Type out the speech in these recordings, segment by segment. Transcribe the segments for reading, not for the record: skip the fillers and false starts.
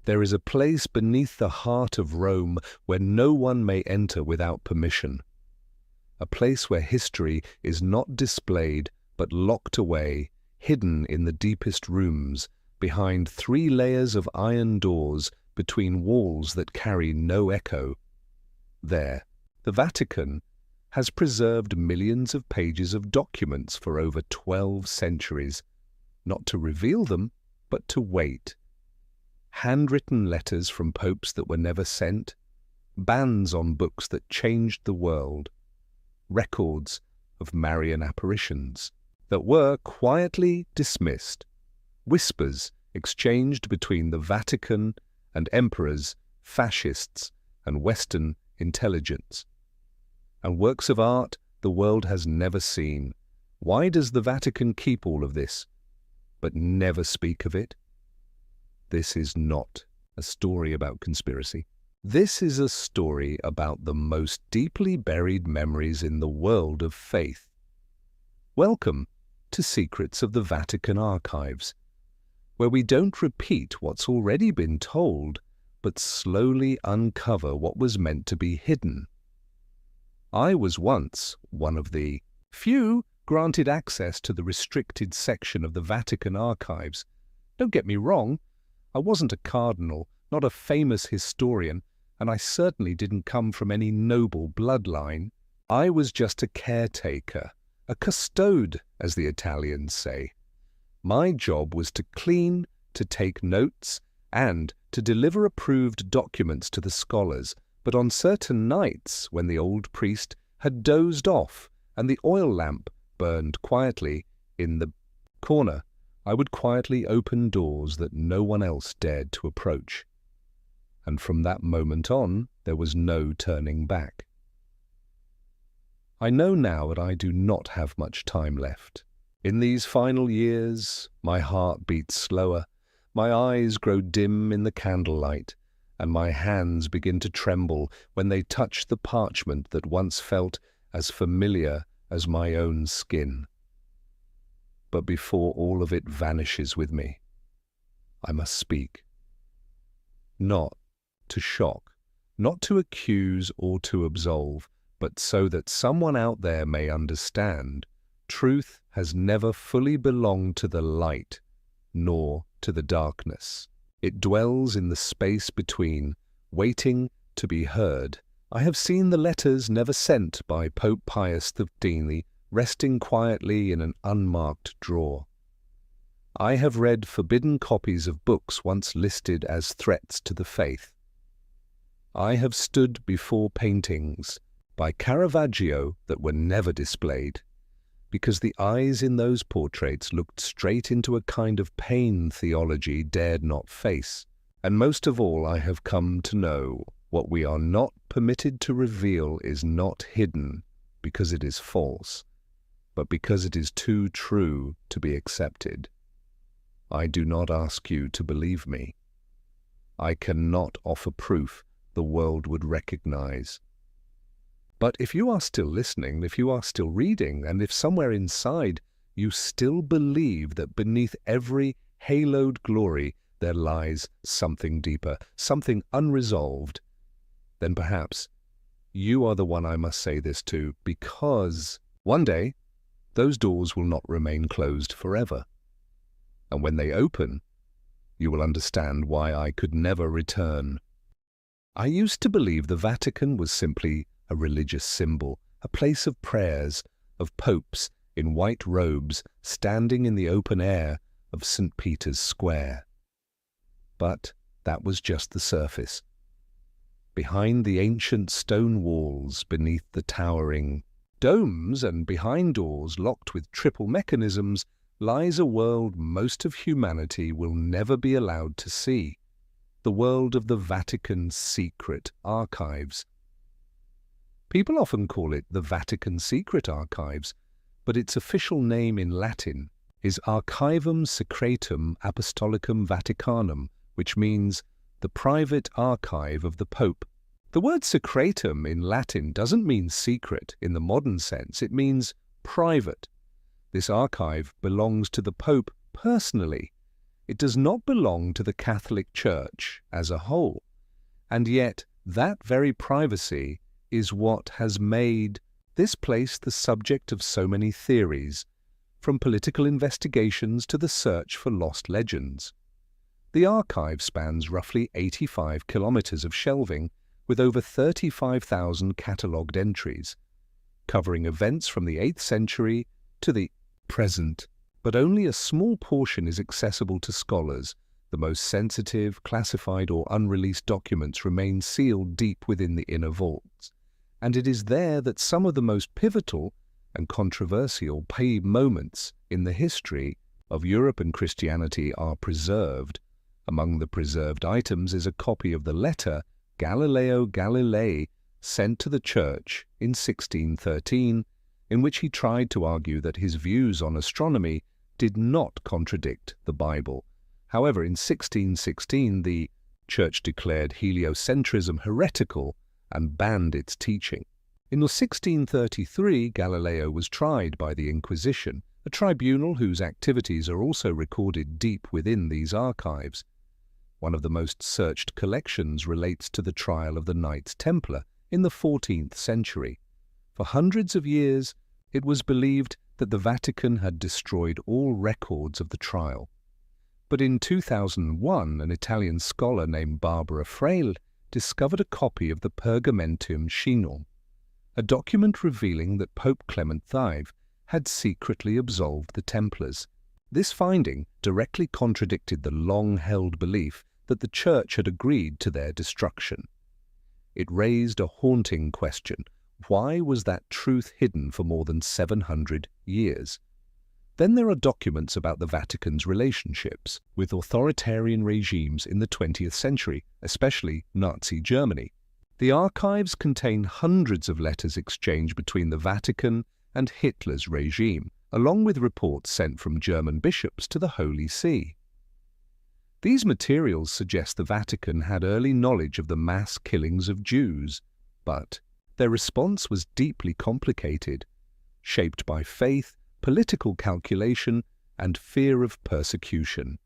There is a place beneath the heart of Rome where no one may enter without permission. A place where history is not displayed but locked away, hidden in the deepest rooms, behind 3 layers of iron doors between walls that carry no echo. There, the Vatican has preserved millions of pages of documents for over 12 centuries, not to reveal them, but to wait. Handwritten letters from popes that were never sent, bans on books that changed the world, records of Marian apparitions that were quietly dismissed, whispers exchanged between the Vatican and emperors, fascists, and Western intelligence, and works of art the world has never seen. Why does the Vatican keep all of this, but never speak of it? This is not a story about conspiracy. This is a story about the most deeply buried memories in the world of faith. Welcome to Secrets of the Vatican Archives, where we don't repeat what's already been told, but slowly uncover what was meant to be hidden. I was once one of the few granted access to the restricted section of the Vatican Archives. Don't get me wrong, I wasn't a cardinal, not a famous historian, and I certainly didn't come from any noble bloodline. I was just a caretaker, a custode, as the Italians say. My job was to clean, to take notes, and to deliver approved documents to the scholars. But on certain nights, when the old priest had dozed off and the oil lamp burned quietly in the corner, I would quietly open doors that no one else dared to approach. And from that moment on, there was no turning back. I know now that I do not have much time left. In these final years, my heart beats slower, my eyes grow dim in the candlelight, and my hands begin to tremble when they touch the parchment that once felt as familiar as my own skin. But before all of it vanishes with me, I must speak. Not to shock, not to accuse or to absolve, but so that someone out there may understand. Truth has never fully belonged to the light, nor to the darkness. It dwells in the space between, waiting to be heard. I have seen the letters never sent by Pope Pius XV resting quietly in an unmarked drawer. I have read forbidden copies of books once listed as threats to the faith. I have stood before paintings by Caravaggio that were never displayed, because the eyes in those portraits looked straight into a kind of pain theology dared not face. And most of all, I have come to know what we are not permitted to reveal is not hidden because it is false, but because it is too true to be accepted. I do not ask you to believe me. I cannot offer proof the world would recognize. But if you are still listening, if you are still reading, and if somewhere inside you still believe that beneath every haloed glory there lies something deeper, something unresolved, then perhaps you are the one I must say this to, because one day those doors will not remain closed forever. And when they open, you will understand why I could never return. I used to believe the Vatican was simply a religious symbol, a place of prayers, of popes in white robes standing in the open air of St. Peter's Square. But that was just the surface. Behind the ancient stone walls, beneath the towering domes, and behind doors locked with triple mechanisms, lies a world most of humanity will never be allowed to see. The world of the Vatican's secret archives. People often call it the Vatican Secret Archives, but its official name in Latin is Archivum Secretum Apostolicum Vaticanum, which means the private archive of the Pope. The word secretum in Latin doesn't mean secret in the modern sense, it means private. This archive belongs to the Pope personally, It does not belong to the Catholic Church as a whole, and yet that very privacy is what has made this place the subject of so many theories, from political investigations to the search for lost legends. The archive spans roughly 85 kilometers of shelving, with over 35,000 catalogued entries, covering events from the 8th century to the present. But only a small portion is accessible to scholars. The most sensitive, classified or unreleased documents remain sealed deep within the inner vaults, and it is there that some of the most pivotal and controversial moments in the history of Europe and Christianity are preserved. Among the preserved items is a copy of the letter Galileo Galilei sent to the Church in 1613, in which he tried to argue that his views on astronomy did not contradict the Bible. However, in 1616, the Church declared heliocentrism heretical and banned its teaching. In 1633, Galileo was tried by the Inquisition, a tribunal whose activities are also recorded deep within these archives. One of the most searched collections relates to the trial of the Knights Templar in the 14th century. For hundreds of years, it was believed that the Vatican had destroyed all records of the trial. But in 2001, an Italian scholar named Barbara Fraile discovered a copy of the Pergamentum Shinum, a document revealing that Pope Clement V had secretly absolved the Templars. This finding directly contradicted the long-held belief that the Church had agreed to their destruction. It raised a haunting question. Why was that truth hidden for more than 700 years? Then there are documents about the Vatican's relationships with authoritarian regimes in the 20th century, especially Nazi Germany. The archives contain hundreds of letters exchanged between the Vatican and Hitler's regime, along with reports sent from German bishops to the Holy See. These materials suggest the Vatican had early knowledge of the mass killings of Jews, but their response was deeply complicated, shaped by faith, political calculation, and fear of persecution.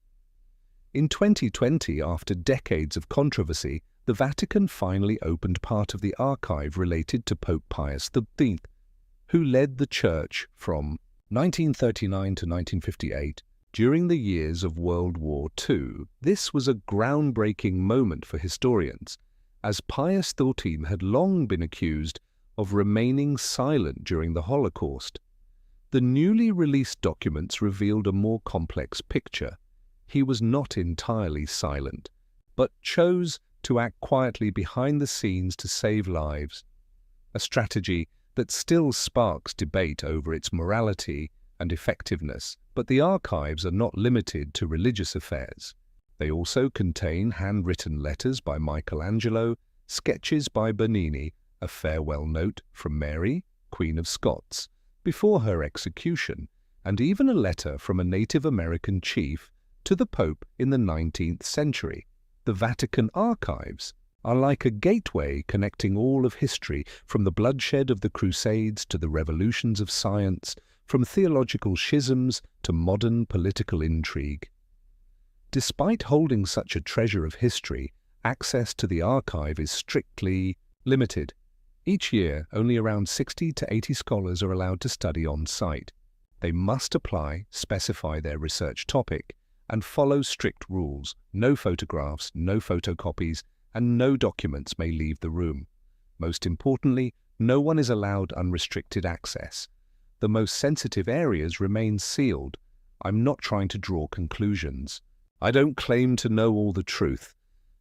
In 2020, after decades of controversy, the Vatican finally opened part of the archive related to Pope Pius X, who led the Church from 1939 to 1958 during the years of World War II. This was a groundbreaking moment for historians, as Pius XIII had long been accused of remaining silent during the Holocaust. The newly released documents revealed a more complex picture. He was not entirely silent, but chose to act quietly behind the scenes to save lives, a strategy that still sparks debate over its morality and effectiveness. But the archives are not limited to religious affairs. They also contain handwritten letters by Michelangelo, sketches by Bernini, a farewell note from Mary, Queen of Scots, before her execution, and even a letter from a Native American chief to the Pope in the 19th century. The Vatican archives are like a gateway connecting all of history, from the bloodshed of the Crusades to the revolutions of science, from theological schisms to modern political intrigue. Despite holding such a treasure of history, access to the archive is strictly limited. Each year, only around 60 to 80 scholars are allowed to study on site. They must apply, specify their research topic, and follow strict rules. No photographs, no photocopies, and no documents may leave the room. Most importantly, no one is allowed unrestricted access. The most sensitive areas remain sealed. I'm not trying to draw conclusions. I don't claim to know all the truth,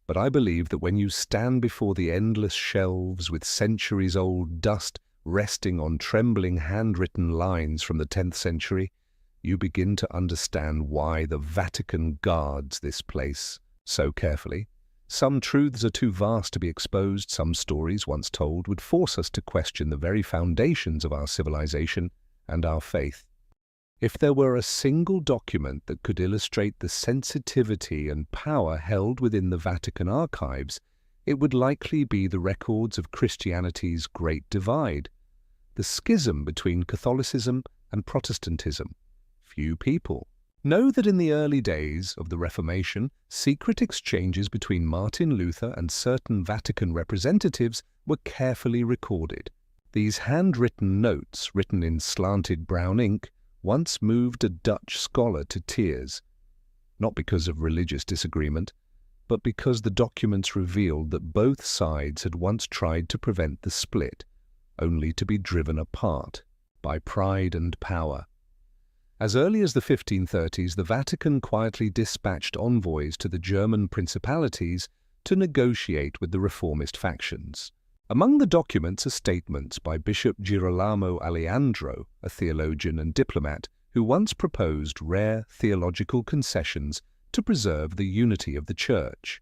but I believe that when you stand before the endless shelves with centuries-old dust resting on trembling handwritten lines from the 10th century, you begin to understand why the Vatican guards this place so carefully. Some truths are too vast to be exposed. Some stories once told would force us to question the very foundations of our civilization and our faith. If there were a single document that could illustrate the sensitivity and power held within the Vatican archives, it would likely be the records of Christianity's Great Divide, the schism between Catholicism and Protestantism. Few people, Know that in the early days of the Reformation, secret exchanges between Martin Luther and certain Vatican representatives were carefully recorded. These handwritten notes, written in slanted brown ink, once moved a Dutch scholar to tears, not because of religious disagreement, but because the documents revealed that both sides had once tried to prevent the split, only to be driven apart by pride and power. As early as the 1530s, the Vatican quietly dispatched envoys to the German principalities to negotiate with the reformist factions. Among the documents are statements by Bishop Girolamo Aleandro, a theologian and diplomat, who once proposed rare theological concessions to preserve the unity of the Church.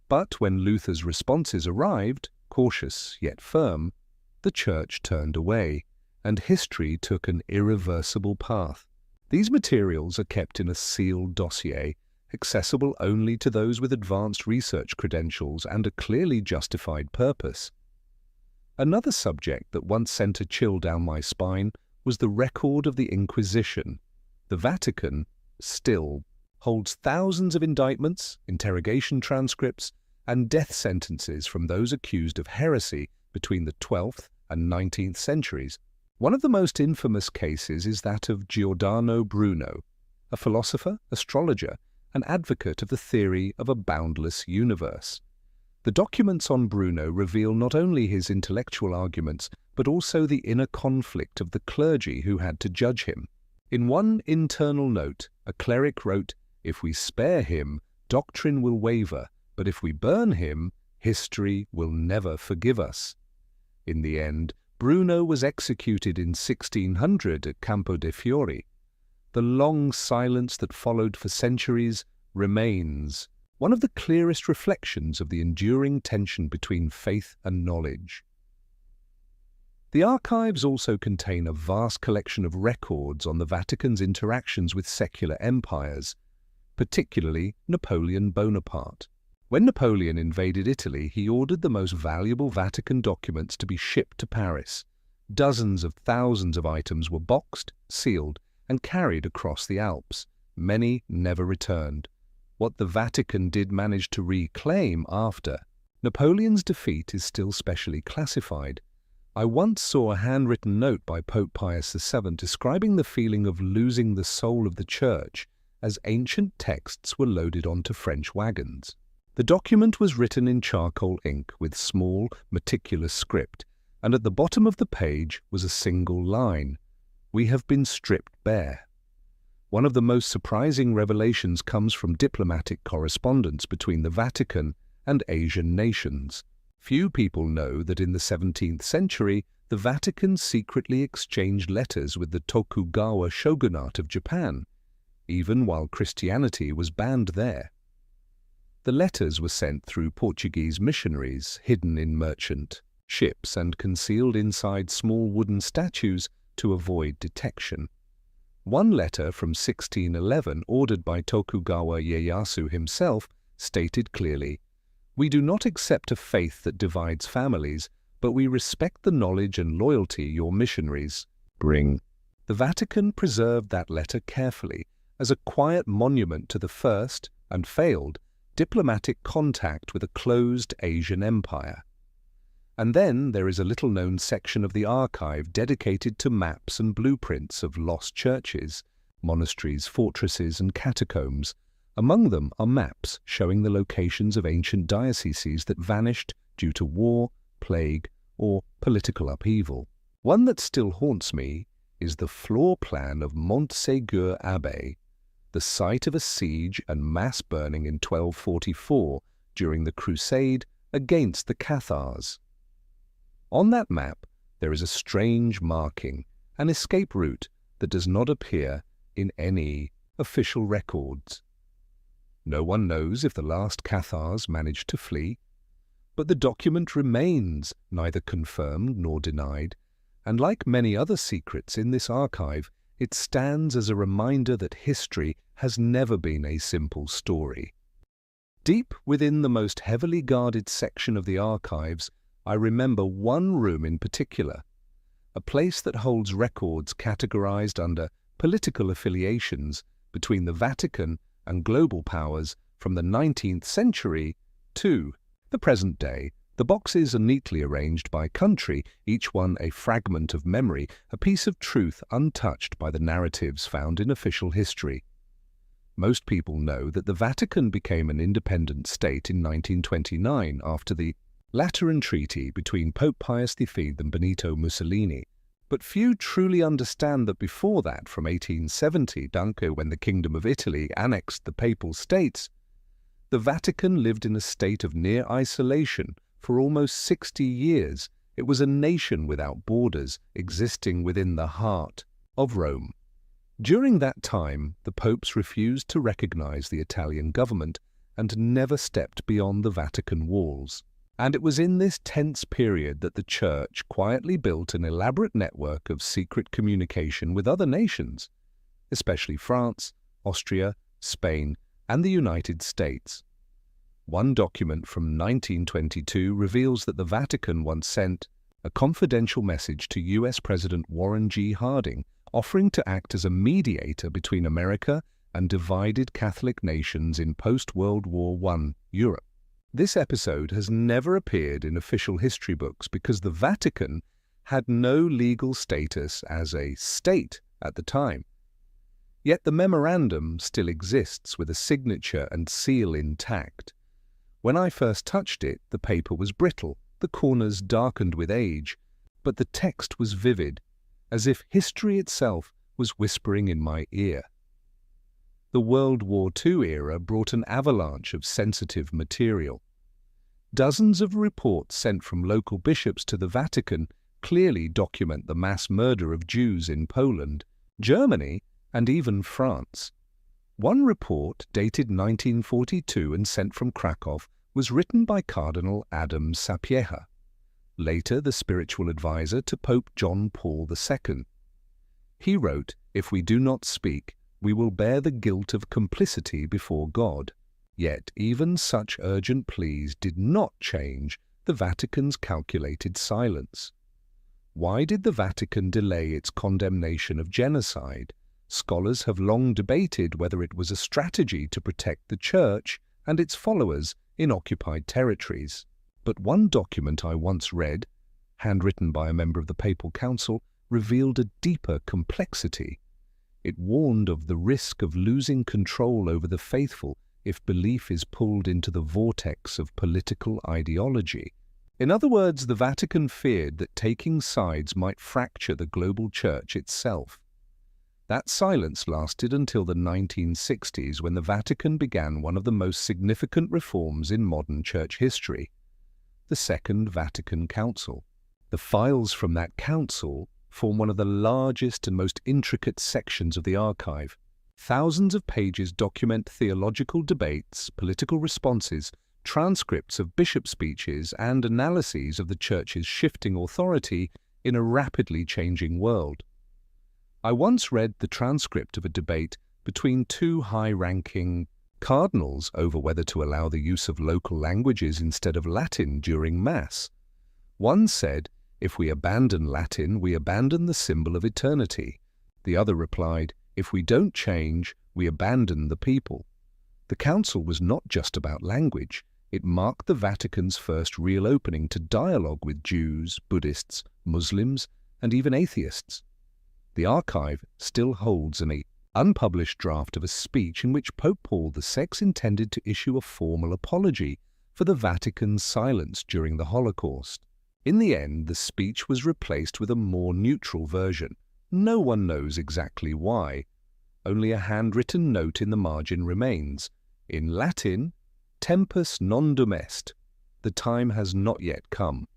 But when Luther's responses arrived, cautious yet firm, the Church turned away, and history took an irreversible path. These materials are kept in a sealed dossier, accessible only to those with advanced research credentials and a clearly justified purpose. Another subject that once sent a chill down my spine was the record of the Inquisition. The Vatican still holds thousands of indictments, interrogation transcripts, and death sentences from those accused of heresy between the 12th and 19th centuries. One of the most infamous cases is that of Giordano Bruno, a philosopher, astrologer, and advocate of the theory of a boundless universe. The documents on Bruno reveal not only his intellectual arguments, but also the inner conflict of the clergy who had to judge him. In one internal note, a cleric wrote, "If we spare him, doctrine will waver, but if we burn him, history will never forgive us." In the end, Bruno was executed in 1600 at Campo de' Fiori. The long silence that followed for centuries remains one of the clearest reflections of the enduring tension between faith and knowledge. The archives also contain a vast collection of records on the Vatican's interactions with secular empires, particularly Napoleon Bonaparte. When Napoleon invaded Italy, he ordered the most valuable Vatican documents to be shipped to Paris. Dozens of thousands of items were boxed, sealed, and carried across the Alps. Many never returned. What the Vatican did manage to reclaim after Napoleon's defeat is still specially classified. I once saw a handwritten note by Pope Pius VII describing the feeling of losing the soul of the Church as ancient texts were loaded onto French wagons. The document was written in charcoal ink with small, meticulous script, and at the bottom of the page was a single line: "We have been stripped bare." One of the most surprising revelations comes from diplomatic correspondence between the Vatican and Asian nations. Few people know that in the 17th century, the Vatican secretly exchanged letters with the Tokugawa shogunate of Japan, even while Christianity was banned there. The letters were sent through Portuguese missionaries, hidden in merchant ships and concealed inside small wooden statues to avoid detection. One letter from 1611, ordered by Tokugawa Ieyasu himself, stated clearly, "We do not accept a faith that divides families, but we respect the knowledge and loyalty your missionaries bring." The Vatican preserved that letter carefully as a quiet monument to the first, and failed, diplomatic contact with a closed Asian empire. And then there is a little-known section of the archive dedicated to maps and blueprints of lost churches, monasteries, fortresses, and catacombs. Among them are maps showing the locations of ancient dioceses that vanished due to war, plague, or political upheaval. One that still haunts me is the floor plan of Montségur Abbey, the site of a siege and mass burning in 1244 during the Crusade against the Cathars. On that map, there is a strange marking, an escape route that does not appear in any official records. No one knows if the last Cathars managed to flee, but the document remains neither confirmed nor denied, and like many other secrets in this archive, it stands as a reminder that history has never been a simple story. Deep within the most heavily guarded section of the archives, I remember one room in particular, a place that holds records categorized under political affiliations, between the Vatican and global powers from the 19th century to the present day. The boxes are neatly arranged by country, each one a fragment of memory, a piece of truth untouched by the narratives found in official history. Most people know that the Vatican became an independent state in 1929 after the Lateran Treaty between Pope Pius V and Benito Mussolini. But few truly understand that before that, from 1870, when the Kingdom of Italy annexed the Papal States, the Vatican lived in a state of near isolation for almost 60 years. It was a nation without borders, existing within the heart of Rome. During that time, the popes refused to recognize the Italian government and never stepped beyond the Vatican walls. And it was in this tense period that the Church quietly built an elaborate network of secret communication with other nations, especially France, Austria, Spain, and the United States. One document from 1922 reveals that the Vatican once sent a confidential message to U.S. President Warren G. Harding, offering to act as a mediator between America and divided Catholic nations in post-World War I Europe. This episode has never appeared in official history books because the Vatican had no legal status as a state at the time. Yet the memorandum still exists with a signature and seal intact. When I first touched it, the paper was brittle, the corners darkened with age, but the text was vivid, as if history itself was whispering in my ear. The World War II era brought an avalanche of sensitive material. Dozens of reports sent from local bishops to the Vatican clearly document the mass murder of Jews in Poland, Germany, and even France. One report, dated 1942 and sent from Krakow, was written by Cardinal Adam Sapieha, later the spiritual advisor to Pope John Paul II. He wrote, "If we do not speak, we will bear the guilt of complicity before God." Yet even such urgent pleas did not change the Vatican's calculated silence. Why did the Vatican delay its condemnation of genocide? Scholars have long debated whether it was a strategy to protect the Church and its followers in occupied territories. But one document I once read, handwritten by a member of the Papal Council, revealed a deeper complexity. It warned of the risk of losing control over the faithful if belief is pulled into the vortex of political ideology. In other words, the Vatican feared that taking sides might fracture the global Church itself. That silence lasted until the 1960s, when the Vatican began one of the most significant reforms in modern Church history, the Second Vatican Council. The files from that council form one of the largest and most intricate sections of the archive. Thousands of pages document theological debates, political responses, transcripts of bishop speeches, and analyses of the Church's shifting authority in a rapidly changing world. I once read the transcript of a debate between two high-ranking cardinals over whether to allow the use of local languages instead of Latin during Mass. One said, "If we abandon Latin, we abandon the symbol of eternity." The other replied, "If we don't change, we abandon the people." The council was not just about language. It marked the Vatican's first real opening to dialogue with Jews, Buddhists, Muslims, and even atheists. The archive still holds an unpublished draft of a speech in which Pope Paul VI intended to issue a formal apology for the Vatican's silence during the Holocaust. In the end, the speech was replaced with a more neutral version. No one knows exactly why. Only a handwritten note in the margin remains. In Latin, tempus non domest. The time has not yet come.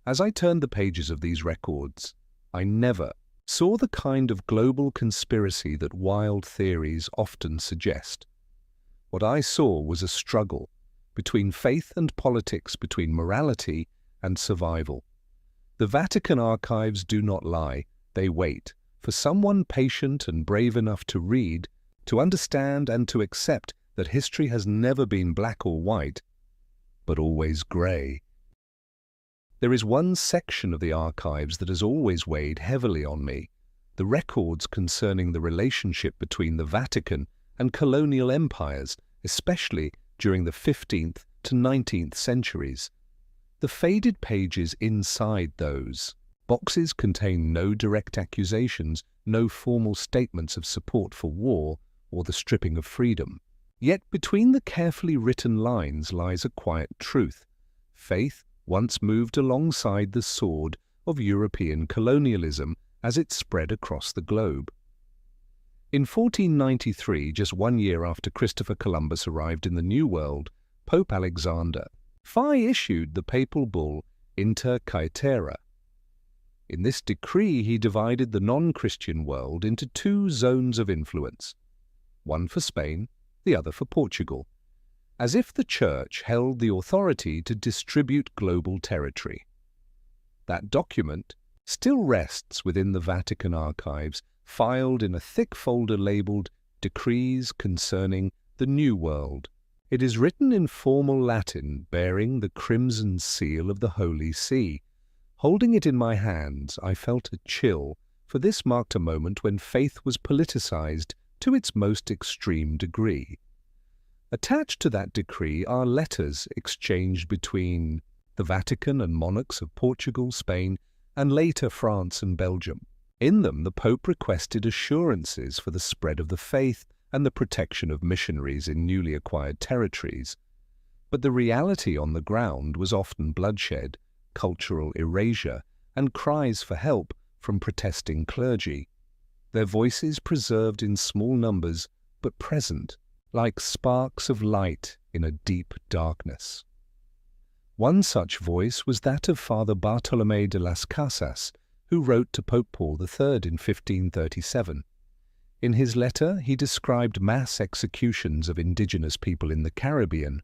As I turned the pages of these records, I never saw the kind of global conspiracy that wild theories often suggest. What I saw was a struggle between faith and politics, between morality and survival. The Vatican archives do not lie. They wait for someone patient and brave enough to read, to understand, and to accept that history has never been black or white, but always grey. There is one section of the archives that has always weighed heavily on me, the records concerning the relationship between the Vatican and colonial empires, especially during the 15th to 19th centuries. The faded pages inside those boxes contain no direct accusations, no formal statements of support for war or the stripping of freedom. Yet between the carefully written lines lies a quiet truth. Faith once moved alongside the sword of European colonialism as it spread across the globe. In 1493, just 1 year after Christopher Columbus arrived in the New World, Pope Alexander V issued the papal bull Inter Caetera. In this decree, he divided the non-Christian world into two zones of influence, one for Spain, the other for Portugal, as if the Church held the authority to distribute global territory. That document still rests within the Vatican archives, filed in a thick folder labeled Decrees Concerning the New World. It is written in formal Latin, bearing the crimson seal of the Holy See. Holding it in my hands, I felt a chill, for this marked a moment when faith was politicized to its most extreme degree. Attached to that decree are letters exchanged between the Vatican and monarchs of Portugal, Spain, and later France and Belgium. In them, the Pope requested assurances for the spread of the faith and the protection of missionaries in newly acquired territories. But the reality on the ground was often bloodshed, cultural erasure, and cries for help from protesting clergy. Their voices preserved in small numbers, but present, like sparks of light in a deep darkness. One such voice was that of Father Bartolomé de las Casas, who wrote to Pope Paul III in 1537. In his letter, he described mass executions of indigenous people in the Caribbean,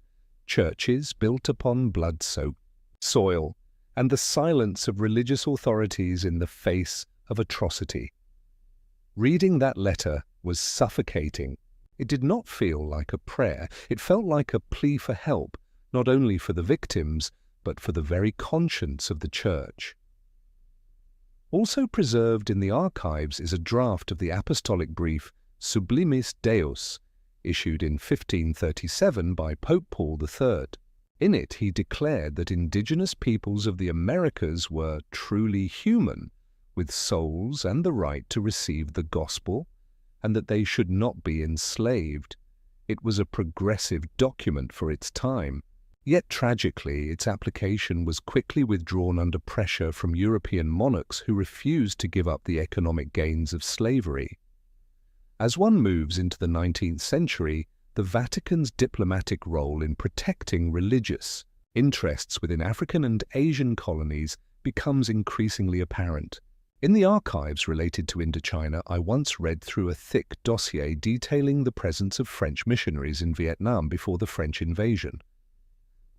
churches built upon blood-soaked soil, and the silence of religious authorities in the face of atrocity. Reading that letter was suffocating. It did not feel like a prayer. It felt like a plea for help, not only for the victims, but for the very conscience of the Church. Also preserved in the archives is a draft of the apostolic brief Sublimis Deus, issued in 1537 by Pope Paul III. In it, he declared that indigenous peoples of the Americas were truly human, with souls and the right to receive the gospel, and that they should not be enslaved. It was a progressive document for its time. Yet tragically, its application was quickly withdrawn under pressure from European monarchs who refused to give up the economic gains of slavery. As one moves into the 19th century, the Vatican's diplomatic role in protecting religious interests within African and Asian colonies becomes increasingly apparent. In the archives related to Indochina, I once read through a thick dossier detailing the presence of French missionaries in Vietnam before the French invasion.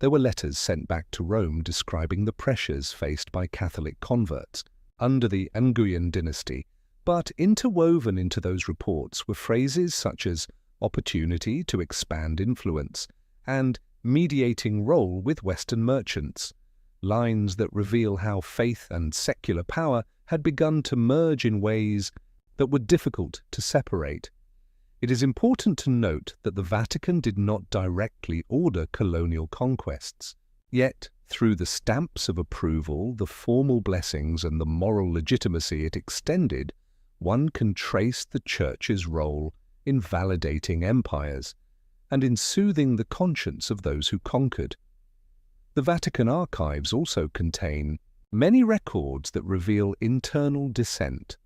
There were letters sent back to Rome describing the pressures faced by Catholic converts under the Nguyen dynasty, but interwoven into those reports were phrases such as opportunity to expand influence and mediating role with Western merchants, lines that reveal how faith and secular power had begun to merge in ways that were difficult to separate. It is important to note that the Vatican did not directly order colonial conquests. Yet, through the stamps of approval, the formal blessings, and the moral legitimacy it extended, one can trace the Church's role in validating empires and in soothing the conscience of those who conquered. The Vatican archives also contain many records that reveal internal dissent.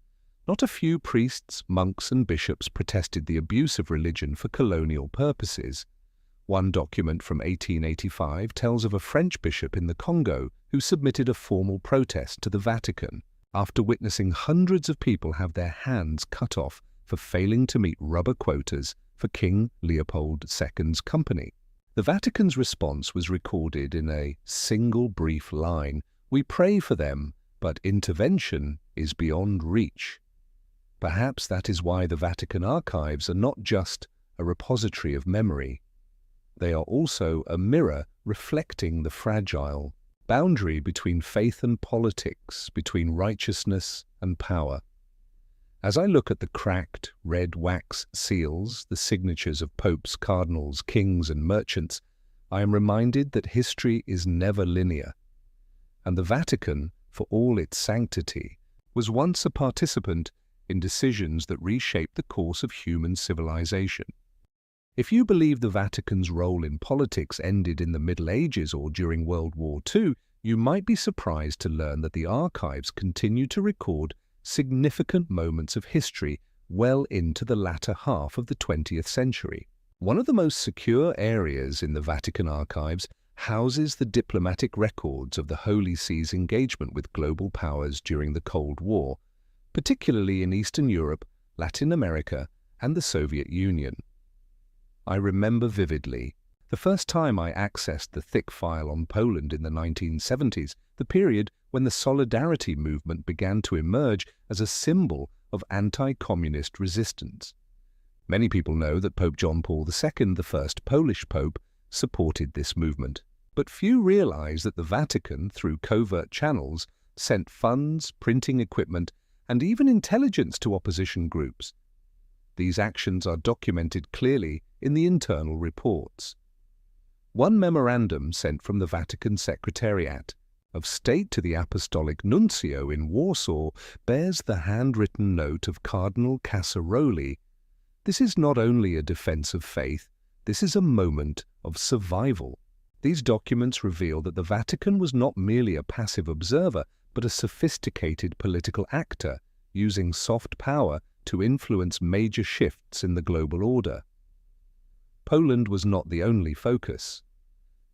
Not a few priests, monks, and bishops protested the abuse of religion for colonial purposes. One document from 1885 tells of a French bishop in the Congo who submitted a formal protest to the Vatican after witnessing hundreds of people have their hands cut off for failing to meet rubber quotas for King Leopold II's company. The Vatican's response was recorded in a single brief line: "We pray for them, but intervention is beyond reach." Perhaps that is why the Vatican archives are not just a repository of memory. They are also a mirror reflecting the fragile boundary between faith and politics, between righteousness and power. As I look at the cracked, red wax seals, the signatures of popes, cardinals, kings, and merchants, I am reminded that history is never linear, and the Vatican, for all its sanctity, was once a participant in decisions that reshaped the course of human civilization. If you believe the Vatican's role in politics ended in the Middle Ages or during World War II, you might be surprised to learn that the archives continue to record significant moments of history well into the latter half of the 20th century. One of the most secure areas in the Vatican archives houses the diplomatic records of the Holy See's engagement with global powers during the Cold War, particularly in Eastern Europe, Latin America, and the Soviet Union. I remember vividly the first time I accessed the thick file on Poland in the 1970s, the period when the Solidarity movement began to emerge as a symbol of anti-communist resistance. Many people know that Pope John Paul II, the first Polish pope, supported this movement, but few realize that the Vatican, through covert channels, sent funds, printing equipment, and even intelligence to opposition groups. These actions are documented clearly in the internal reports. One memorandum sent from the Vatican Secretariat of State to the Apostolic Nuncio in Warsaw bears the handwritten note of Cardinal Casaroli. This is not only a defense of faith, this is a moment of survival. These documents reveal that the Vatican was not merely a passive observer, but a sophisticated political actor, using soft power to influence major shifts in the global order. Poland was not the only focus.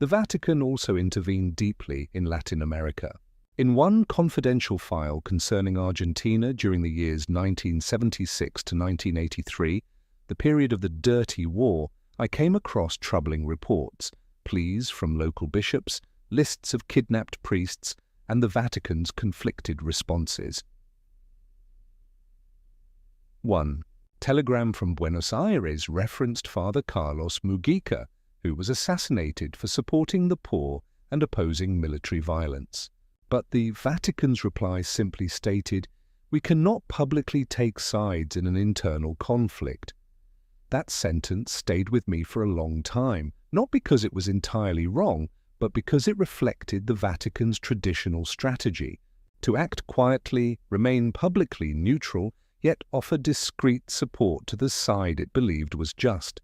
The Vatican also intervened deeply in Latin America. In one confidential file concerning Argentina during the years 1976 to 1983, the period of the Dirty War, I came across troubling reports, pleas from local bishops, lists of kidnapped priests, and the Vatican's conflicted responses. 1. Telegram from Buenos Aires referenced Father Carlos Mujica, who was assassinated for supporting the poor and opposing military violence. But the Vatican's reply simply stated, "We cannot publicly take sides in an internal conflict." That sentence stayed with me for a long time, not because it was entirely wrong, but because it reflected the Vatican's traditional strategy, to act quietly, remain publicly neutral, yet offer discreet support to the side it believed was just.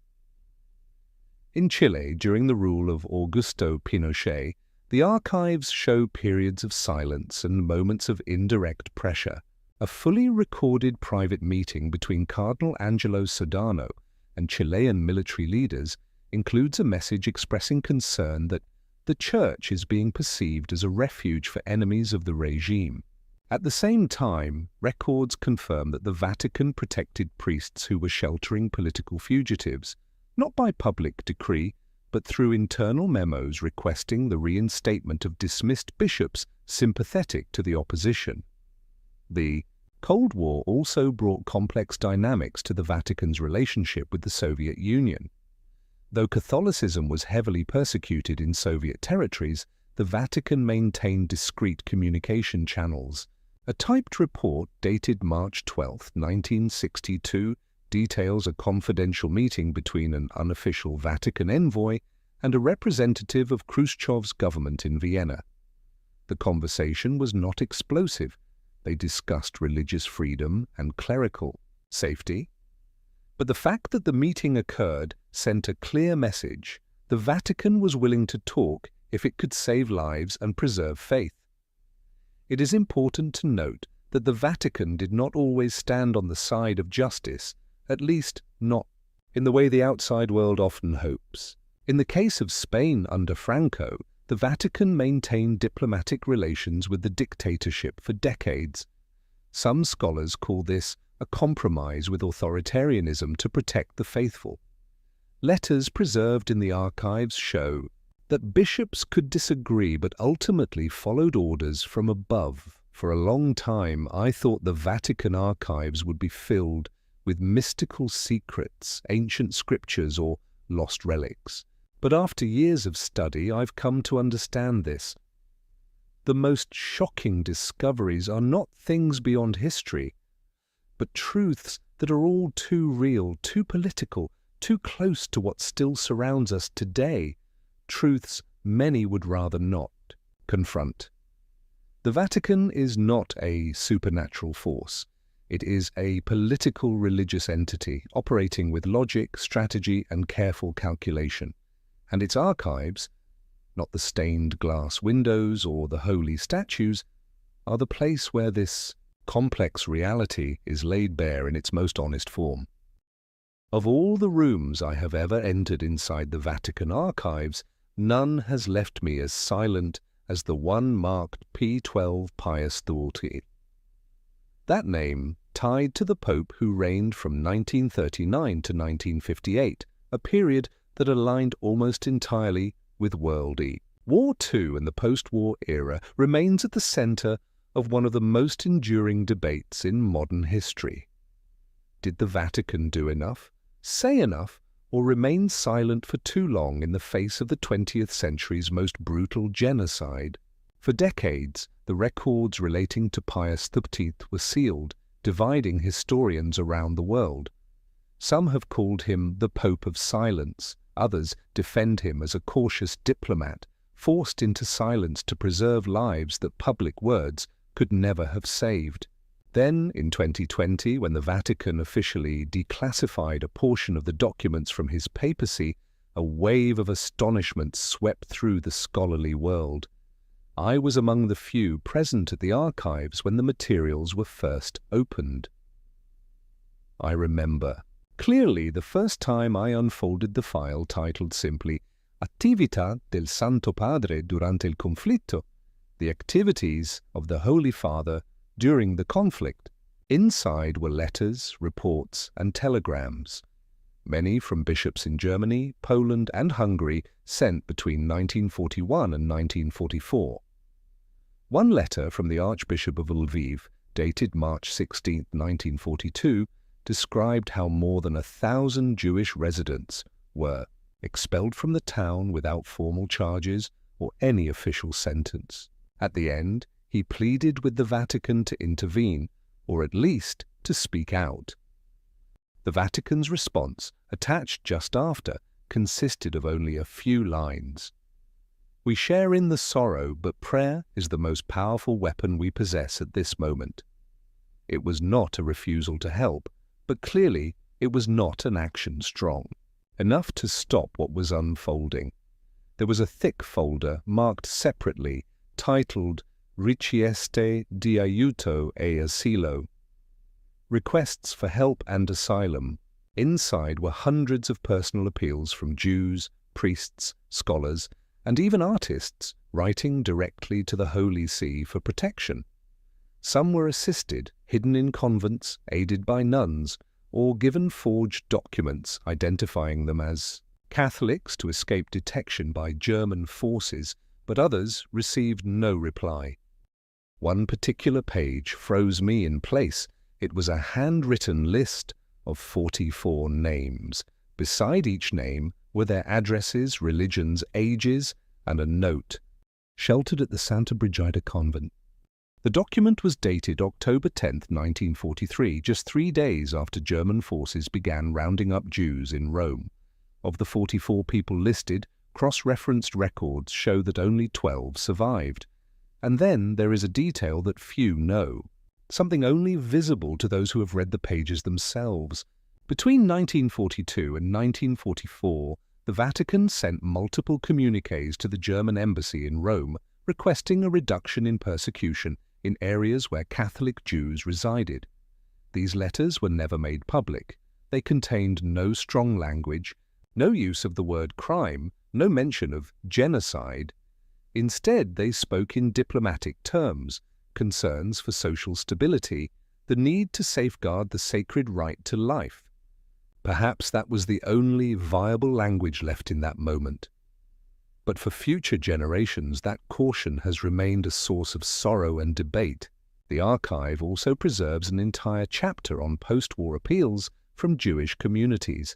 In Chile, during the rule of Augusto Pinochet, the archives show periods of silence and moments of indirect pressure. A fully recorded private meeting between Cardinal Angelo Sodano and Chilean military leaders includes a message expressing concern that the Church is being perceived as a refuge for enemies of the regime. At the same time, records confirm that the Vatican protected priests who were sheltering political fugitives, not by public decree, but through internal memos requesting the reinstatement of dismissed bishops sympathetic to the opposition. The Cold War also brought complex dynamics to the Vatican's relationship with the Soviet Union. Though Catholicism was heavily persecuted in Soviet territories, the Vatican maintained discreet communication channels. A typed report dated March 12, 1962, details a confidential meeting between an unofficial Vatican envoy and a representative of Khrushchev's government in Vienna. The conversation was not explosive. They discussed religious freedom and clerical safety. But the fact that the meeting occurred sent a clear message. The Vatican was willing to talk if it could save lives and preserve faith. It is important to note that the Vatican did not always stand on the side of justice, at least not in the way the outside world often hopes. In the case of Spain under Franco, the Vatican maintained diplomatic relations with the dictatorship for decades. Some scholars call this a compromise with authoritarianism to protect the faithful. Letters preserved in the archives show that bishops could disagree but ultimately followed orders from above. For a long time, I thought the Vatican archives would be filled with mystical secrets, ancient scriptures, or lost relics. But after years of study, I've come to understand this. The most shocking discoveries are not things beyond history, but truths that are all too real, too political, too close to what still surrounds us today, truths many would rather not confront. The Vatican is not a supernatural force. It is a political religious entity operating with logic, strategy, and careful calculation. And its archives, not the stained glass windows or the holy statues, are the place where this complex reality is laid bare in its most honest form. Of all the rooms I have ever entered inside the Vatican archives, none has left me as silent as the one marked P12 Pius XII. That name tied to the Pope who reigned from 1939 to 1958, a period that aligned almost entirely with World E. War II and the post-war era remains at the center of one of the most enduring debates in modern history. Did the Vatican do enough, say enough, or remain silent for too long in the face of the 20th century's most brutal genocide? For decades, the records relating to Pius XIII were sealed, dividing historians around the world. Some have called him the Pope of Silence. Others defend him as a cautious diplomat, forced into silence to preserve lives that public words could never have saved. Then, in 2020, when the Vatican officially declassified a portion of the documents from his papacy, a wave of astonishment swept through the scholarly world. I was among the few present at the archives when the materials were first opened. I remember clearly the first time I unfolded the file titled simply Attività del Santo Padre durante il conflitto, the activities of the Holy Father during the conflict. Inside were letters, reports, and telegrams, many from bishops in Germany, Poland, and Hungary, sent between 1941 and 1944. One letter from the Archbishop of Lviv, dated March 16, 1942, described how more than 1,000 Jewish residents were expelled from the town without formal charges or any official sentence. At the end, he pleaded with the Vatican to intervene, or at least to speak out. The Vatican's response, attached just after, consisted of only a few lines. We share in the sorrow, but prayer is the most powerful weapon we possess at this moment. It was not a refusal to help, but clearly it was not an action strong enough to stop what was unfolding. There was a thick folder marked separately, titled Richieste di aiuto e asilo, requests for help and asylum. Inside were hundreds of personal appeals from Jews, priests, scholars, and even artists writing directly to the Holy See for protection. Some were assisted, hidden in convents, aided by nuns, or given forged documents identifying them as Catholics to escape detection by German forces, but others received no reply. One particular page froze me in place. It was a handwritten list of 44 names. Beside each name were their addresses, religions, ages, and a note, sheltered at the Santa Brigida convent. The document was dated October 10, 1943, just 3 days after German forces began rounding up Jews in Rome. Of the 44 people listed, cross-referenced records show that only 12 survived. And then there is a detail that few know, something only visible to those who have read the pages themselves. Between 1942 and 1944, the Vatican sent multiple communiques to the German embassy in Rome requesting a reduction in persecution in areas where Catholic Jews resided. These letters were never made public. They contained no strong language, no use of the word crime, no mention of genocide. Instead, they spoke in diplomatic terms, concerns for social stability, the need to safeguard the sacred right to life. Perhaps that was the only viable language left in that moment. But for future generations, that caution has remained a source of sorrow and debate. The archive also preserves an entire chapter on post-war appeals from Jewish communities.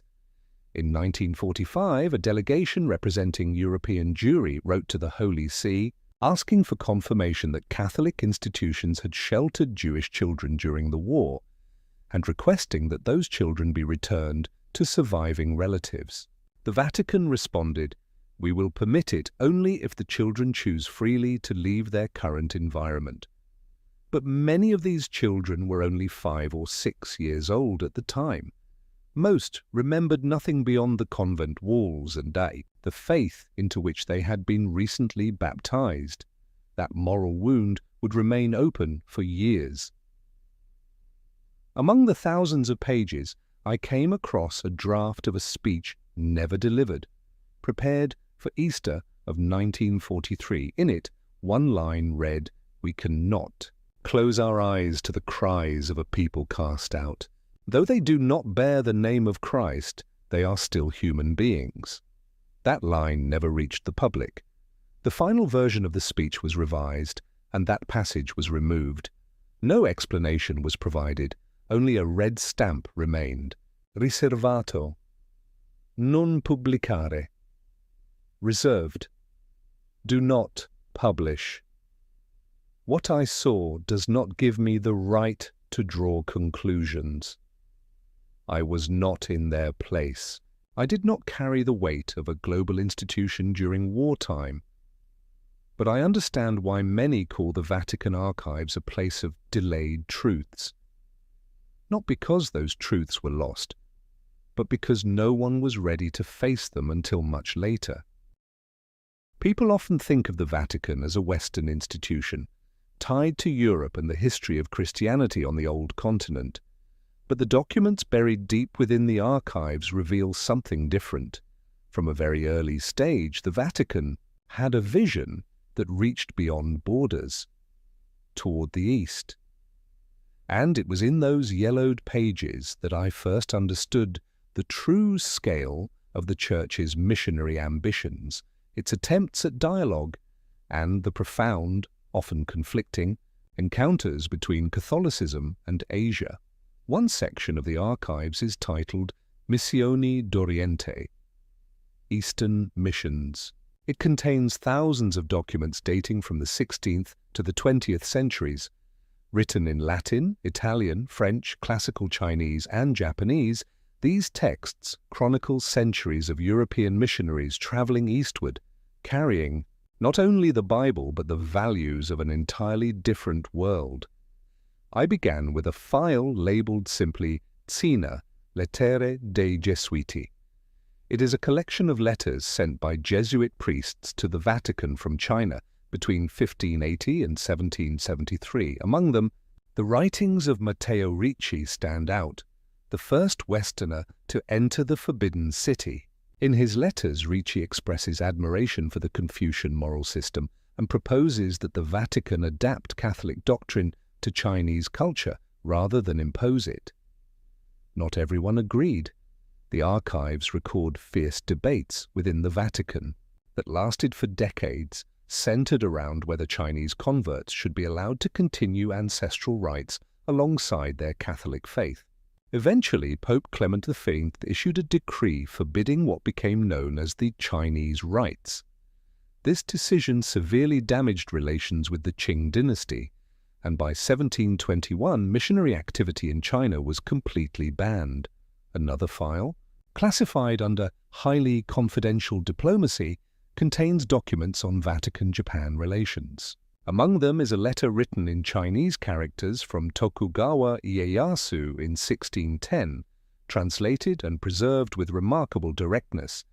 In 1945, a delegation representing European Jewry wrote to the Holy See, asking for confirmation that Catholic institutions had sheltered Jewish children during the war, and requesting that those children be returned to surviving relatives. The Vatican responded, "We will permit it only if the children choose freely to leave their current environment." But many of these children were only 5 or 6 years old at the time. Most remembered nothing beyond the convent walls and the faith into which they had been recently baptized. That moral wound would remain open for years. Among the thousands of pages, I came across a draft of a speech never delivered, prepared for Easter of 1943. In it, one line read, "We cannot close our eyes to the cries of a people cast out. Though they do not bear the name of Christ, they are still human beings." That line never reached the public. The final version of the speech was revised, and that passage was removed. No explanation was provided, only a red stamp remained. Riservato. Non pubblicare. Reserved. Do not publish. What I saw does not give me the right to draw conclusions. I was not in their place. I did not carry the weight of a global institution during wartime. But I understand why many call the Vatican archives a place of delayed truths. Not because those truths were lost, but because no one was ready to face them until much later. People often think of the Vatican as a Western institution, tied to Europe and the history of Christianity on the old continent. But the documents buried deep within the archives reveal something different. From a very early stage, the Vatican had a vision that reached beyond borders, toward the East. And it was in those yellowed pages that I first understood the true scale of the Church's missionary ambitions, its attempts at dialogue, and the profound, often conflicting, encounters between Catholicism and Asia. One section of the archives is titled Missioni d'Oriente, Eastern Missions. It contains thousands of documents dating from the 16th to the 20th centuries. Written in Latin, Italian, French, Classical Chinese, and Japanese, these texts chronicle centuries of European missionaries traveling eastward, carrying not only the Bible but the values of an entirely different world. I began with a file labeled simply Cina, Lettere dei Gesuiti. It is a collection of letters sent by Jesuit priests to the Vatican from China between 1580 and 1773. Among them, the writings of Matteo Ricci stand out, the first Westerner to enter the Forbidden City. In his letters, Ricci expresses admiration for the Confucian moral system and proposes that the Vatican adapt Catholic doctrine to Chinese culture rather than impose it. Not everyone agreed. The archives record fierce debates within the Vatican that lasted for decades, centered around whether Chinese converts should be allowed to continue ancestral rites alongside their Catholic faith. Eventually, Pope Clement V issued a decree forbidding what became known as the Chinese rites. This decision severely damaged relations with the Qing dynasty, and by 1721 missionary activity in China was completely banned. Another file, classified under highly confidential diplomacy, contains documents on Vatican-Japan relations. Among them is a letter written in Chinese characters from Tokugawa Ieyasu in 1610, translated and preserved with remarkable directness.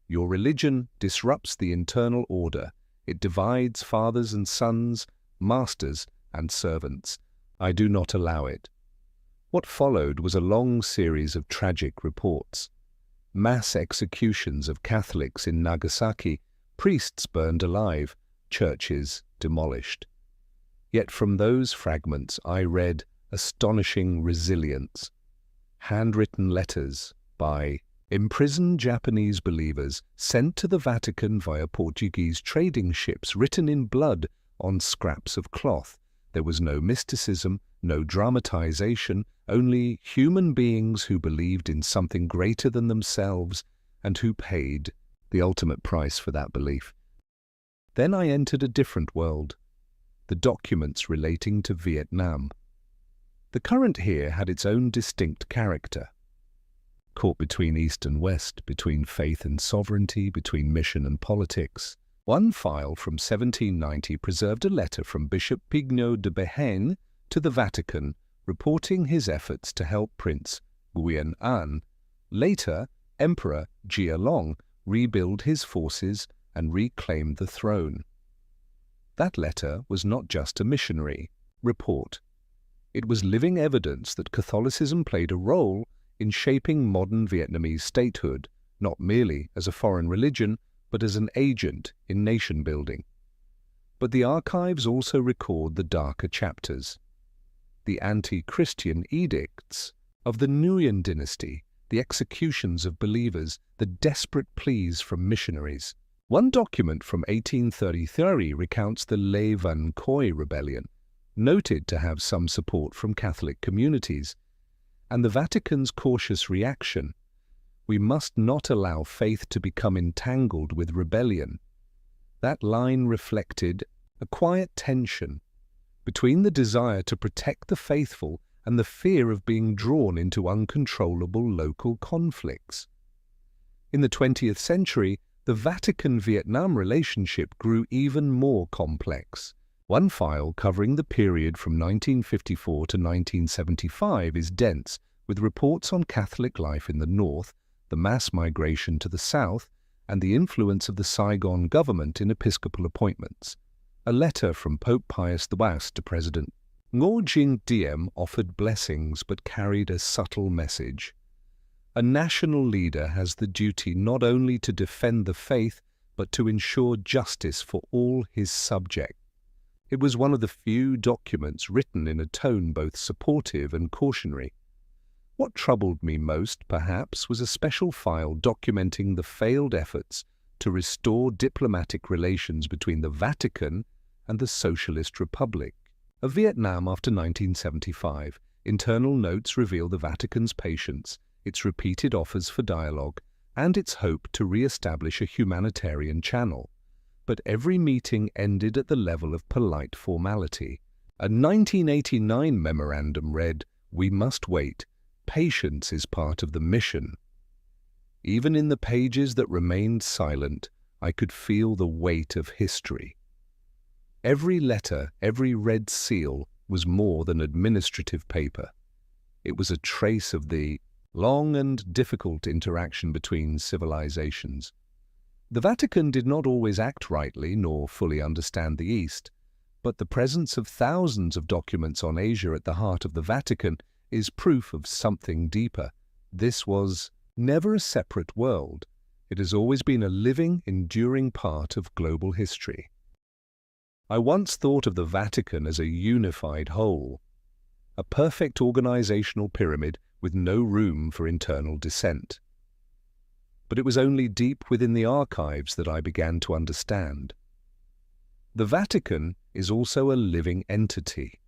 "Your religion disrupts the internal order. It divides fathers and sons, masters and servants. I do not allow it." What followed was a long series of tragic reports. Mass executions of Catholics in Nagasaki, priests burned alive, churches demolished. Yet from those fragments I read astonishing resilience. Handwritten letters by imprisoned Japanese believers sent to the Vatican via Portuguese trading ships, written in blood on scraps of cloth. There was no mysticism, no dramatization, only human beings who believed in something greater than themselves and who paid the ultimate price for that belief. Then I entered a different world, the documents relating to Vietnam. The current here had its own distinct character. Caught between East and West, between faith and sovereignty, between mission and politics, one file from 1790 preserved a letter from Bishop Pignot de Béhaine to the Vatican reporting his efforts to help Prince Nguyen An, later Emperor Jia Long, rebuild his forces and reclaim the throne. That letter was not just a missionary report. It was living evidence that Catholicism played a role in shaping modern Vietnamese statehood, not merely as a foreign religion, but as an agent in nation-building. But the archives also record the darker chapters. The anti-Christian edicts of the Nguyen dynasty, the executions of believers, the desperate pleas from missionaries. One document from 1833 recounts the Le Van Khoi rebellion, noted to have some support from Catholic communities, and the Vatican's cautious reaction: "We must not allow faith to become entangled with rebellion." That line reflected a quiet tension between the desire to protect the faithful and the fear of being drawn into uncontrollable local conflicts. In the 20th century, the Vatican-Vietnam relationship grew even more complex. One file covering the period from 1954 to 1975 is dense, with reports on Catholic life in the north, the mass migration to the south, and the influence of the Saigon government in episcopal appointments. A letter from Pope Pius I to President Ngo Dinh Diem offered blessings but carried a subtle message. A national leader has the duty not only to defend the faith, but to ensure justice for all his subjects. It was one of the few documents written in a tone both supportive and cautionary. What troubled me most, perhaps, was a special file documenting the failed efforts to restore diplomatic relations between the Vatican and the Socialist Republic of Vietnam after 1975. Internal notes reveal the Vatican's patience, its repeated offers for dialogue, and its hope to re-establish a humanitarian channel. But every meeting ended at the level of polite formality. A 1989 memorandum read, "We must wait. Patience is part of the mission." Even in the pages that remained silent, I could feel the weight of history. Every letter, every red seal, was more than administrative paper. It was a trace of the long and difficult interaction between civilizations. The Vatican did not always act rightly nor fully understand the East, but the presence of thousands of documents on Asia at the heart of the Vatican is proof of something deeper. This was never a separate world. It has always been a living, enduring part of global history. I once thought of the Vatican as a unified whole, a perfect organizational pyramid with no room for internal dissent. But it was only deep within the archives that I began to understand. The Vatican is also a living entity,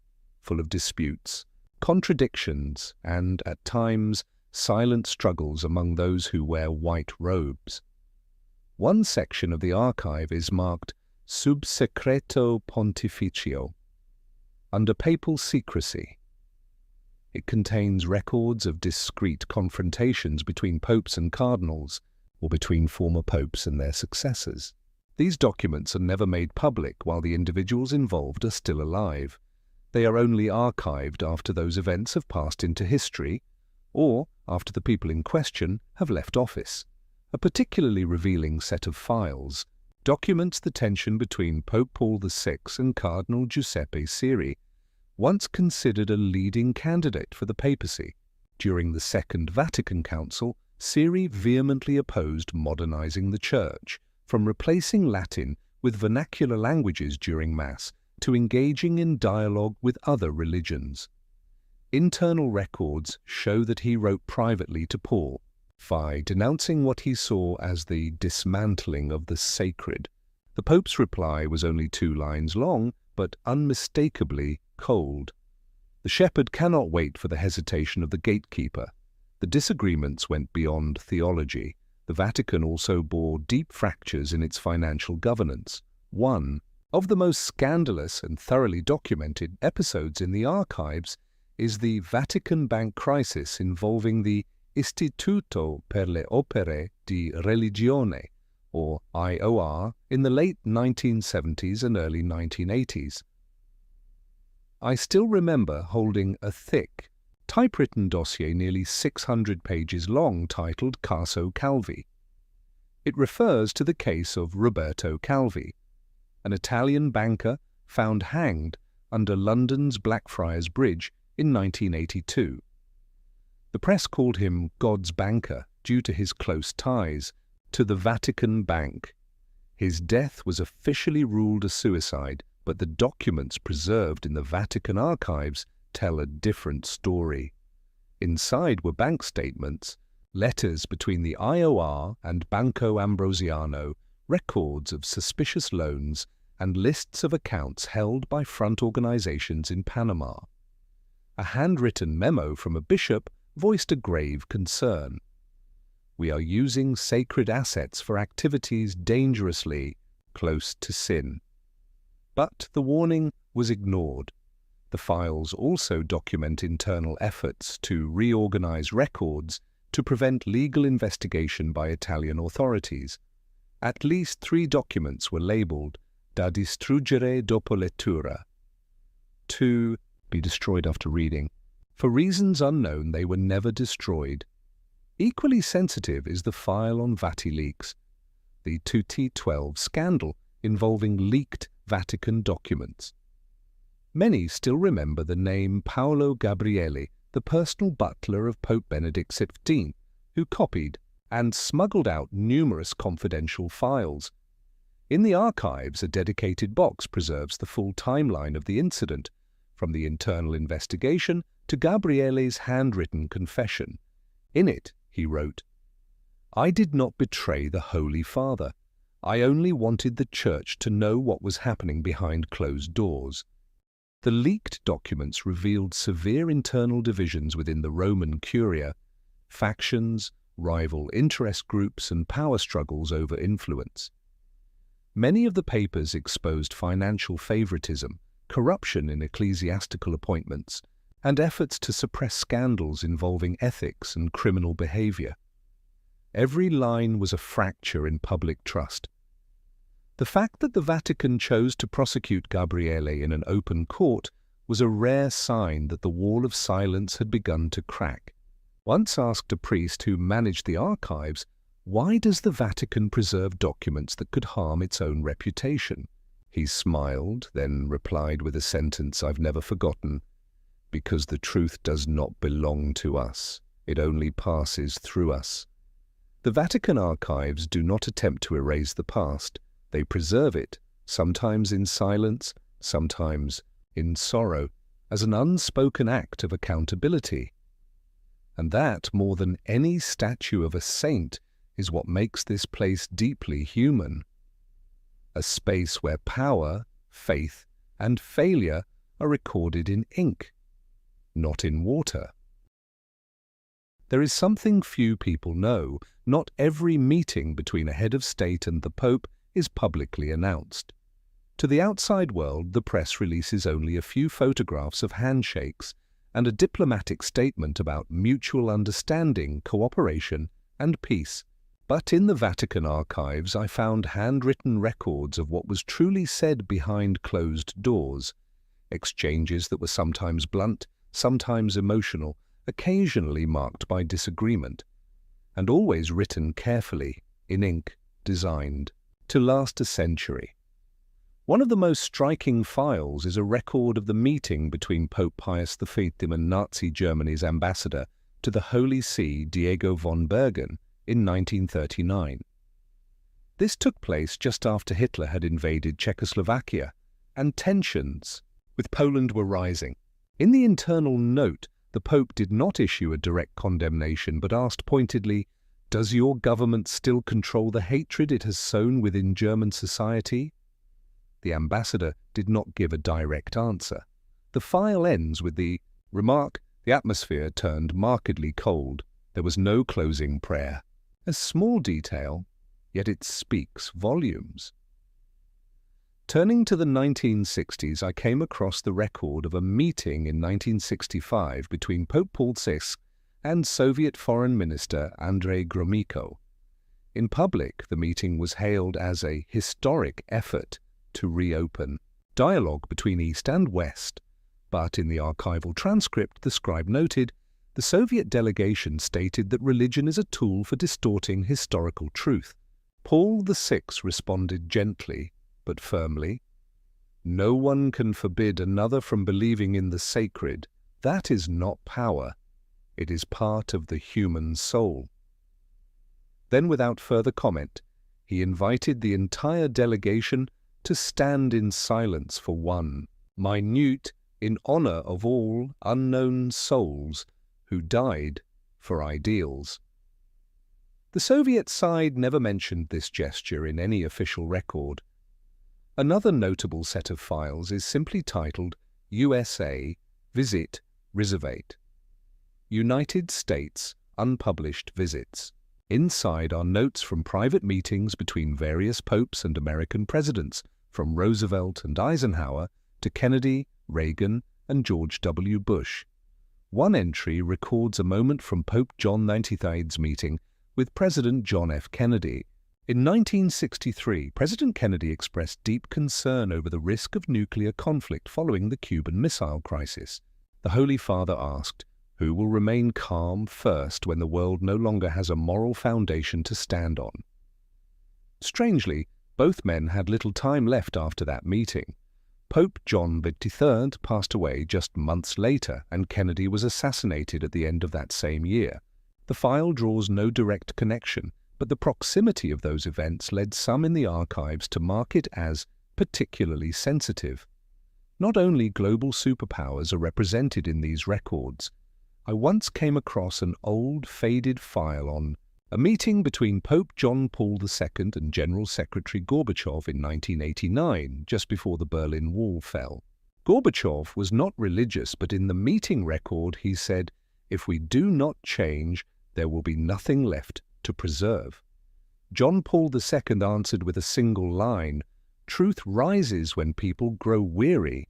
full of disputes, contradictions, and, at times, silent struggles among those who wear white robes. One section of the archive is marked Sub Secreto Pontificio, under papal secrecy. It contains records of discreet confrontations between popes and cardinals, or between former popes and their successors. These documents are never made public while the individuals involved are still alive. They are only archived after those events have passed into history, or after the people in question have left office. A particularly revealing set of files documents the tension between Pope Paul VI and Cardinal Giuseppe Siri, once considered a leading candidate for the papacy. During the Second Vatican Council, Siri vehemently opposed modernizing the Church, from replacing Latin with vernacular languages during Mass to engaging in dialogue with other religions. Internal records show that he wrote privately to Paul, denouncing what he saw as the dismantling of the sacred. The Pope's reply was only 2 lines long, but unmistakably cold. The shepherd cannot wait for the hesitation of the gatekeeper. The disagreements went beyond theology. The Vatican also bore deep fractures in its financial governance. One of the most scandalous and thoroughly documented episodes in the archives is the Vatican bank crisis involving the Istituto per le Opere di Religione, or IOR, in the late 1970s and early 1980s. I still remember holding a thick, typewritten dossier nearly 600 pages long titled Caso Calvi. It refers to the case of Roberto Calvi, an Italian banker found hanged under London's Blackfriars Bridge in 1982. The press called him God's banker due to his close ties to the Vatican Bank. His death was officially ruled a suicide, but the documents preserved in the Vatican archives tell a different story. Inside were bank statements, letters between the IOR and Banco Ambrosiano, records of suspicious loans, and lists of accounts held by front organizations in Panama. A handwritten memo from a bishop voiced a grave concern. We are using sacred assets for activities dangerously close to sin. But the warning was ignored. The files also document internal efforts to reorganize records to prevent legal investigation by Italian authorities. At least 3 documents were labeled da distruggere dopo lettura, to be destroyed after reading. For reasons unknown, they were never destroyed. Equally sensitive is the file on VatiLeaks, the Tutti 12 scandal involving leaked Vatican documents. Many still remember the name Paolo Gabriele, the personal butler of Pope Benedict XV, who copied and smuggled out numerous confidential files. In the archives, a dedicated box preserves the full timeline of the incident, from the internal investigation to Gabriele's handwritten confession. In it, he wrote, "I did not betray the Holy Father. I only wanted the Church to know what was happening behind closed doors." The leaked documents revealed severe internal divisions within the Roman Curia, factions, rival interest groups, and power struggles over influence. Many of the papers exposed financial favoritism, corruption in ecclesiastical appointments, and efforts to suppress scandals involving ethics and criminal behavior. Every line was a fracture in public trust. The fact that the Vatican chose to prosecute Gabriele in an open court was a rare sign that the wall of silence had begun to crack. Once asked a priest who managed the archives, "Why does the Vatican preserve documents that could harm its own reputation?" He smiled, then replied with a sentence I've never forgotten, "Because the truth does not belong to us. It only passes through us." The Vatican archives do not attempt to erase the past. They preserve it, sometimes in silence, sometimes in sorrow, as an unspoken act of accountability. And that, more than any statue of a saint, is what makes this place deeply human. A space where power, faith, and failure are recorded in ink, not in water. There is something few people know. Not every meeting between a head of state and the Pope is publicly announced. To the outside world, the press releases only a few photographs of handshakes and a diplomatic statement about mutual understanding, cooperation, and peace. But in the Vatican archives, I found handwritten records of what was truly said behind closed doors, exchanges that were sometimes blunt, sometimes emotional, occasionally marked by disagreement, and always written carefully, in ink, designed to last a century. One of the most striking files is a record of the meeting between Pope Pius V and Nazi Germany's ambassador to the Holy See, Diego von Bergen, in 1939. This took place just after Hitler had invaded Czechoslovakia, and tensions with Poland were rising. In the internal note, the Pope did not issue a direct condemnation, but asked pointedly, "Does your government still control the hatred it has sown within German society?" The ambassador did not give a direct answer. The file ends with the remark, "The atmosphere turned markedly cold. There was no closing prayer." A small detail, yet it speaks volumes. Turning to the 1960s, I came across the record of a meeting in 1965 between Pope Paul VI and Soviet Foreign Minister Andrei Gromyko. In public, the meeting was hailed as a historic effort to reopen dialogue between East and West, but in the archival transcript, the scribe noted, the Soviet delegation stated that religion is a tool for distorting historical truth. Paul VI responded gently but firmly, "No one can forbid another from believing in the sacred. That is not power. It is part of the human soul." Then, without further comment, he invited the entire delegation to stand in silence for 1 minute in honor of all unknown souls who died for ideals. The Soviet side never mentioned this gesture in any official record. Another notable set of files is simply titled USA Visit Reservate. United States Unpublished Visits. Inside are notes from private meetings between various popes and American presidents, from Roosevelt and Eisenhower to Kennedy, Reagan, and George W. Bush. One entry records a moment from Pope John XXIII's meeting with President John F. Kennedy. In 1963, President Kennedy expressed deep concern over the risk of nuclear conflict following the Cuban Missile Crisis. The Holy Father asked, "Who will remain calm first when the world no longer has a moral foundation to stand on?" Strangely, both men had little time left after that meeting. Pope John XXIII passed away just months later, and Kennedy was assassinated at the end of that same year. The file draws no direct connection, but the proximity of those events led some in the archives to mark it as particularly sensitive. Not only global superpowers are represented in these records. I once came across an old, faded file on a meeting between Pope John Paul II and General Secretary Gorbachev in 1989, just before the Berlin Wall fell. Gorbachev was not religious, but in the meeting record he said, "If we do not change, there will be nothing left to preserve." John Paul II answered with a single line, "Truth rises when people grow weary."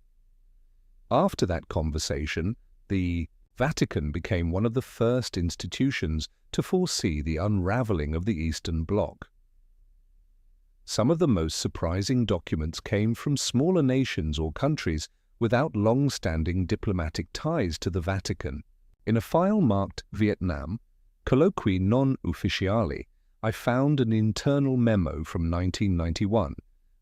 After that conversation, the Vatican became one of the first institutions to foresee the unraveling of the Eastern Bloc. Some of the most surprising documents came from smaller nations or countries without long-standing diplomatic ties to the Vatican. In a file marked Vietnam, Colloqui non ufficiali, I found an internal memo from 1991.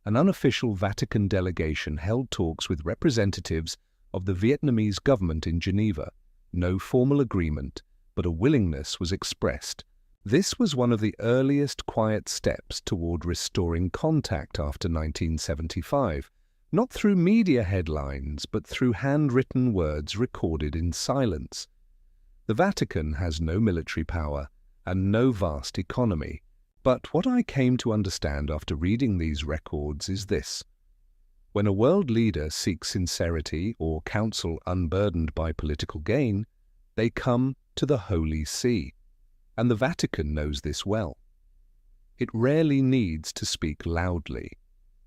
An unofficial Vatican delegation held talks with representatives of the Vietnamese government in Geneva. No formal agreement, but a willingness was expressed. This was one of the earliest quiet steps toward restoring contact after 1975, not through media headlines, but through handwritten words recorded in silence. The Vatican has no military power and no vast economy, but what I came to understand after reading these records is this. When a world leader seeks sincerity or counsel unburdened by political gain, they come to the Holy See, and the Vatican knows this well. It rarely needs to speak loudly,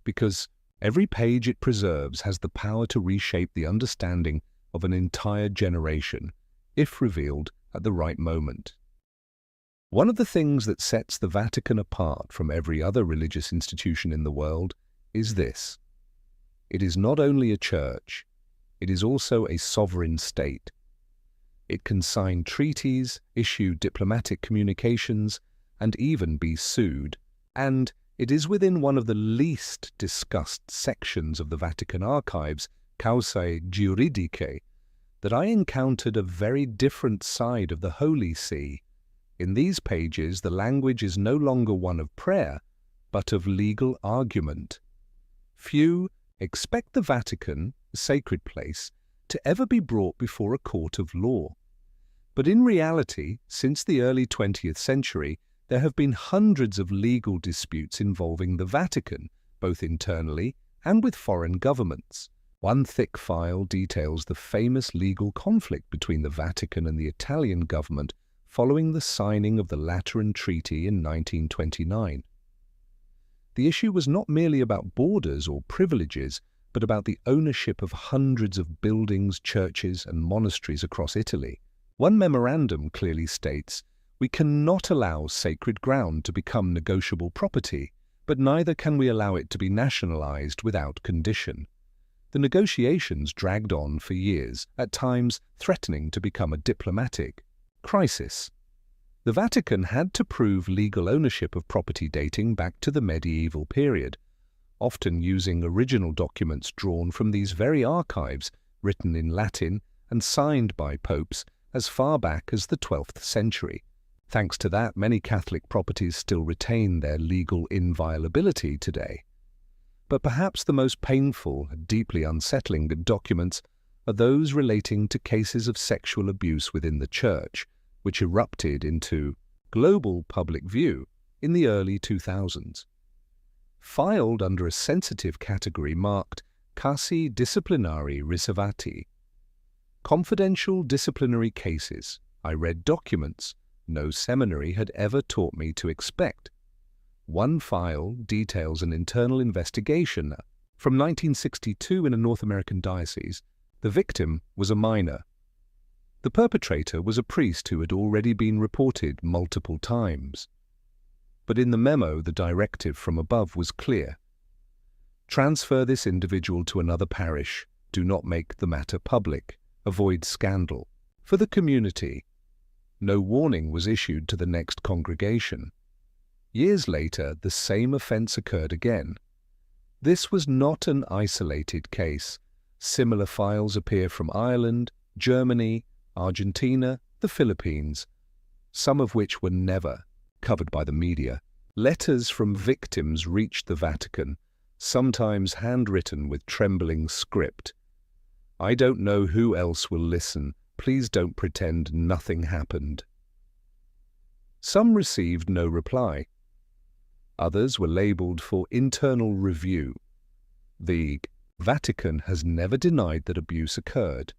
because every page it preserves has the power to reshape the understanding of an entire generation, if revealed at the right moment. One of the things that sets the Vatican apart from every other religious institution in the world is this. It is not only a church, it is also a sovereign state. It can sign treaties, issue diplomatic communications, and even be sued. And it is within one of the least discussed sections of the Vatican archives, Causae Juridicae, that I encountered a very different side of the Holy See. In these pages, the language is no longer one of prayer, but of legal argument. Few expect the Vatican, a sacred place, to ever be brought before a court of law. But in reality, since the early 20th century, there have been hundreds of legal disputes involving the Vatican, both internally and with foreign governments. One thick file details the famous legal conflict between the Vatican and the Italian government following the signing of the Lateran Treaty in 1929. The issue was not merely about borders or privileges, but about the ownership of hundreds of buildings, churches, and monasteries across Italy. One memorandum clearly states, "We cannot allow sacred ground to become negotiable property, but neither can we allow it to be nationalized without condition." The negotiations dragged on for years, at times threatening to become a diplomatic crisis. The Vatican had to prove legal ownership of property dating back to the medieval period, often using original documents drawn from these very archives, written in Latin and signed by popes as far back as the 12th century. Thanks to that, many Catholic properties still retain their legal inviolability today. But perhaps the most painful and deeply unsettling documents are those relating to cases of sexual abuse within the Church, which erupted into global public view in the early 2000s. Filed under a sensitive category marked Casi Disciplinari Riservati. Confidential disciplinary cases. I read documents no seminary had ever taught me to expect. One file details an internal investigation from 1962 in a North American diocese. The victim was a minor. The perpetrator was a priest who had already been reported multiple times. But in the memo, the directive from above was clear. Transfer this individual to another parish. Do not make the matter public. Avoid scandal. For the community, no warning was issued to the next congregation. Years later, the same offence occurred again. This was not an isolated case. Similar files appear from Ireland, Germany, Argentina, the Philippines, some of which were never covered by the media. Letters from victims reached the Vatican, sometimes handwritten with trembling script. "I don't know who else will listen. Please don't pretend nothing happened." Some received no reply. Others were labeled for internal review. The Vatican has never denied that abuse occurred,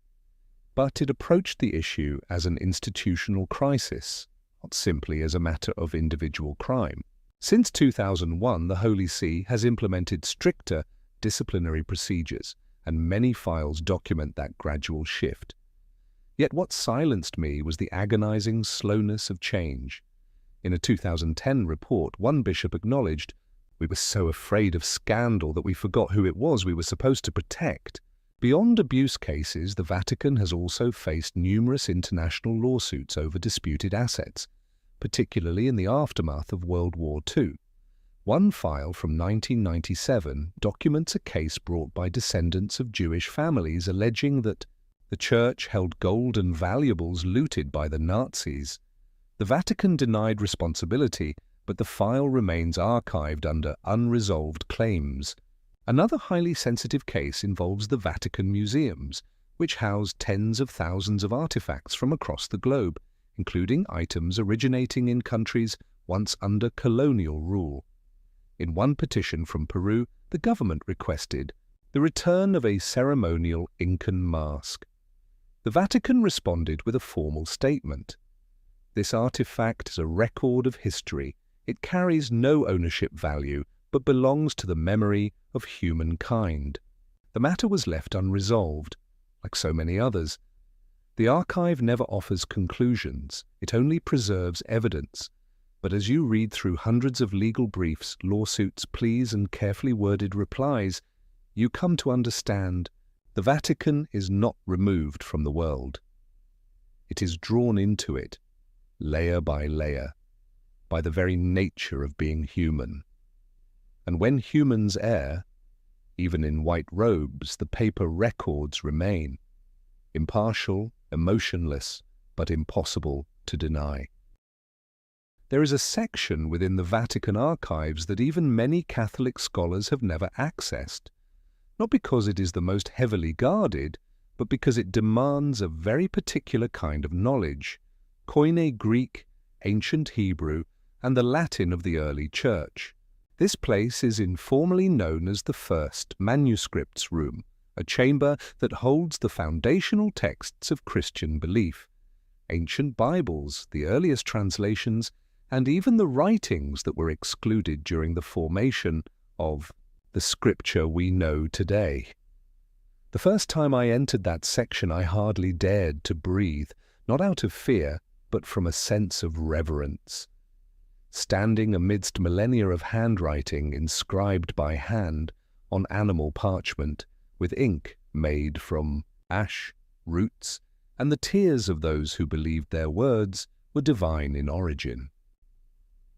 but it approached the issue as an institutional crisis, not simply as a matter of individual crime. Since 2001, the Holy See has implemented stricter disciplinary procedures, and many files document that gradual shift. Yet what silenced me was the agonizing slowness of change. In a 2010 report, one bishop acknowledged, "We were so afraid of scandal that we forgot who it was we were supposed to protect." Beyond abuse cases, the Vatican has also faced numerous international lawsuits over disputed assets, particularly in the aftermath of World War II. One file from 1997 documents a case brought by descendants of Jewish families alleging that the Church held gold and valuables looted by the Nazis. The Vatican denied responsibility, but the file remains archived under unresolved claims. Another highly sensitive case involves the Vatican museums, which house tens of thousands of artifacts from across the globe, including items originating in countries once under colonial rule. In one petition from Peru, the government requested the return of a ceremonial Incan mask. The Vatican responded with a formal statement. This artifact is a record of history. It carries no ownership value, but belongs to the memory of humankind. The matter was left unresolved, like so many others. The archive never offers conclusions. It only preserves evidence. But as you read through hundreds of legal briefs, lawsuits, pleas, and carefully worded replies, you come to understand the Vatican is not removed from the world. It is drawn into it, layer by layer, by the very nature of being human. And when humans err, even in white robes, the paper records remain, impartial, emotionless, but impossible to deny. There is a section within the Vatican archives that even many Catholic scholars have never accessed, not because it is the most heavily guarded, but because it demands a very particular kind of knowledge, Koine Greek, ancient Hebrew, and the Latin of the early Church. This place is informally known as the First Manuscripts Room, a chamber that holds the foundational texts of Christian belief. Ancient Bibles, the earliest translations, and even the writings that were excluded during the formation of the scripture we know today. The first time I entered that section, I hardly dared to breathe, not out of fear, but from a sense of reverence. Standing amidst millennia of handwriting inscribed by hand on animal parchment, with ink made from ash, roots, and the tears of those who believed their words were divine in origin.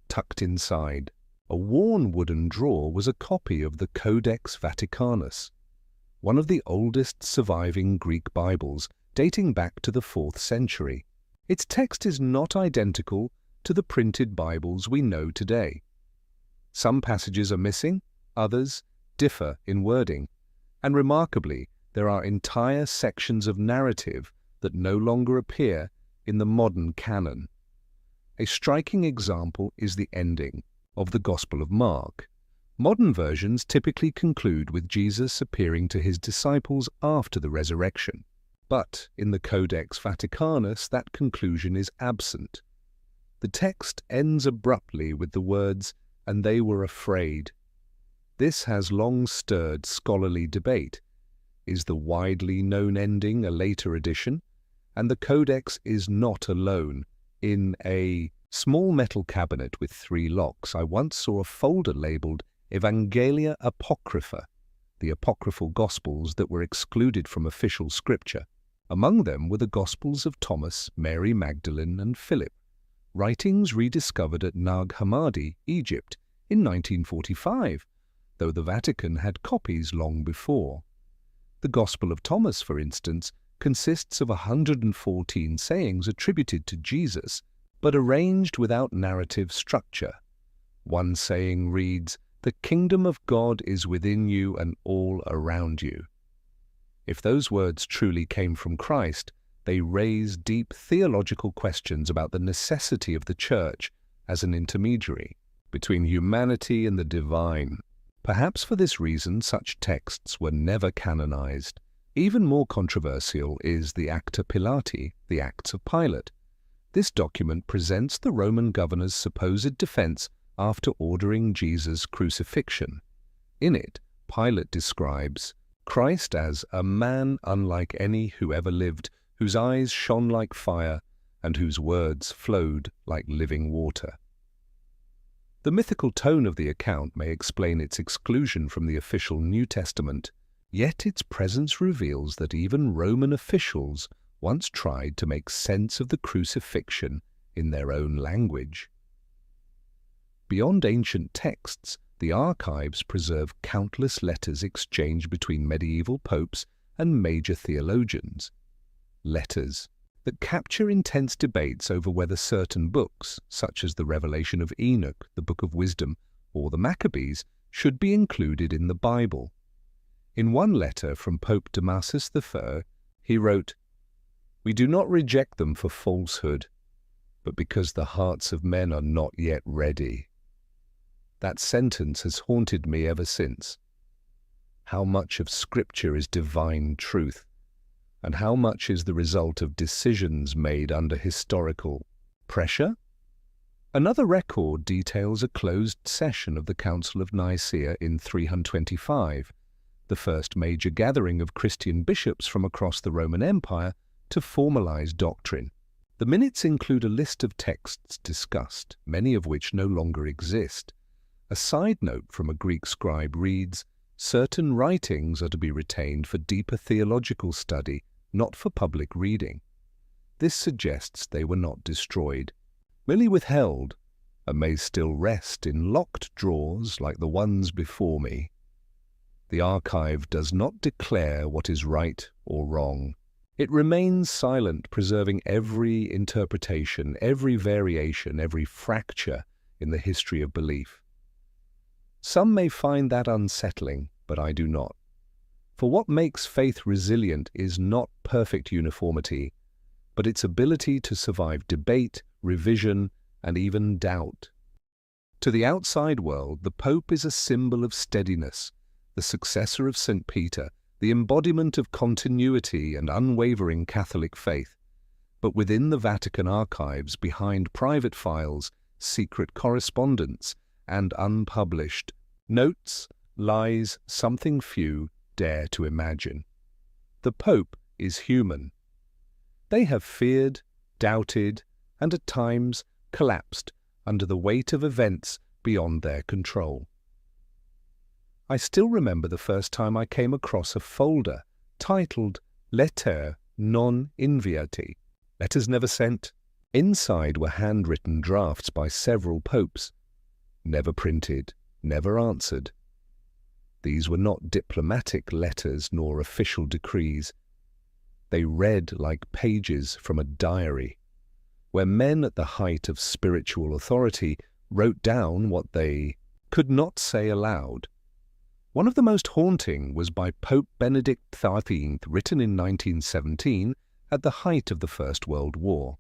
Tucked inside a worn wooden drawer was a copy of the Codex Vaticanus, one of the oldest surviving Greek Bibles dating back to the 4th century. Its text is not identical to the printed Bibles we know today. Some passages are missing, others differ in wording, and remarkably, there are entire sections of narrative that no longer appear in the modern canon. A striking example is the ending of the Gospel of Mark. Modern versions typically conclude with Jesus appearing to his disciples after the resurrection. But in the Codex Vaticanus, that conclusion is absent. The text ends abruptly with the words, "and they were afraid." This has long stirred scholarly debate. Is the widely known ending a later addition? And the Codex is not alone. In a small metal cabinet with 3 locks, I once saw a folder labeled Evangelia Apocrypha, the apocryphal Gospels that were excluded from official scripture. Among them were the Gospels of Thomas, Mary Magdalene, and Philip, writings rediscovered at Nag Hammadi, Egypt, in 1945, though the Vatican had copies long before. The Gospel of Thomas, for instance, consists of 114 sayings attributed to Jesus, but arranged without narrative structure. One saying reads, "The kingdom of God is within you and all around you." If those words truly came from Christ, they raise deep theological questions about the necessity of the Church as an intermediary between humanity and the divine. Perhaps for this reason, such texts were never canonized. Even more controversial is the Acta Pilati, the Acts of Pilate. This document presents the Roman governor's supposed defense after ordering Jesus' crucifixion. In it, Pilate describes Christ as a man unlike any who ever lived, whose eyes shone like fire and whose words flowed like living water. The mythical tone of the account may explain its exclusion from the official New Testament, yet its presence reveals that even Roman officials once tried to make sense of the crucifixion in their own language. Beyond ancient texts, the archives preserve countless letters exchanged between medieval popes and major theologians. Letters that capture intense debates over whether certain books, such as the Revelation of Enoch, the Book of Wisdom, or the Maccabees, should be included in the Bible. In one letter from Pope Damasus III, he wrote, "We do not reject them for falsehood, but because the hearts of men are not yet ready." That sentence has haunted me ever since. How much of Scripture is divine truth, and how much is the result of decisions made under historical pressure? Another record details a closed session of the Council of Nicaea in 325, the first major gathering of Christian bishops from across the Roman Empire to formalize doctrine. The minutes include a list of texts discussed, many of which no longer exist. A side note from a Greek scribe reads, "Certain writings are to be retained for deeper theological study, not for public reading." This suggests they were not destroyed, merely withheld, and may still rest in locked drawers like the ones before me. The archive does not declare what is right or wrong. It remains silent, preserving every interpretation, every variation, every fracture in the history of belief. Some may find that unsettling, but I do not. For what makes faith resilient is not perfect uniformity, but its ability to survive debate, revision, and even doubt. To the outside world, the Pope is a symbol of steadiness, the successor of St. Peter, the embodiment of continuity and unwavering Catholic faith. But within the Vatican archives, behind private files, secret correspondence, and unpublished notes lies something few dare to imagine. The Pope is human. They have feared, doubted, and at times collapsed under the weight of events beyond their control. I still remember the first time I came across a folder titled Lettere non inviate, letters never sent. Inside were handwritten drafts by several popes, never printed, never answered. These were not diplomatic letters nor official decrees. They read like pages from a diary, where men at the height of spiritual authority wrote down what they could not say aloud. One of the most haunting was by Pope Benedict XIII, written in 1917 at the height of the First World War.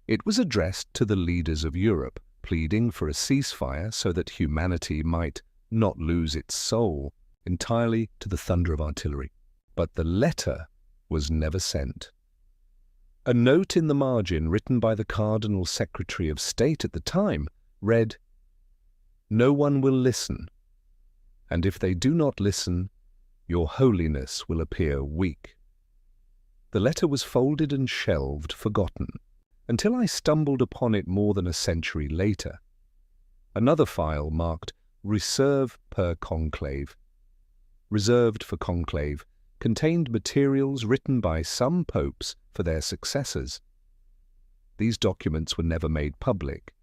It was addressed to the leaders of Europe, pleading for a ceasefire so that humanity might not lose its soul entirely to the thunder of artillery. But the letter was never sent. A note in the margin written by the Cardinal Secretary of State at the time read, "No one will listen, and if they do not listen, your holiness will appear weak." The letter was folded and shelved, forgotten, until I stumbled upon it more than a century later. Another file marked Reserve per Conclave, reserved for conclave, contained materials written by some popes for their successors. These documents were never made public,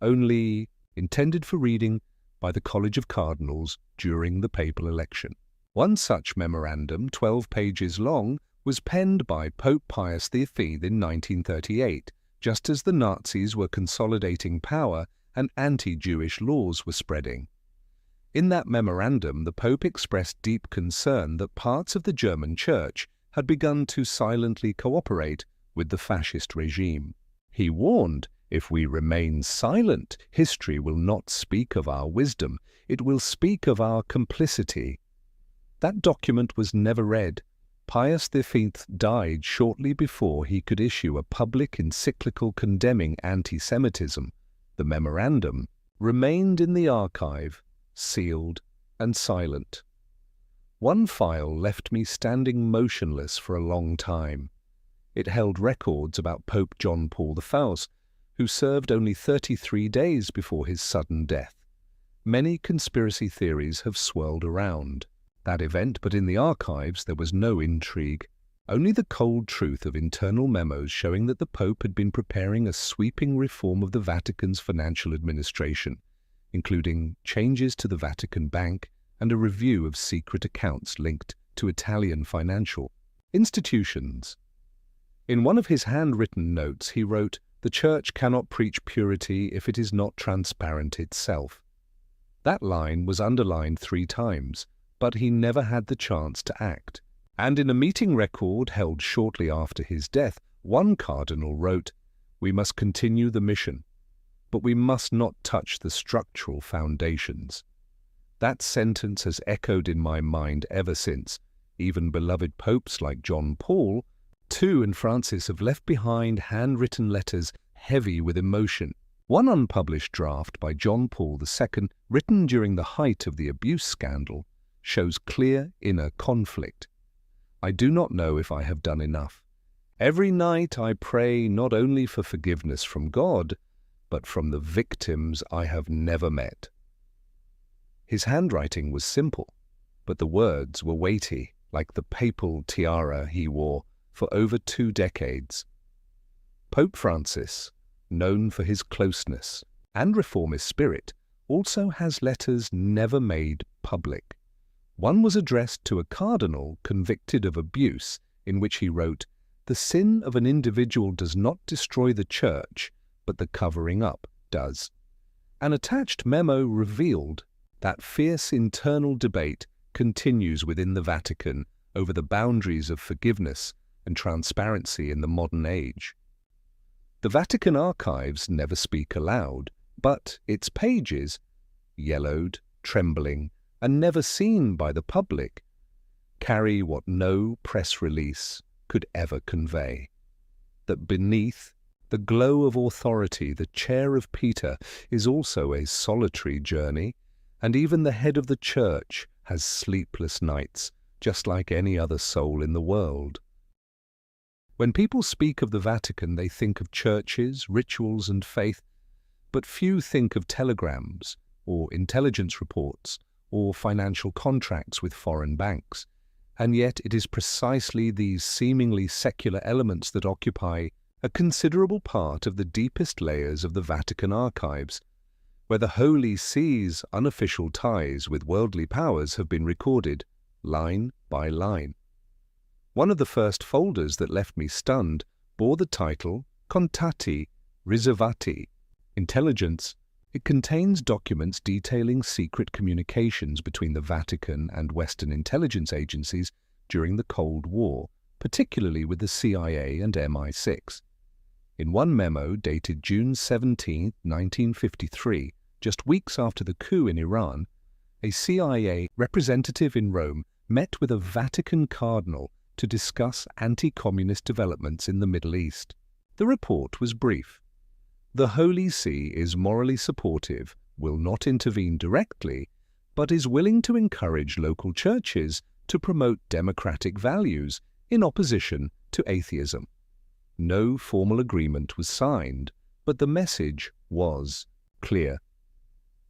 only intended for reading by the College of Cardinals during the papal election. One such memorandum, 12 pages long, was penned by Pope Pius V in 1938, just as the Nazis were consolidating power and anti-Jewish laws were spreading. In that memorandum, the Pope expressed deep concern that parts of the German Church had begun to silently cooperate with the fascist regime. He warned, if we remain silent, history will not speak of our wisdom, it will speak of our complicity. That document was never read. Pius V died shortly before he could issue a public encyclical condemning anti-Semitism. The memorandum remained in the archive, sealed and silent. One file left me standing motionless for a long time. It held records about Pope John Paul I, who served only 33 days before his sudden death. Many conspiracy theories have swirled around that event, but in the archives there was no intrigue, only the cold truth of internal memos showing that the Pope had been preparing a sweeping reform of the Vatican's financial administration, including changes to the Vatican Bank and a review of secret accounts linked to Italian financial institutions. In one of his handwritten notes he wrote, "The Church cannot preach purity if it is not transparent itself." That line was underlined 3 times, but he never had the chance to act. And in a meeting record held shortly after his death, one cardinal wrote, "We must continue the mission, but we must not touch the structural foundations." That sentence has echoed in my mind ever since. Even beloved popes like John Paul II and Francis have left behind handwritten letters heavy with emotion. One unpublished draft by John Paul II, written during the height of the abuse scandal, shows clear inner conflict. "I do not know if I have done enough. Every night I pray not only for forgiveness from God, but from the victims I have never met." His handwriting was simple, but the words were weighty, like the papal tiara he wore for over 2 decades. Pope Francis, known for his closeness and reformist spirit, also has letters never made public. One was addressed to a cardinal convicted of abuse, in which he wrote, "The sin of an individual does not destroy the Church, but the covering up does." An attached memo revealed that fierce internal debate continues within the Vatican over the boundaries of forgiveness and transparency in the modern age. The Vatican archives never speak aloud, but its pages, yellowed, trembling, and never seen by the public, carry what no press release could ever convey: that beneath The glow of authority, the chair of Peter, is also a solitary journey, and even the head of the church has sleepless nights, just like any other soul in the world. When people speak of the Vatican, they think of churches, rituals, and faith, but few think of telegrams, or intelligence reports, or financial contracts with foreign banks. And yet it is precisely these seemingly secular elements that occupy a considerable part of the deepest layers of the Vatican archives, where the Holy See's unofficial ties with worldly powers have been recorded, line by line. One of the first folders that left me stunned bore the title Contatti Riservati, Intelligence. It contains documents detailing secret communications between the Vatican and Western intelligence agencies during the Cold War, particularly with the CIA and MI6. In one memo dated June 17, 1953, just weeks after the coup in Iran, a CIA representative in Rome met with a Vatican cardinal to discuss anti-communist developments in the Middle East. The report was brief. The Holy See is morally supportive, will not intervene directly, but is willing to encourage local churches to promote democratic values in opposition to atheism. No formal agreement was signed, but the message was clear.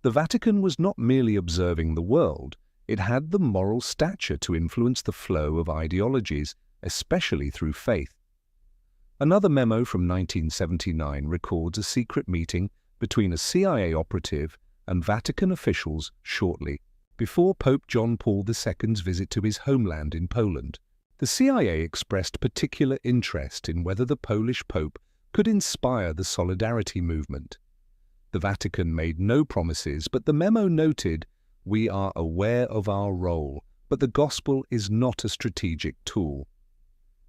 The Vatican was not merely observing the world, it had the moral stature to influence the flow of ideologies, especially through faith. Another memo from 1979 records a secret meeting between a CIA operative and Vatican officials shortly before Pope John Paul II's visit to his homeland in Poland. The CIA expressed particular interest in whether the Polish Pope could inspire the Solidarity movement. The Vatican made no promises, but the memo noted, "We are aware of our role, but the gospel is not a strategic tool."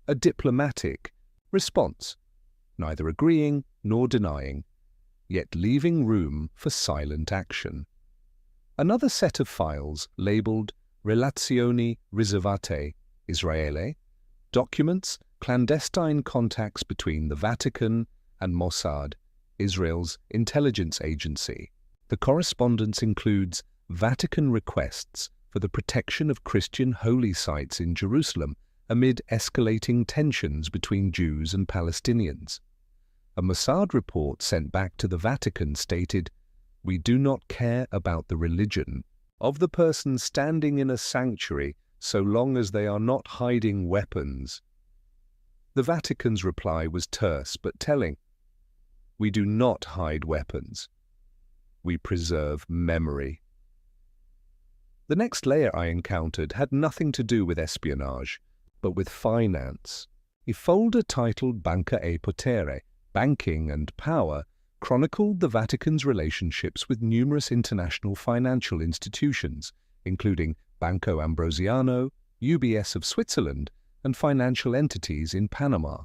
A diplomatic response, neither agreeing nor denying, yet leaving room for silent action. Another set of files labeled Relazioni Riservate Israele, documents clandestine contacts between the Vatican and Mossad, Israel's intelligence agency. The correspondence includes Vatican requests for the protection of Christian holy sites in Jerusalem amid escalating tensions between Jews and Palestinians. A Mossad report sent back to the Vatican stated, "We do not care about the religion of the person standing in a sanctuary so long as they are not hiding weapons." The Vatican's reply was terse but telling. "We do not hide weapons. We preserve memory." The next layer I encountered had nothing to do with espionage, but with finance. A folder titled Banca e Potere, Banking and Power, chronicled the Vatican's relationships with numerous international financial institutions, including Banco Ambrosiano, UBS of Switzerland, and financial entities in Panama.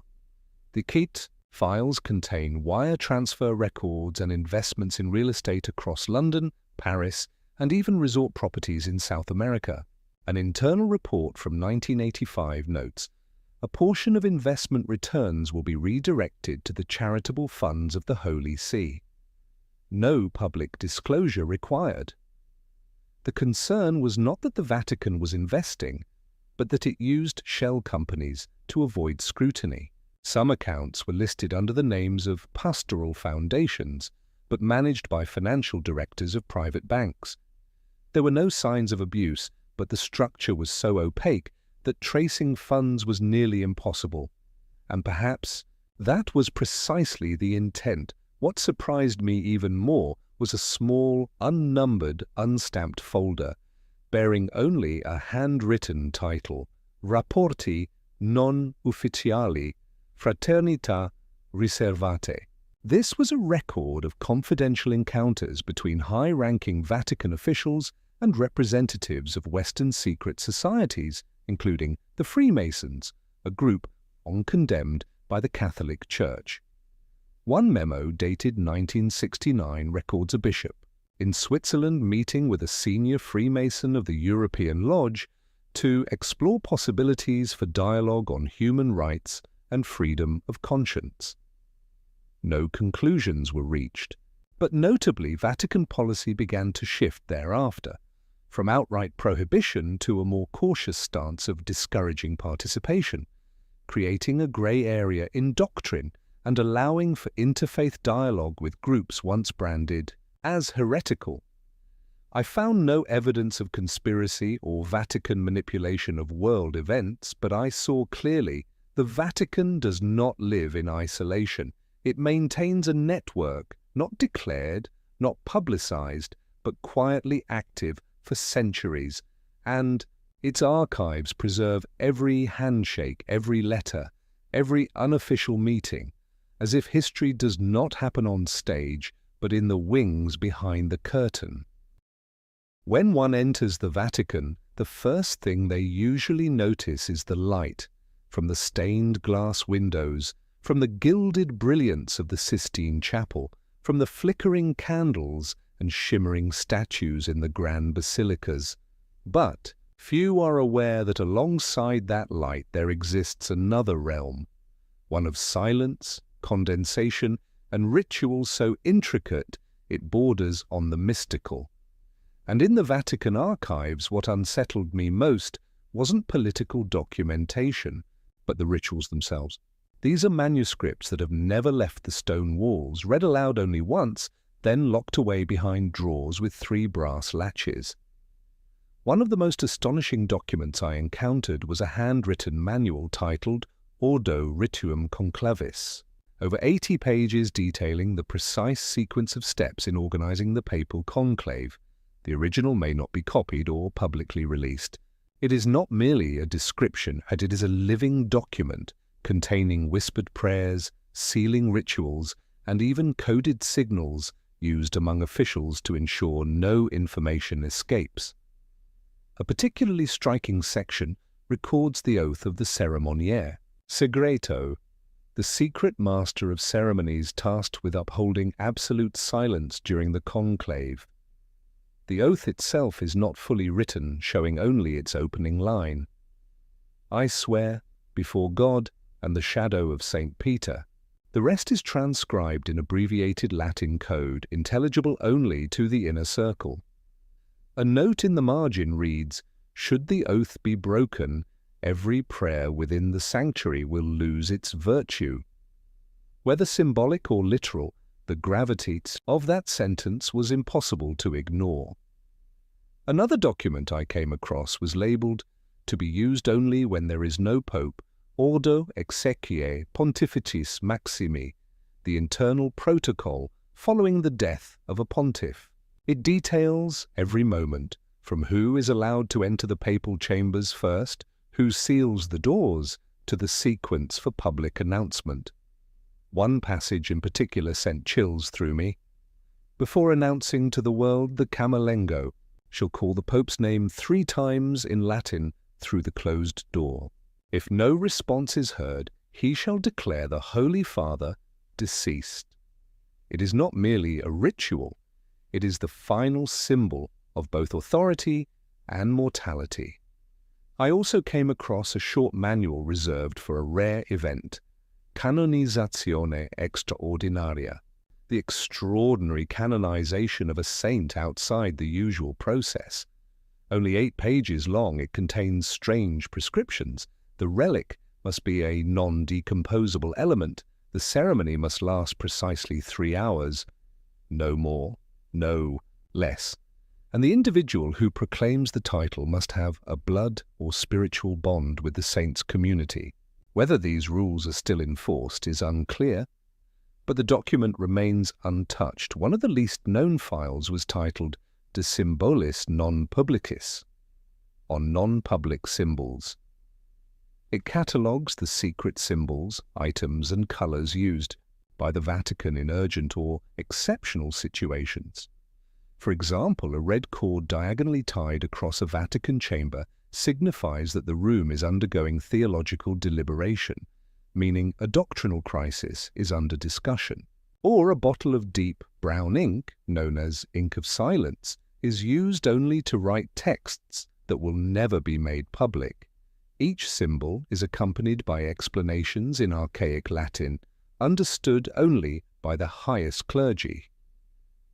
The KIT files contain wire transfer records and investments in real estate across London, Paris, and even resort properties in South America. An internal report from 1985 notes, "A portion of investment returns will be redirected to the charitable funds of the Holy See. No public disclosure required." The concern was not that the Vatican was investing, but that it used shell companies to avoid scrutiny. Some accounts were listed under the names of pastoral foundations, but managed by financial directors of private banks. There were no signs of abuse, but the structure was so opaque that tracing funds was nearly impossible. And perhaps that was precisely the intent. What surprised me even more was a small, unnumbered, unstamped folder bearing only a handwritten title, Rapporti non ufficiali Fraternità Riservate. This was a record of confidential encounters between high-ranking Vatican officials and representatives of Western secret societies, including the Freemasons, a group long condemned by the Catholic Church. One memo dated 1969 records a bishop in Switzerland meeting with a senior Freemason of the European Lodge to explore possibilities for dialogue on human rights and freedom of conscience. no conclusions were reached. But notably, Vatican policy began to shift thereafter, from outright prohibition to a more cautious stance of discouraging participation, creating a grey area in doctrine and allowing for interfaith dialogue with groups once branded as heretical. I found no evidence of conspiracy or Vatican manipulation of world events, but I saw clearly the Vatican does not live in isolation. It maintains a network, not declared, not publicized, but quietly active for centuries, and its archives preserve every handshake, every letter, every unofficial meeting, as if history does not happen on stage, but in the wings behind the curtain. When one enters the Vatican, the first thing they usually notice is the light, from the stained glass windows, from the gilded brilliance of the Sistine Chapel, from the flickering candles and shimmering statues in the grand basilicas. But few are aware that alongside that light there exists another realm, one of silence, condensation, and ritual so intricate it borders on the mystical. And in the Vatican archives, what unsettled me most wasn't political documentation, but the rituals themselves. These are manuscripts that have never left the stone walls, read aloud only once, then locked away behind drawers with 3 brass latches. One of the most astonishing documents I encountered was a handwritten manual titled Ordo Rituum Conclavis, over 80 pages detailing the precise sequence of steps in organizing the papal conclave. The original may not be copied or publicly released. It is not merely a description, but it is a living document containing whispered prayers, sealing rituals, and even coded signals used among officials to ensure no information escapes. A particularly striking section records the oath of the ceremoniere, segreto, the secret master of ceremonies tasked with upholding absolute silence during the conclave. The oath itself is not fully written, showing only its opening line. I swear, before God and the shadow of St. Peter. The rest is transcribed in abbreviated Latin code, intelligible only to the inner circle. A note in the margin reads, "Should the oath be broken, every prayer within the sanctuary will lose its virtue." Whether symbolic or literal, the gravity of that sentence was impossible to ignore. Another document I came across was labeled, "To be used only when there is no pope, Ordo Exequiae Pontificis Maximi," the internal protocol following the death of a pontiff. It details every moment, from who is allowed to enter the papal chambers first, who seals the doors, to the sequence for public announcement. One passage in particular sent chills through me. Before announcing to the world, the Camerlengo shall call the Pope's name 3 times in Latin through the closed door. If no response is heard, he shall declare the Holy Father deceased. It is not merely a ritual, it is the final symbol of both authority and mortality. I also came across a short manual reserved for a rare event, Canonizzazione Extraordinaria, the extraordinary canonization of a saint outside the usual process. Only 8 pages long, it contains strange prescriptions. The relic must be a non-decomposable element. The ceremony must last precisely 3 hours. No more, no less. And the individual who proclaims the title must have a blood or spiritual bond with the saint's community. Whether these rules are still enforced is unclear, but the document remains untouched. One of the least known files was titled De Symbolis Non Publicis, on non-public symbols. It catalogues the secret symbols, items, and colors used by the Vatican in urgent or exceptional situations. For example, a red cord diagonally tied across a Vatican chamber signifies that the room is undergoing theological deliberation, meaning a doctrinal crisis is under discussion. Or a bottle of deep brown ink, known as ink of silence, is used only to write texts that will never be made public. Each symbol is accompanied by explanations in archaic Latin, understood only by the highest clergy.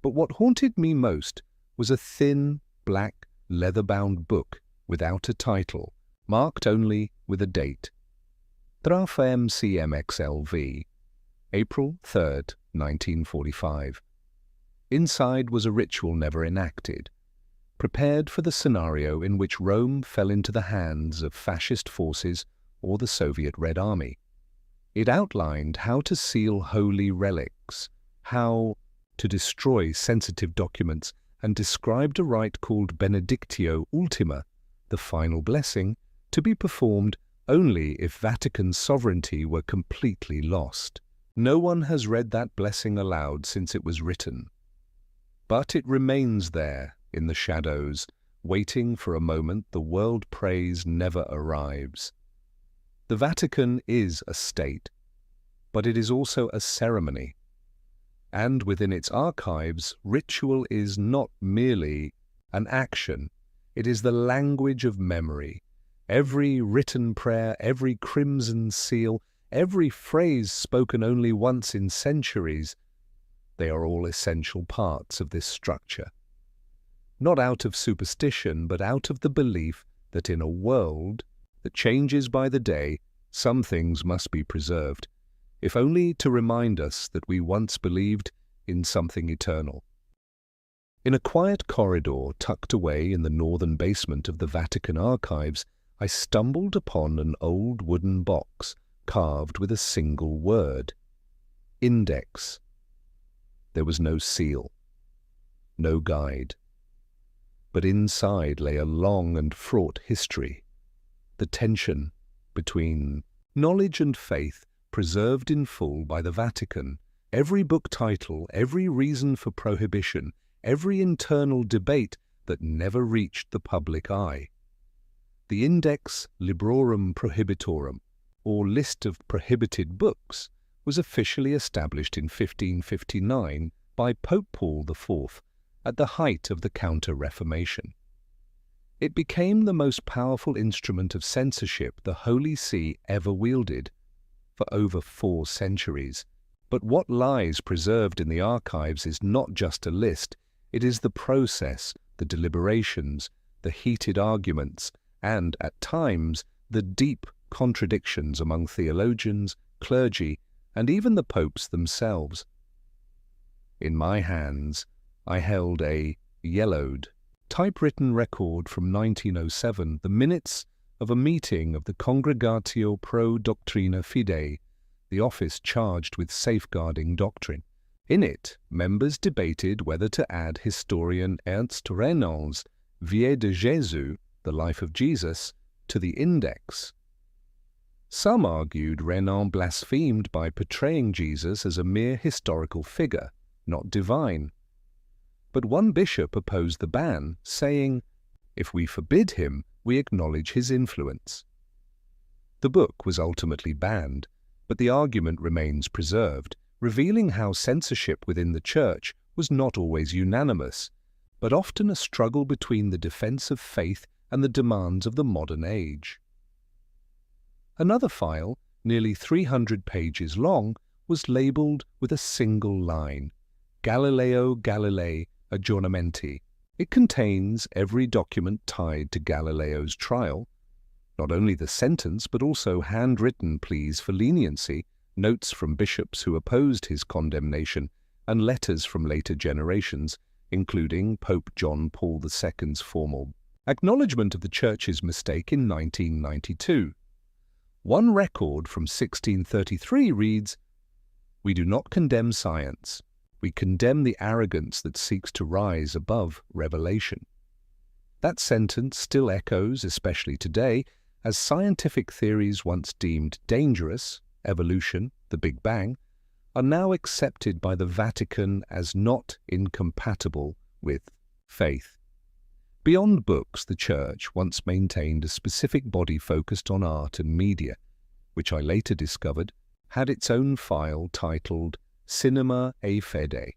But what haunted me most was a thin, black, leather-bound book without a title, marked only with a date. 3 CMXLV, April 3rd, 1945. Inside was a ritual never enacted, prepared for the scenario in which Rome fell into the hands of fascist forces or the Soviet Red Army. It outlined how to seal holy relics, how to destroy sensitive documents, and described a rite called Benedictio Ultima, the final blessing, to be performed only if Vatican sovereignty were completely lost. No one has read that blessing aloud since it was written. But it remains there, in the shadows, waiting for a moment the world prays never arrives. The Vatican is a state, but it is also a ceremony. And within its archives, ritual is not merely an action, it is the language of memory. Every written prayer, every crimson seal, every phrase spoken only once in centuries, they are all essential parts of this structure. Not out of superstition, but out of the belief that in a world that changes by the day, some things must be preserved, if only to remind us that we once believed in something eternal. In a quiet corridor tucked away in the northern basement of the Vatican archives, I stumbled upon an old wooden box carved with a single word: Index. There was no seal, no guide. But inside lay a long and fraught history, the tension between knowledge and faith preserved in full by the Vatican, every book title, every reason for prohibition, every internal debate that never reached the public eye. The Index Librorum Prohibitorum, or List of Prohibited Books, was officially established in 1559 by Pope Paul IV at the height of the Counter-Reformation. It became the most powerful instrument of censorship the Holy See ever wielded for over 4 centuries. But what lies preserved in the archives is not just a list, it is the process, the deliberations, the heated arguments, and, at times, the deep contradictions among theologians, clergy, and even the popes themselves. In my hands, I held a yellowed, typewritten record from 1907, the minutes of a meeting of the Congregatio Pro Doctrina Fidei, the office charged with safeguarding doctrine. In it, members debated whether to add historian Ernst Renan's Vie de Jésus, the life of Jesus, to the index. Some argued Renan blasphemed by portraying Jesus as a mere historical figure, not divine. But one bishop opposed the ban, saying, "If we forbid him, we acknowledge his influence." The book was ultimately banned, but the argument remains preserved, revealing how censorship within the Church was not always unanimous, but often a struggle between the defense of faith and the demands of the modern age. Another file, nearly 300 pages long, was labelled with a single line, Galileo Galilei Aggiornamenti. It contains every document tied to Galileo's trial, not only the sentence but also handwritten pleas for leniency, notes from bishops who opposed his condemnation, and letters from later generations, including Pope John Paul II's formal acknowledgement of the Church's mistake in 1992. One record from 1633 reads, "We do not condemn science. We condemn the arrogance that seeks to rise above revelation." That sentence still echoes, especially today, as scientific theories once deemed dangerous, evolution, the Big Bang, are now accepted by the Vatican as not incompatible with faith. Beyond books, the Church once maintained a specific body focused on art and media, which I later discovered had its own file titled Cinema e Fede.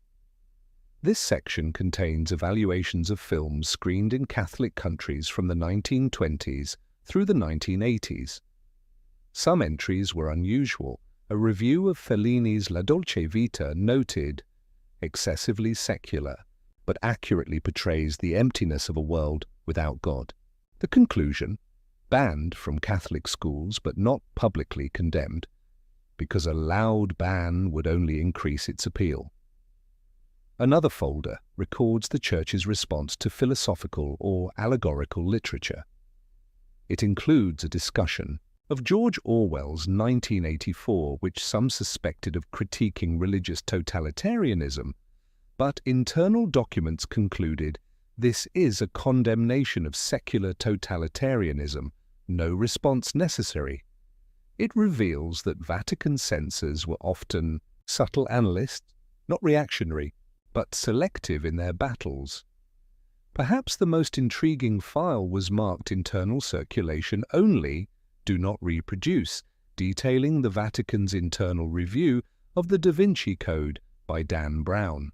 This section contains evaluations of films screened in Catholic countries from the 1920s through the 1980s. Some entries were unusual A review of Fellini's La Dolce Vita noted, excessively secular, but accurately portrays the emptiness of a world without God. The conclusion, banned from Catholic schools but not publicly condemned, because a loud ban would only increase its appeal. Another folder records the Church's response to philosophical or allegorical literature. It includes a discussion of George Orwell's 1984, which some suspected of critiquing religious totalitarianism, but internal documents concluded this is a condemnation of secular totalitarianism, no response necessary. It reveals that Vatican censors were often subtle analysts, not reactionary, but selective in their battles. Perhaps the most intriguing file was marked internal circulation only, do not reproduce, detailing the Vatican's internal review of the Da Vinci Code by Dan Brown.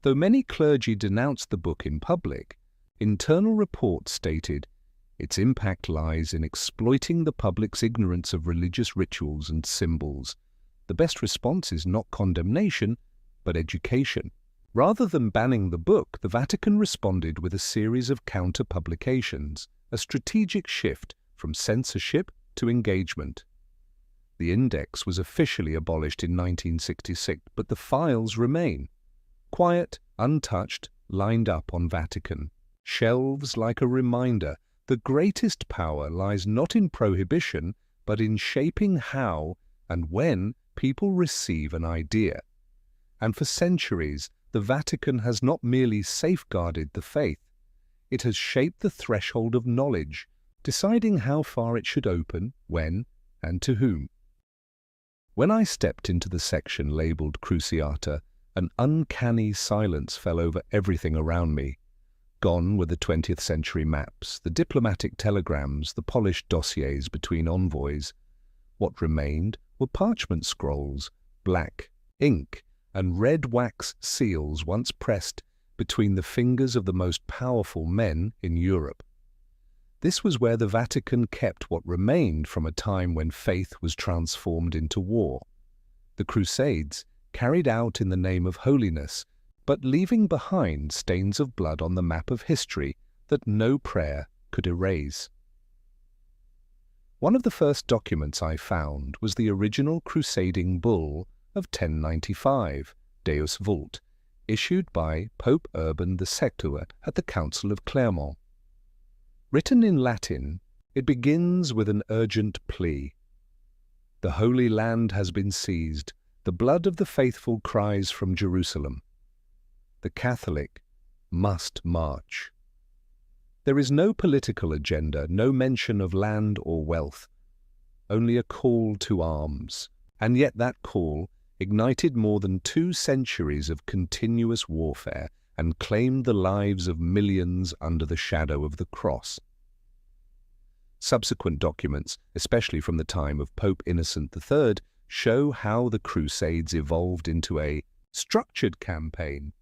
Though many clergy denounced the book in public, internal reports stated its impact lies in exploiting the public's ignorance of religious rituals and symbols. The best response is not condemnation, but education. Rather than banning the book, the Vatican responded with a series of counter-publications, a strategic shift from censorship to engagement. The index was officially abolished in 1966, but the files remain. Quiet, untouched, lined up on Vatican shelves like a reminder the greatest power lies not in prohibition, but in shaping how and when people receive an idea. And for centuries, the Vatican has not merely safeguarded the faith, it has shaped the threshold of knowledge, deciding how far it should open, when, and to whom. When I stepped into the section labelled Cruciata, an uncanny silence fell over everything around me. Gone were the 20th century maps, the diplomatic telegrams, the polished dossiers between envoys. What remained were parchment scrolls, black ink, and red wax seals once pressed between the fingers of the most powerful men in Europe. This was where the Vatican kept what remained from a time when faith was transformed into war. The Crusades, carried out in the name of holiness, but leaving behind stains of blood on the map of history that no prayer could erase. One of the first documents I found was the original crusading bull of 1095, Deus Vult, issued by Pope Urban II at the Council of Clermont. Written in Latin, it begins with an urgent plea. The Holy Land has been seized. The blood of the faithful cries from Jerusalem. The Catholic must march. There is no political agenda, no mention of land or wealth, only a call to arms. And yet that call ignited more than 2 centuries of continuous warfare and claimed the lives of millions under the shadow of the cross. Subsequent documents, especially from the time of Pope Innocent III, show how the Crusades evolved into a structured campaign,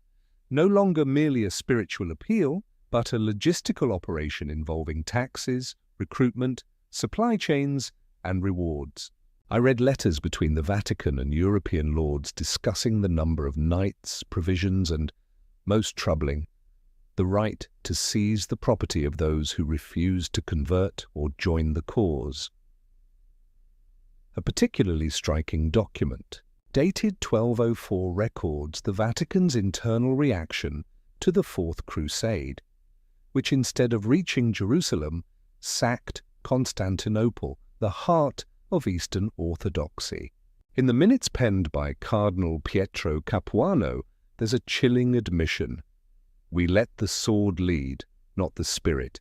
no longer merely a spiritual appeal, but a logistical operation involving taxes, recruitment, supply chains, and rewards. I read letters between the Vatican and European lords discussing the number of knights, provisions, and, most troubling, the right to seize the property of those who refused to convert or join the cause. A particularly striking document, dated 1204, records the Vatican's internal reaction to the Fourth Crusade, which instead of reaching Jerusalem, sacked Constantinople, the heart of Eastern Orthodoxy. In the minutes penned by Cardinal Pietro Capuano, there's a chilling admission. We let the sword lead, not the spirit.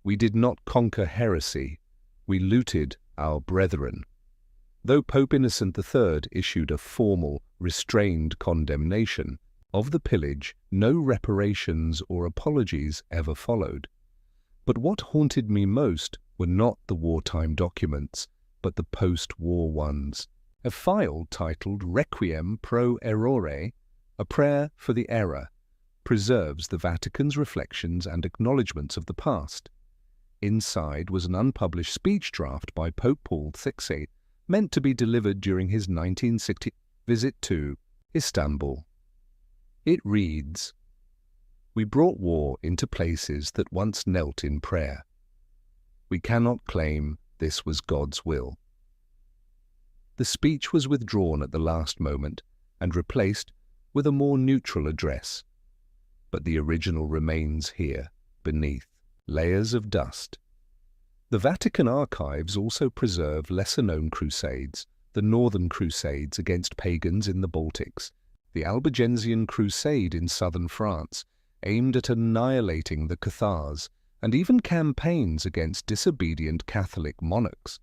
We did not conquer heresy. We looted our brethren. Though Pope Innocent III issued a formal, restrained condemnation of the pillage, no reparations or apologies ever followed. But what haunted me most were not the wartime documents, but the post-war ones. A file titled Requiem pro Errore, a prayer for the error, preserves the Vatican's reflections and acknowledgements of the past. Inside was an unpublished speech draft by Pope Paul VI, meant to be delivered during his 1960 visit to Istanbul. It reads, "We brought war into places that once knelt in prayer. We cannot claim this was God's will." The speech was withdrawn at the last moment and replaced with a more neutral address, but the original remains here, beneath layers of dust. The Vatican archives also preserve lesser-known crusades, the Northern Crusades against pagans in the Baltics, the Albigensian Crusade in southern France, aimed at annihilating the Cathars, and even campaigns against disobedient Catholic monarchs.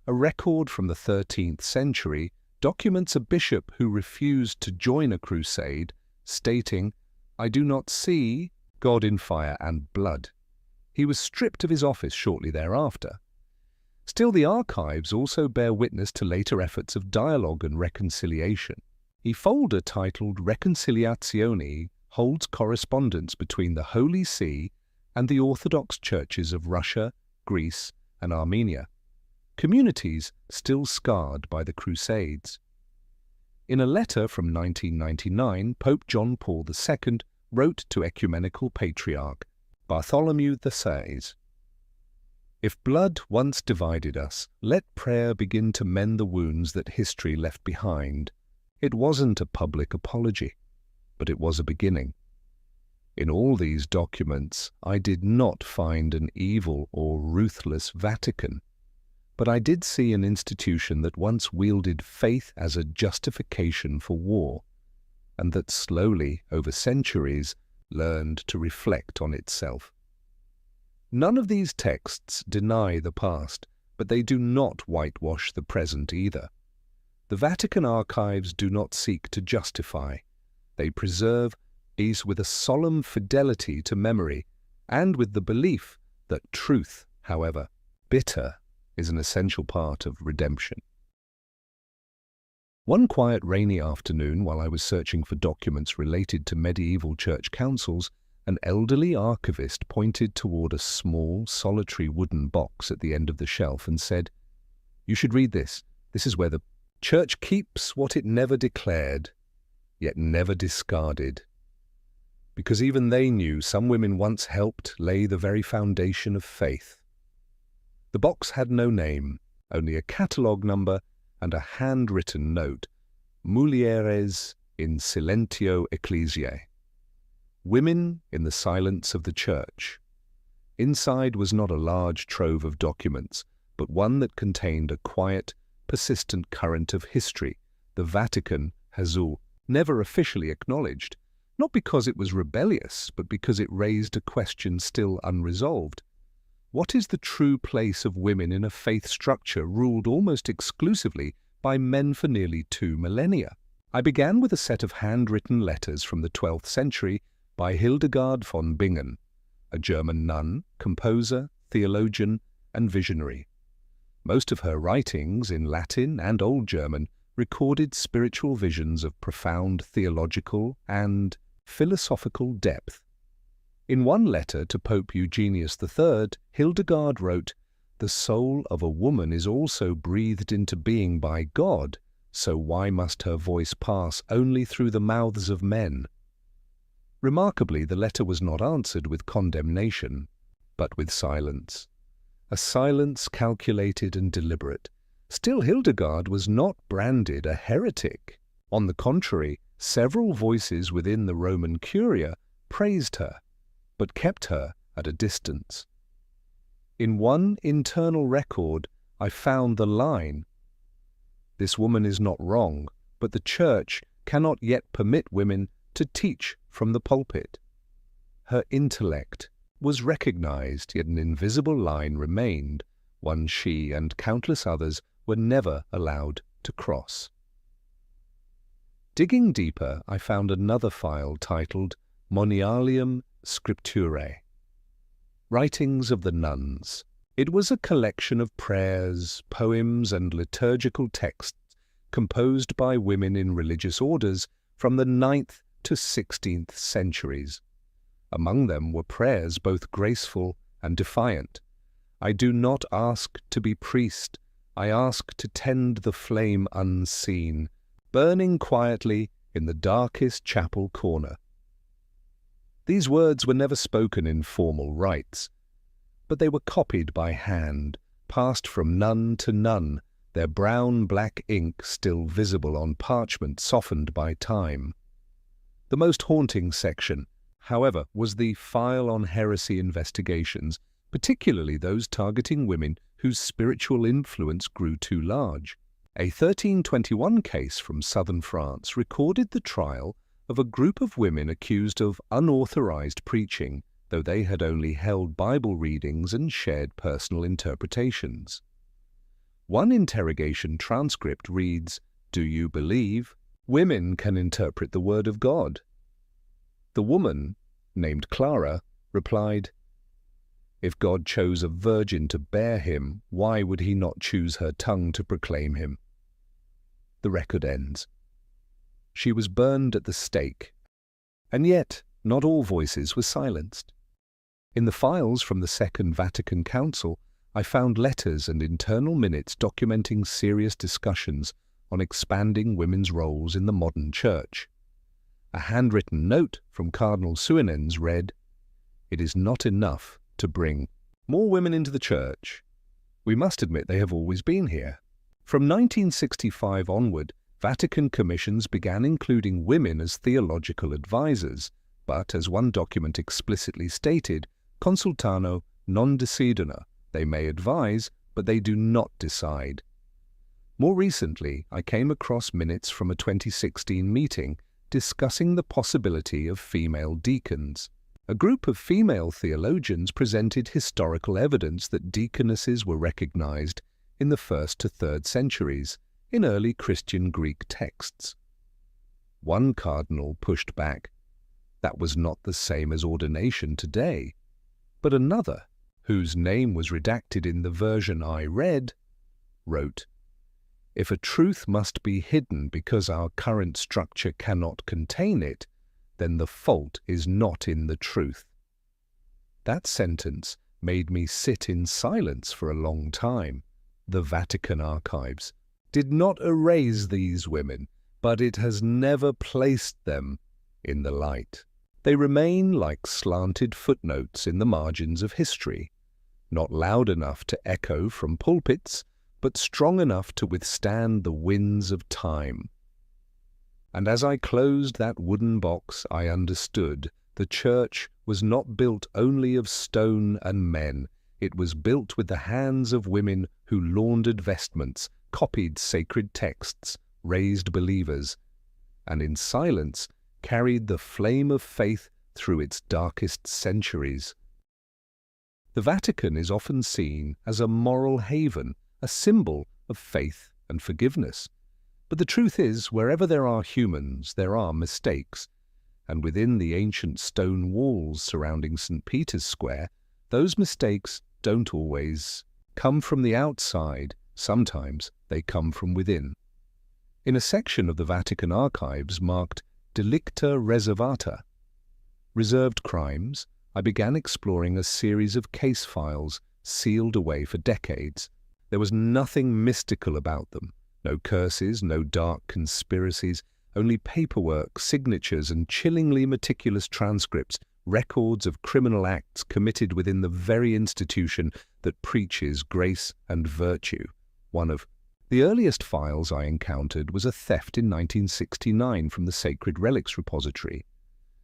A record from the 13th century documents a bishop who refused to join a crusade, stating, "I do not see God in fire and blood." He was stripped of his office shortly thereafter. Still, the archives also bear witness to later efforts of dialogue and reconciliation. A folder titled Reconciliazioni holds correspondence between the Holy See and the Orthodox churches of Russia, Greece, and Armenia, communities still scarred by the Crusades. In a letter from 1999, Pope John Paul II wrote to Ecumenical Patriarch Bartholomew VI, "If blood once divided us, let prayer begin to mend the wounds that history left behind. It wasn't a public apology, but it was a beginning." In all these documents, I did not find an evil or ruthless Vatican, but I did see an institution that once wielded faith as a justification for war, and that slowly, over centuries, learned to reflect on itself. None of these texts deny the past, but they do not whitewash the present either. The Vatican archives do not seek to justify. They preserve these with a solemn fidelity to memory, and with the belief that truth, however bitter, is an essential part of redemption. One quiet rainy afternoon, while I was searching for documents related to medieval church councils, an elderly archivist pointed toward a small, solitary wooden box at the end of the shelf and said, "You should read this. This is where the church keeps what it never declared, yet never discarded." Because even they knew some women once helped lay the very foundation of faith. The box had no name, only a catalogue number and a handwritten note, "Mulieres in silentio ecclesiae," women in the silence of the church. Inside was not a large trove of documents, but one that contained a quiet, persistent current of history the Vatican has never officially acknowledged, not because it was rebellious, but because it raised a question still unresolved. What is the true place of women in a faith structure ruled almost exclusively by men for nearly 2 millennia? I began with a set of handwritten letters from the 12th century by Hildegard von Bingen, a German nun, composer, theologian, and visionary. Most of her writings, in Latin and Old German, recorded spiritual visions of profound theological and philosophical depth. In one letter to Pope Eugenius III, Hildegard wrote, "The soul of a woman is also breathed into being by God, so why must her voice pass only through the mouths of men?" Remarkably, the letter was not answered with condemnation, but with silence. A silence calculated and deliberate. Still, Hildegard was not branded a heretic. On the contrary, several voices within the Roman Curia praised her, but kept her at a distance. In one internal record, I found the line, "This woman is not wrong, but the Church cannot yet permit women to teach from the pulpit." Her intellect was recognized, yet an invisible line remained, one she and countless others were never allowed to cross. Digging deeper, I found another file titled Monialium Scripturae, Writings of the Nuns. It was a collection of prayers, poems, and liturgical texts composed by women in religious orders from the 9th to 16th centuries. Among them were prayers both graceful and defiant. "I do not ask to be priest, I ask to tend the flame unseen, burning quietly in the darkest chapel corner. These words were never spoken in formal rites, but they were copied by hand, passed from nun to nun, their brown-black ink still visible on parchment softened by time. The most haunting section, however, was the file on heresy investigations, particularly those targeting women whose spiritual influence grew too large. A 1321 case from southern France recorded the trial of a group of women accused of unauthorized preaching, though they had only held Bible readings and shared personal interpretations. One interrogation transcript reads, "Do you believe women can interpret the Word of God?" The woman, named Clara, replied, "If God chose a virgin to bear him, why would he not choose her tongue to proclaim him?" The record ends. She was burned at the stake, and yet not all voices were silenced. In the files from the Second Vatican Council, I found letters and internal minutes documenting serious discussions on expanding women's roles in the modern Church. A handwritten note from Cardinal Suinens read, "It is not enough to bring more women into the Church. We must admit they have always been here." From 1965 onward, Vatican commissions began including women as theological advisors, but, as one document explicitly stated, consultano non decidono, they may advise, but they do not decide. More recently, I came across minutes from a 2016 meeting discussing the possibility of female deacons. A group of female theologians presented historical evidence that deaconesses were recognized in the 1st to 3rd centuries in early Christian Greek texts. One cardinal pushed back. That was not the same as ordination today. But another, whose name was redacted in the version I read, wrote, "If a truth must be hidden because our current structure cannot contain it, then the fault is not in the truth." That sentence made me sit in silence for a long time. The Vatican archives did not erase these women, but it has never placed them in the light. They remain like slanted footnotes in the margins of history, not loud enough to echo from pulpits, but strong enough to withstand the winds of time. And as I closed that wooden box, I understood the Church was not built only of stone and men. It was built with the hands of women who laundered vestments, copied sacred texts, raised believers, and in silence carried the flame of faith through its darkest centuries. The Vatican is often seen as a moral haven, a symbol of faith and forgiveness. But the truth is, wherever there are humans, there are mistakes. And within the ancient stone walls surrounding St. Peter's Square, those mistakes don't always come from the outside. Sometimes they come from within. In a section of the Vatican archives marked Delicta Reservata, reserved crimes, I began exploring a series of case files sealed away for decades. There was nothing mystical about them. No curses, no dark conspiracies, only paperwork, signatures, and chillingly meticulous transcripts, records of criminal acts committed within the very institution that preaches grace and virtue. One of the earliest files I encountered was a theft in 1969 from the Sacred Relics Repository,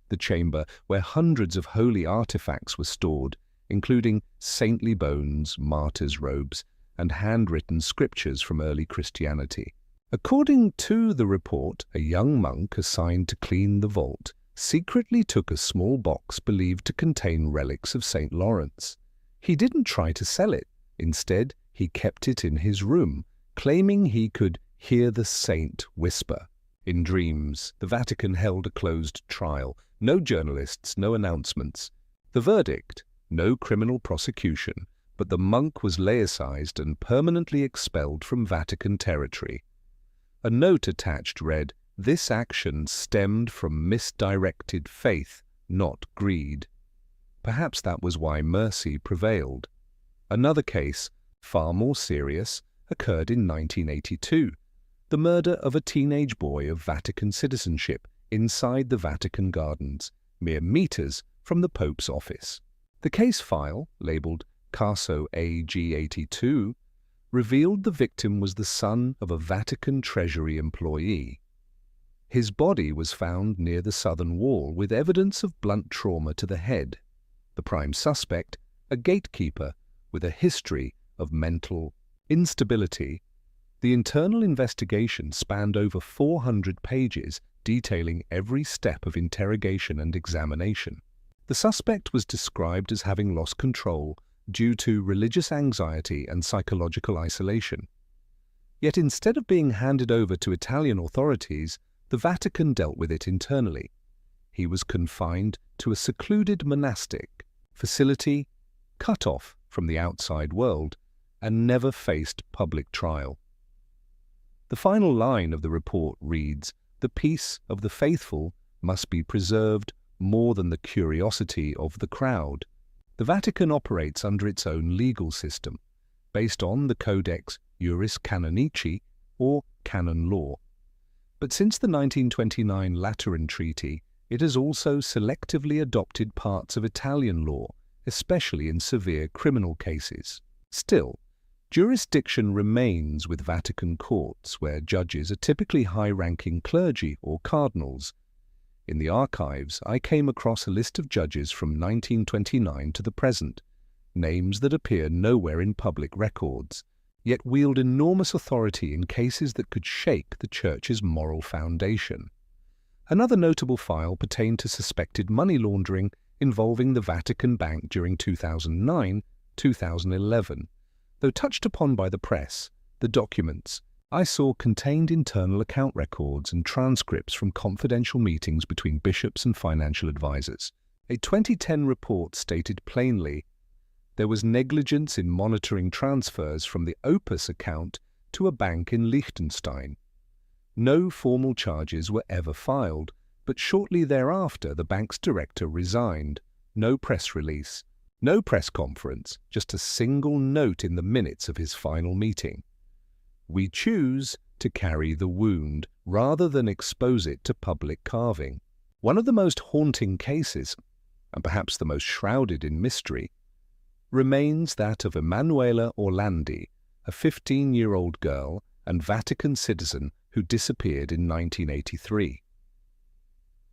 the chamber where hundreds of holy artifacts were stored, including saintly bones, martyrs' robes, and handwritten scriptures from early Christianity. According to the report, a young monk assigned to clean the vault secretly took a small box believed to contain relics of St. Lawrence. He didn't try to sell it. Instead, he kept it in his room, claiming he could hear the saint whisper. In dreams, the Vatican held a closed trial. No journalists, no announcements. The verdict: no criminal prosecution, but the monk was laicized and permanently expelled from Vatican territory. A note attached read, "This action stemmed from misdirected faith, not greed." Perhaps that was why mercy prevailed. Another case, far more serious, occurred in 1982, the murder of a teenage boy of Vatican citizenship inside the Vatican gardens, mere meters from the Pope's office. The case file, labelled Caso AG82, revealed the victim was the son of a Vatican Treasury employee. His body was found near the southern wall with evidence of blunt trauma to the head. The prime suspect, a gatekeeper with a history of mental instability. The internal investigation spanned over 400 pages, detailing every step of interrogation and examination. The suspect was described as having lost control due to religious anxiety and psychological isolation. Yet instead of being handed over to Italian authorities, the Vatican dealt with it internally. He was confined to a secluded monastic facility, cut off from the outside world, and never faced public trial. The final line of the report reads, "The peace of the faithful must be preserved more than the curiosity of the crowd." The Vatican operates under its own legal system, based on the Codex Juris Canonici, or canon law. But since the 1929 Lateran Treaty, it has also selectively adopted parts of Italian law, especially in severe criminal cases. Still, jurisdiction remains with Vatican courts, where judges are typically high-ranking clergy or cardinals. In the archives, I came across a list of judges from 1929 to the present, names that appear nowhere in public records, yet wield enormous authority in cases that could shake the Church's moral foundation. Another notable file pertained to suspected money laundering involving the Vatican Bank during 2009-2011. Though touched upon by the press, the documents I saw contained internal account records and transcripts from confidential meetings between bishops and financial advisors. A 2010 report stated plainly there was negligence in monitoring transfers from the Opus account to a bank in Liechtenstein. No formal charges were ever filed, but shortly thereafter the bank's director resigned. No press release, no press conference, just a single note in the minutes of his final meeting. "We choose to carry the wound rather than expose it to public carving." One of the most haunting cases, and perhaps the most shrouded in mystery, remains that of Emanuela Orlandi, a 15-year-old girl and Vatican citizen who disappeared in 1983.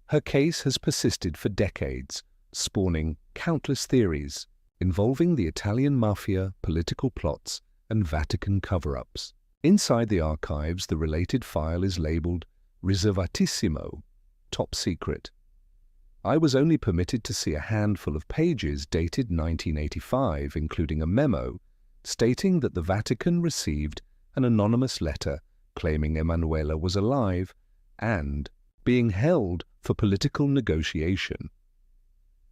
Her case has persisted for decades, spawning countless theories involving the Italian mafia, political plots, and Vatican cover-ups. Inside the archives, the related file is labelled Riservatissimo, top secret. I was only permitted to see a handful of pages dated 1985, including a memo stating that the Vatican received an anonymous letter claiming Emanuela was alive and being held for political negotiation.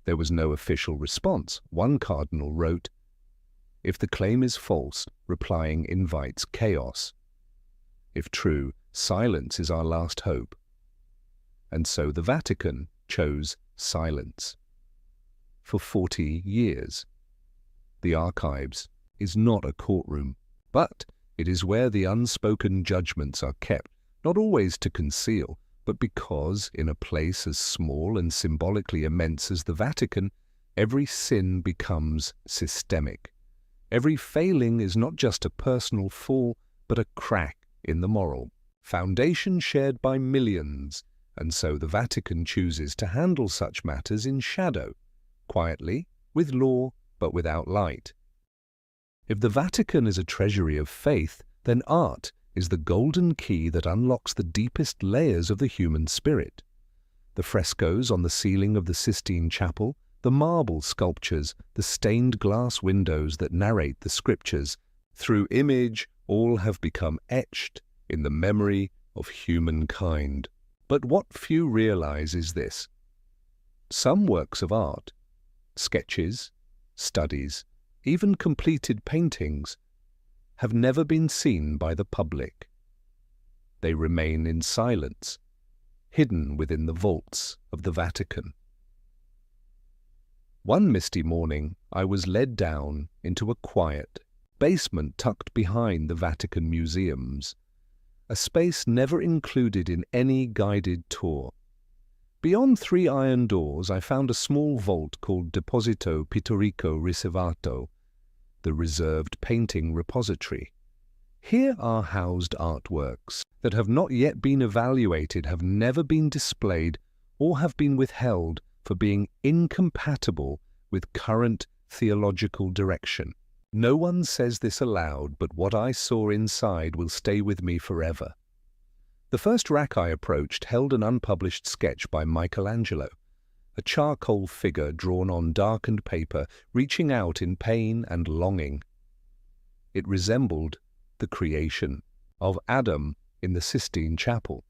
There was no official response. One cardinal wrote, "If the claim is false, replying invites chaos. If true, silence is our last hope." And so the Vatican chose silence. For 40 years. The archives is not a courtroom, but it is where the unspoken judgments are kept, not always to conceal, but because, in a place as small and symbolically immense as the Vatican, every sin becomes systemic. Every failing is not just a personal fall, but a crack in the moral foundation shared by millions, and so the Vatican chooses to handle such matters in shadow, quietly, with law, but without light. If the Vatican is a treasury of faith, then art is the golden key that unlocks the deepest layers of the human spirit. The frescoes on the ceiling of the Sistine Chapel, the marble sculptures, the stained glass windows that narrate the scriptures, through image all have become etched in the memory of humankind. But what few realize is this. Some works of art, sketches, studies, even completed paintings, have never been seen by the public. They remain in silence, hidden within the vaults of the Vatican. One misty morning, I was led down into a quiet, basement tucked behind the Vatican museums, a space never included in any guided tour. Beyond 3 iron doors, I found a small vault called Deposito Pittorico Riservato, the reserved painting repository. Here are housed artworks that have not yet been evaluated, have never been displayed, or have been withheld for being incompatible with current theological direction. No one says this aloud, but what I saw inside will stay with me forever. The first rack I approached held an unpublished sketch by Michelangelo, a charcoal figure drawn on darkened paper, reaching out in pain and longing. It resembled the creation of Adam in the Sistine Chapel.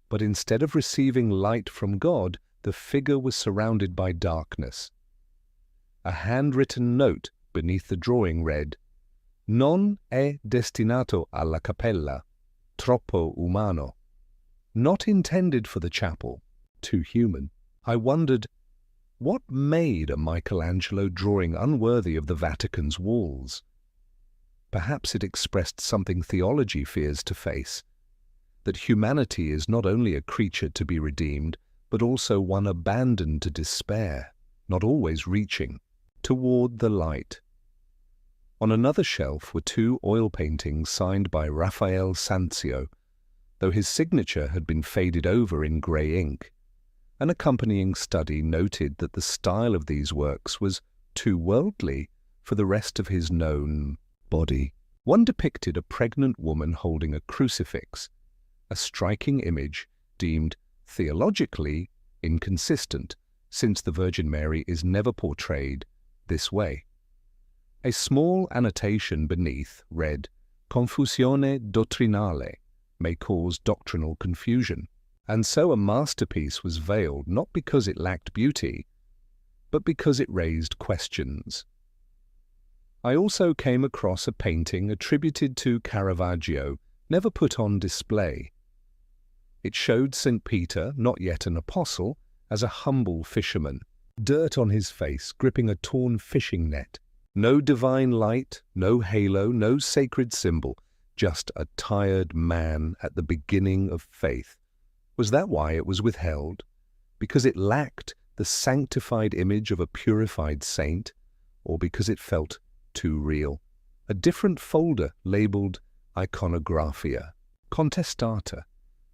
But instead of receiving light from God, the figure was surrounded by darkness. A handwritten note beneath the drawing read, "Non è destinato alla cappella, troppo umano." Not intended for the chapel, too human. I wondered, what made a Michelangelo drawing unworthy of the Vatican's walls? Perhaps it expressed something theology fears to face, that humanity is not only a creature to be redeemed, but also one abandoned to despair, not always reaching toward the light. On another shelf were 2 oil paintings signed by Raphael Sanzio, though his signature had been faded over in grey ink. An accompanying study noted that the style of these works was too worldly for the rest of his known body. One depicted a pregnant woman holding a crucifix, a striking image deemed theologically inconsistent, since the Virgin Mary is never portrayed this way. A small annotation beneath read, "Confusione dottrinale," may cause doctrinal confusion, and so a masterpiece was veiled not because it lacked beauty, but because it raised questions. I also came across a painting attributed to Caravaggio, never put on display. It showed St. Peter, not yet an apostle, as a humble fisherman, dirt on his face, gripping a torn fishing net. No divine light, no halo, no sacred symbol, just a tired man at the beginning of faith. Was that why it was withheld? Because it lacked the sanctified image of a purified saint, or because it felt too real? A different folder labeled Iconographia, Contestata,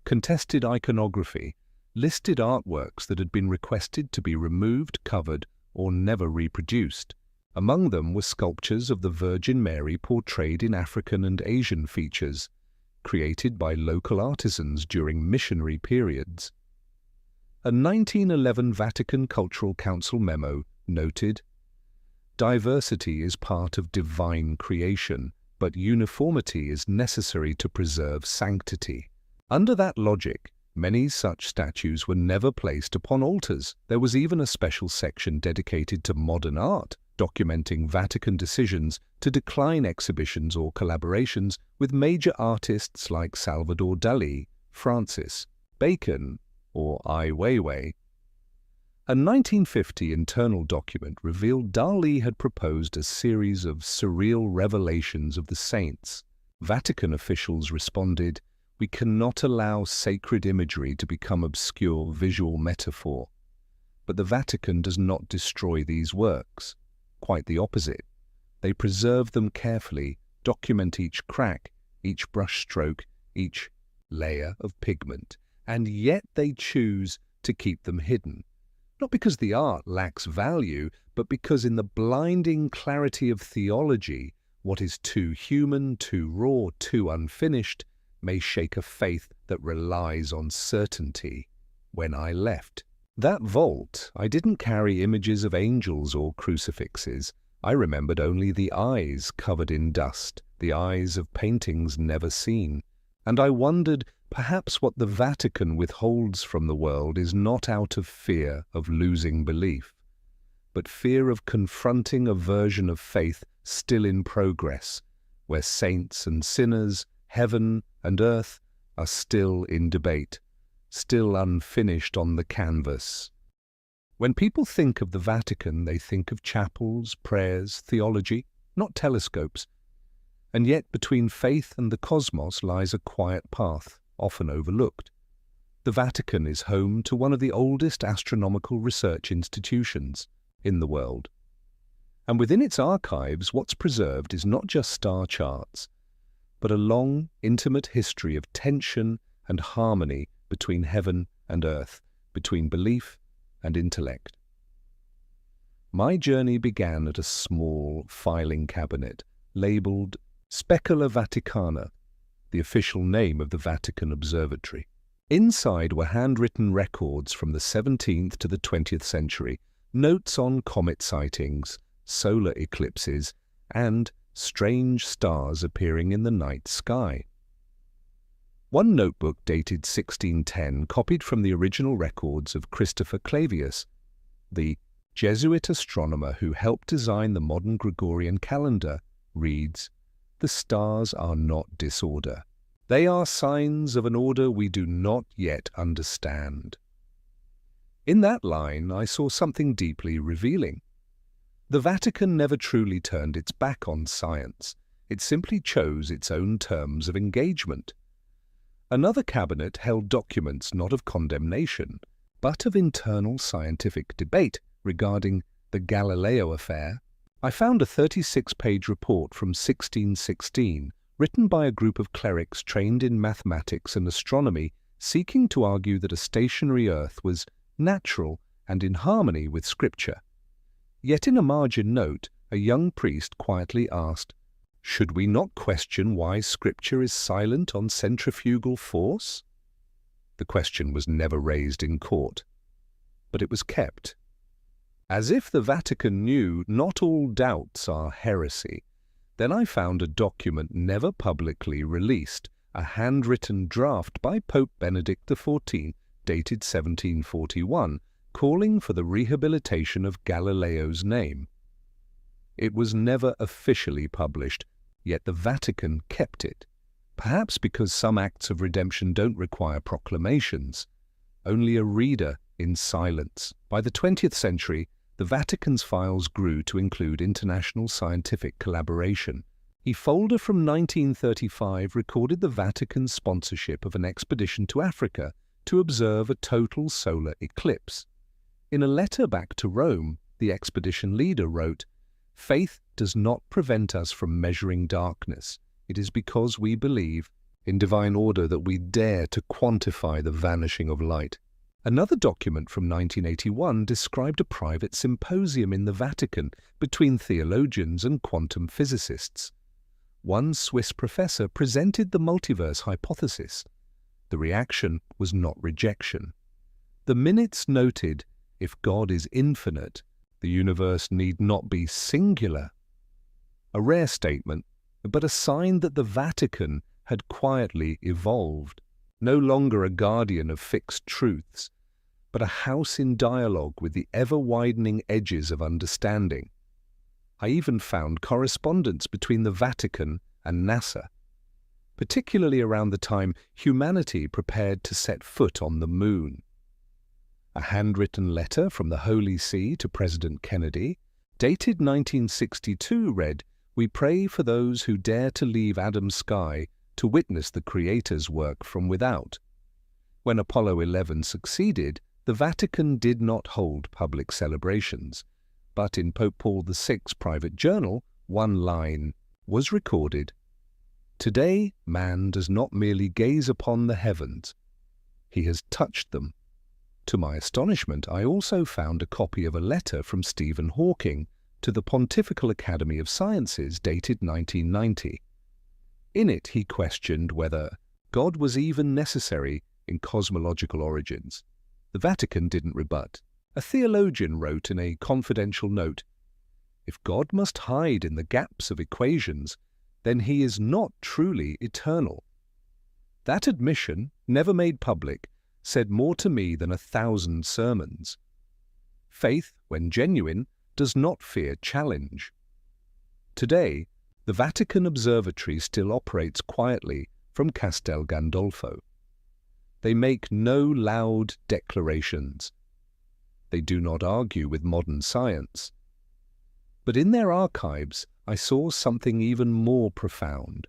Contested Iconography, listed artworks that had been requested to be removed, covered, or never reproduced. Among them were sculptures of the Virgin Mary portrayed in African and Asian features, created by local artisans during missionary periods. A 1911 Vatican Cultural Council memo noted, "Diversity is part of divine creation, but uniformity is necessary to preserve sanctity." Under that logic, many such statues were never placed upon altars. There was even a special section dedicated to modern art, documenting Vatican decisions to decline exhibitions or collaborations with major artists like Salvador Dalí, Francis Bacon, or Ai Weiwei. A 1950 internal document revealed Dalí had proposed a series of surreal revelations of the saints. Vatican officials responded, "We cannot allow sacred imagery to become obscure visual metaphor." But the Vatican does not destroy these works. Quite the opposite. They preserve them carefully, document each crack, each brushstroke, each layer of pigment, and yet they choose to keep them hidden. Not because the art lacks value, but because in the blinding clarity of theology, what is too human, too raw, too unfinished, may shake a faith that relies on certainty. When I left that vault, I didn't carry images of angels or crucifixes. I remembered only the eyes covered in dust, the eyes of paintings never seen. And I wondered, perhaps what the Vatican withholds from the world is not out of fear of losing belief, but fear of confronting a version of faith still in progress, where saints and sinners, heaven and earth, are still in debate, still unfinished on the canvas. When people think of the Vatican, they think of chapels, prayers, theology, not telescopes. And yet between faith and the cosmos lies a quiet path, often overlooked. The Vatican is home to one of the oldest astronomical research institutions in the world. And within its archives, what's preserved is not just star charts, but a long, intimate history of tension and harmony between heaven and earth, between belief and intellect. My journey began at a small filing cabinet labelled Specula Vaticana, the official name of the Vatican Observatory. Inside were handwritten records from the 17th to the 20th century, notes on comet sightings, solar eclipses, and strange stars appearing in the night sky. One notebook dated 1610, copied from the original records of Christopher Clavius, the Jesuit astronomer who helped design the modern Gregorian calendar, reads, "The stars are not disorder. They are signs of an order we do not yet understand." In that line, I saw something deeply revealing. The Vatican never truly turned its back on science. It simply chose its own terms of engagement. Another cabinet held documents not of condemnation, but of internal scientific debate regarding the Galileo affair. I found a 36-page report from 1616, written by a group of clerics trained in mathematics and astronomy, seeking to argue that a stationary Earth was natural and in harmony with Scripture. Yet in a margin note, a young priest quietly asked, "Should we not question why Scripture is silent on centrifugal force?" The question was never raised in court, but it was kept. As if the Vatican knew not all doubts are heresy, then I found a document never publicly released, a handwritten draft by Pope Benedict XIV, dated 1741, calling for the rehabilitation of Galileo's name. It was never officially published, yet the Vatican kept it, perhaps because some acts of redemption don't require proclamations, only a reader in silence. By the 20th century, the Vatican's files grew to include international scientific collaboration. A folder from 1935 recorded the Vatican's sponsorship of an expedition to Africa to observe a total solar eclipse. In a letter back to Rome, the expedition leader wrote, "Faith does not prevent us from measuring darkness. It is because we believe in divine order that we dare to quantify the vanishing of light." Another document from 1981 described a private symposium in the Vatican between theologians and quantum physicists. One Swiss professor presented the multiverse hypothesis. The reaction was not rejection. The minutes noted, if God is infinite, the universe need not be singular. A rare statement, but a sign that the Vatican had quietly evolved, no longer a guardian of fixed truths, but a house in dialogue with the ever-widening edges of understanding. I even found correspondence between the Vatican and NASA, particularly around the time humanity prepared to set foot on the moon. A handwritten letter from the Holy See to President Kennedy, dated 1962, read, "We pray for those who dare to leave Adam's sky to witness the Creator's work from without." When Apollo 11 succeeded, the Vatican did not hold public celebrations, but in Pope Paul VI's private journal, one line was recorded, "Today man does not merely gaze upon the heavens, he has touched them." To my astonishment, I also found a copy of a letter from Stephen Hawking to the Pontifical Academy of Sciences dated 1990. In it he questioned whether God was even necessary in cosmological origins. The Vatican didn't rebut. A theologian wrote in a confidential note, "If God must hide in the gaps of equations, then he is not truly eternal." That admission, never made public, said more to me than 1,000 sermons. Faith, when genuine, does not fear challenge. Today, the Vatican Observatory still operates quietly from Castel Gandolfo. They make no loud declarations. They do not argue with modern science. But in their archives I saw something even more profound.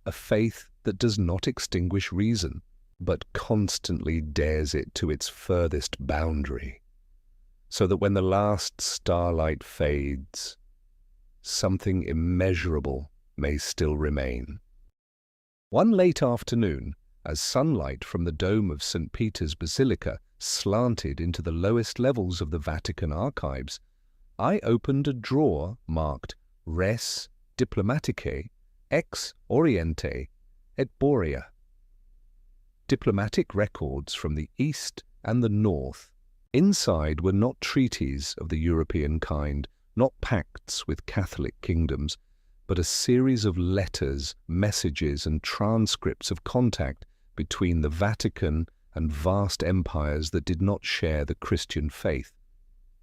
A faith that does not extinguish reason, but constantly dares it to its furthest boundary, so that when the last starlight fades, something immeasurable may still remain. One late afternoon, as sunlight from the dome of St. Peter's Basilica slanted into the lowest levels of the Vatican archives, I opened a drawer marked Res Diplomaticae ex Oriente et Borea. Diplomatic records from the East and the North. Inside were not treaties of the European kind, not pacts with Catholic kingdoms, but a series of letters, messages, and transcripts of contact between the Vatican and vast empires that did not share the Christian faith,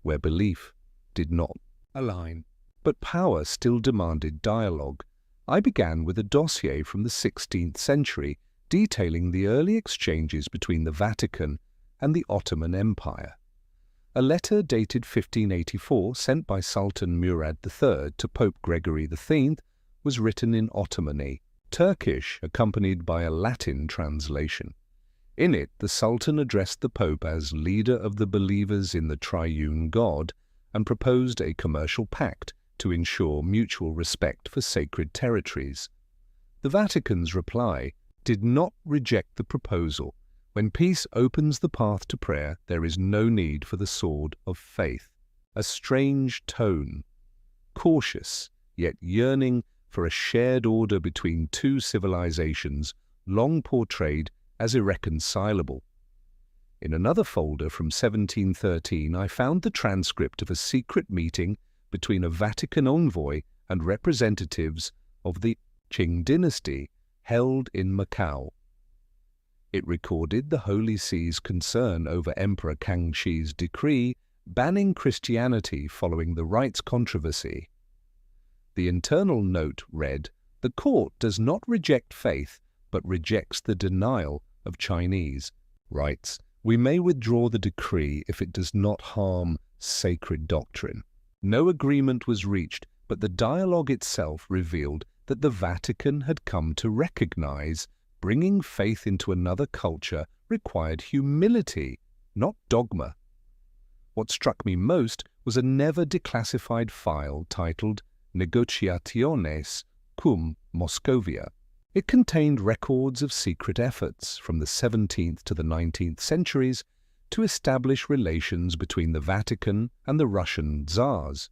where belief did not align. But power still demanded dialogue. I began with a dossier from the 16th century detailing the early exchanges between the Vatican and the Ottoman Empire. A letter dated 1584, sent by Sultan Murad III to Pope Gregory X, was written in Ottomani, Turkish, accompanied by a Latin translation. In it, the Sultan addressed the Pope as leader of the believers in the triune God and proposed a commercial pact to ensure mutual respect for sacred territories. The Vatican's reply did not reject the proposal. When peace opens the path to prayer, there is no need for the sword of faith. A strange tone, cautious, yet yearning for a shared order between two civilizations, long portrayed as irreconcilable. In another folder from 1713, I found the transcript of a secret meeting between a Vatican envoy and representatives of the Qing dynasty held in Macau. It recorded the Holy See's concern over Emperor Kangxi's decree banning Christianity following the rights controversy. The internal note read, "The court does not reject faith, but rejects the denial of Chinese rights. We may withdraw the decree if it does not harm sacred doctrine." No agreement was reached, but the dialogue itself revealed that the Vatican had come to recognize bringing faith into another culture required humility, not dogma. What struck me most was a never declassified file titled Negotiationes cum Moscovia. It contained records of secret efforts from the 17th to the 19th centuries to establish relations between the Vatican and the Russian Tsars.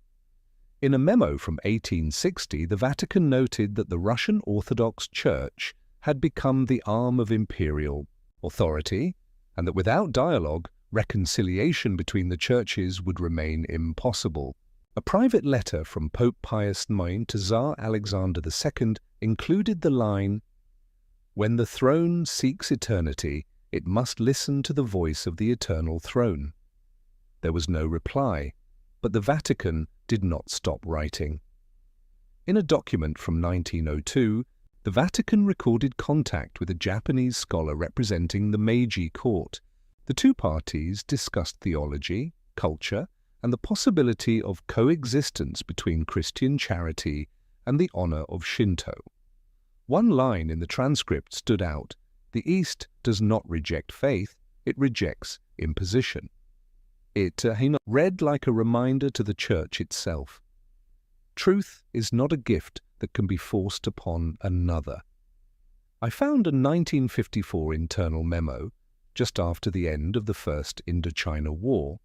In a memo from 1860, the Vatican noted that the Russian Orthodox Church had become the arm of imperial authority, and that without dialogue, reconciliation between the churches would remain impossible. A private letter from Pope Pius IX to Tsar Alexander II included the line, "When the throne seeks eternity, it must listen to the voice of the eternal throne." There was no reply, but the Vatican did not stop writing. In a document from 1902, the Vatican recorded contact with a Japanese scholar representing the Meiji court. The two parties discussed theology, culture, and the possibility of coexistence between Christian charity and the honor of Shinto. One line in the transcript stood out: "The East does not reject faith, it rejects imposition." It read like a reminder to the Church itself. Truth is not a gift that can be forced upon another. I found a 1954 internal memo, just after the end of the First Indochina War,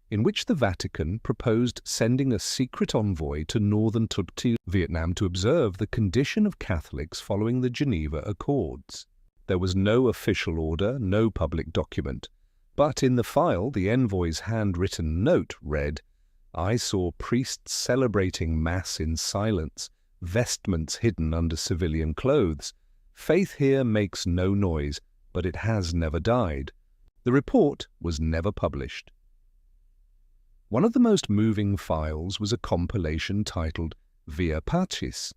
in which the Vatican proposed sending a secret envoy to northern Vietnam to observe the condition of Catholics following the Geneva Accords. There was no official order, no public document, but in the file the envoy's handwritten note read, "I saw priests celebrating Mass in silence, vestments hidden under civilian clothes. Faith here makes no noise, but it has never died." The report was never published. One of the most moving files was a compilation titled Via Pacis,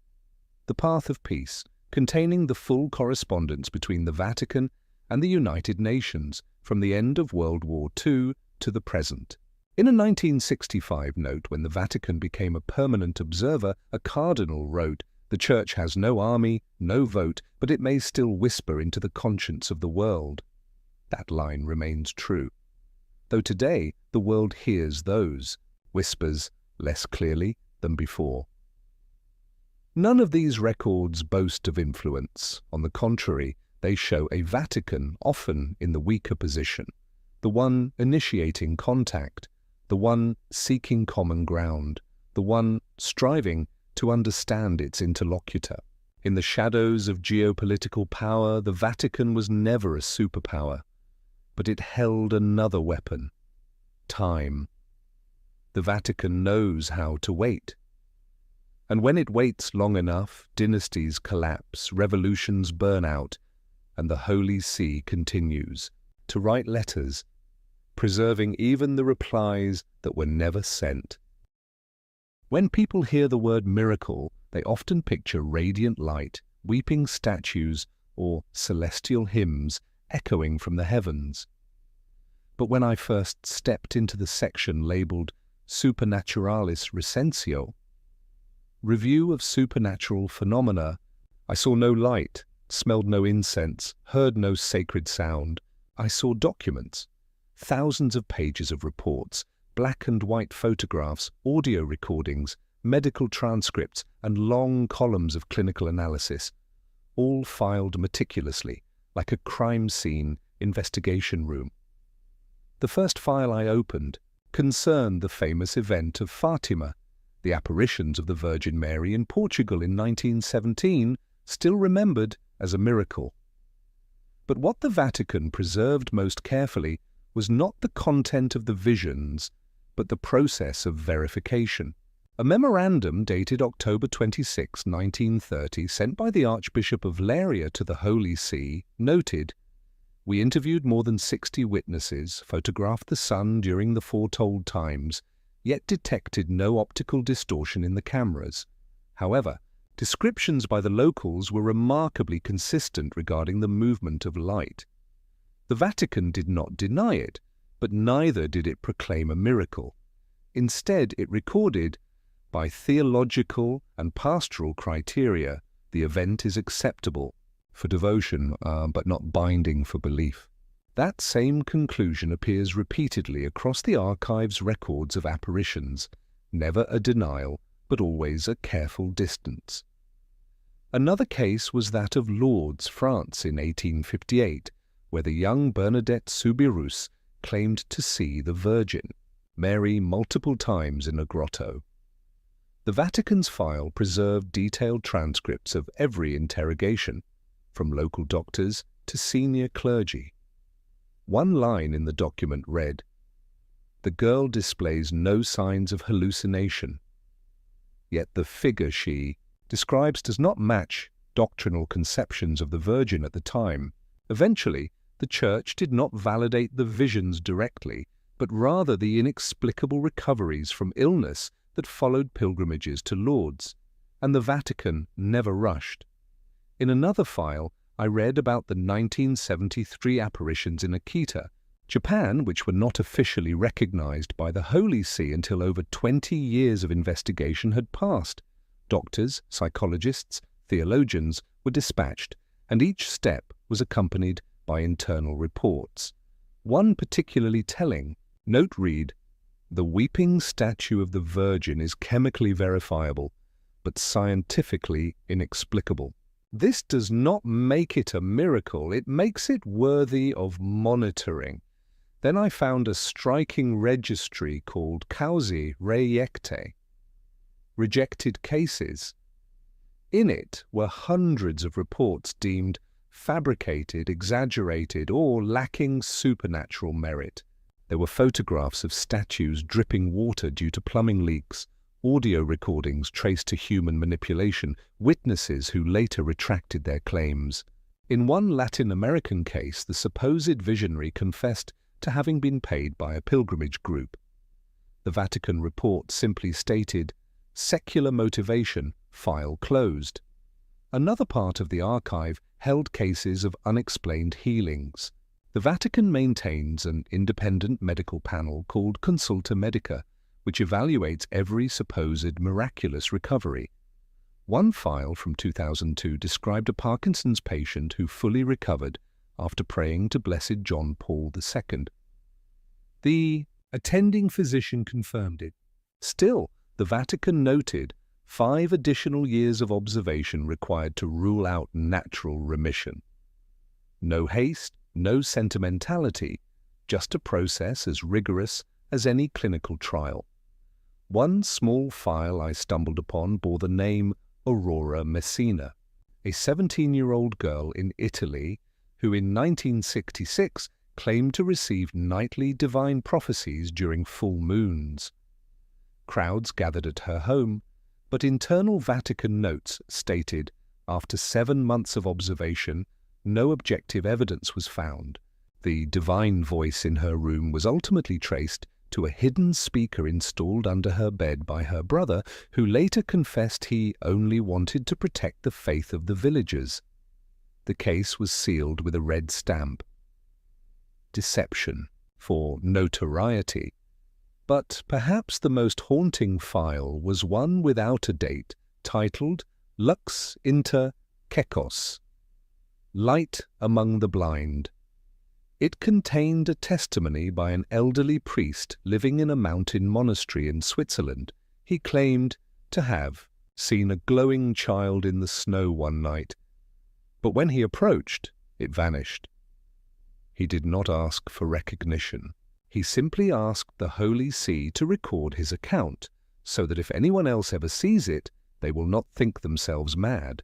The Path of Peace, containing the full correspondence between the Vatican and the United Nations from the end of World War II to the present. In a 1965 note, when the Vatican became a permanent observer, a cardinal wrote, "The Church has no army, no vote, but it may still whisper into the conscience of the world." That line remains true, though today the world hears those whispers less clearly than before. None of these records boast of influence. On the contrary, they show a Vatican often in the weaker position, the one initiating contact, the one seeking common ground, the one striving to understand its interlocutor. In the shadows of geopolitical power, the Vatican was never a superpower, but it held another weapon: time. The Vatican knows how to wait. And when it waits long enough, dynasties collapse, revolutions burn out, and the Holy See continues to write letters, preserving even the replies that were never sent. When people hear the word miracle, they often picture radiant light, weeping statues, or celestial hymns echoing from the heavens. But when I first stepped into the section labeled Supernaturalis Recensio, Review of Supernatural Phenomena, I saw no light, smelled no incense, heard no sacred sound. I saw documents, thousands of pages of reports, black and white photographs, audio recordings, medical transcripts, and long columns of clinical analysis, all filed meticulously, like a crime scene investigation room. The first file I opened concerned the famous event of Fatima, the apparitions of the Virgin Mary in Portugal in 1917, still remembered as a miracle. But what the Vatican preserved most carefully was not the content of the visions, but the process of verification. A memorandum dated October 26, 1930, sent by the Archbishop of Leiria to the Holy See, noted, "We interviewed more than 60 witnesses, photographed the sun during the foretold times, yet detected no optical distortion in the cameras. However, descriptions by the locals were remarkably consistent regarding the movement of light. The Vatican did not deny it, but neither did it proclaim a miracle. Instead, it recorded, by theological and pastoral criteria, the event is acceptable for devotion, but not binding for belief." That same conclusion appears repeatedly across the archive's records of apparitions, never a denial, but always a careful distance. Another case was that of Lourdes, France, in 1858, where the young Bernadette Soubirous claimed to see the Virgin Mary multiple times in a grotto. The Vatican's file preserved detailed transcripts of every interrogation, from local doctors to senior clergy. One line in the document read, "The girl displays no signs of hallucination, yet the figure she describes does not match doctrinal conceptions of the Virgin at the time." Eventually, the Church did not validate the visions directly, but rather the inexplicable recoveries from illness that followed pilgrimages to Lourdes, and the Vatican never rushed. In another file, I read about the 1973 apparitions in Akita, Japan, which were not officially recognized by the Holy See until over 20 years of investigation had passed. Doctors, psychologists, theologians were dispatched, and each step was accompanied by internal reports. One particularly telling note read, "The weeping statue of the Virgin is chemically verifiable, but scientifically inexplicable." This does not make it a miracle, it makes it worthy of monitoring. Then I found a striking registry called Causae Rejectae, rejected cases. In it were hundreds of reports deemed fabricated, exaggerated, or lacking supernatural merit. There were photographs of statues dripping water due to plumbing leaks, audio recordings traced to human manipulation, witnesses who later retracted their claims. In one Latin American case, the supposed visionary confessed to having been paid by a pilgrimage group. The Vatican report simply stated, "Secular motivation, file closed." Another part of the archive held cases of unexplained healings. The Vatican maintains an independent medical panel called Consulta Medica, which evaluates every supposed miraculous recovery. One file from 2002 described a Parkinson's patient who fully recovered after praying to Blessed John Paul II. The attending physician confirmed it. Still, the Vatican noted 5 additional years of observation required to rule out natural remission. No haste, no sentimentality, just a process as rigorous as any clinical trial. One small file I stumbled upon bore the name Aurora Messina, a 17-year-old girl in Italy who in 1966 claimed to receive nightly divine prophecies during full moons. Crowds gathered at her home, but internal Vatican notes stated, after 7 months of observation, no objective evidence was found. The divine voice in her room was ultimately traced to a hidden speaker installed under her bed by her brother, who later confessed he only wanted to protect the faith of the villagers. The case was sealed with a red stamp. Deception for notoriety. But perhaps the most haunting file was one without a date, titled Lux Inter Cecos, Light Among the Blind. It contained a testimony by an elderly priest living in a mountain monastery in Switzerland. He claimed to have seen a glowing child in the snow one night, but when he approached, it vanished. He did not ask for recognition. He simply asked the Holy See to record his account, so that if anyone else ever sees it, they will not think themselves mad.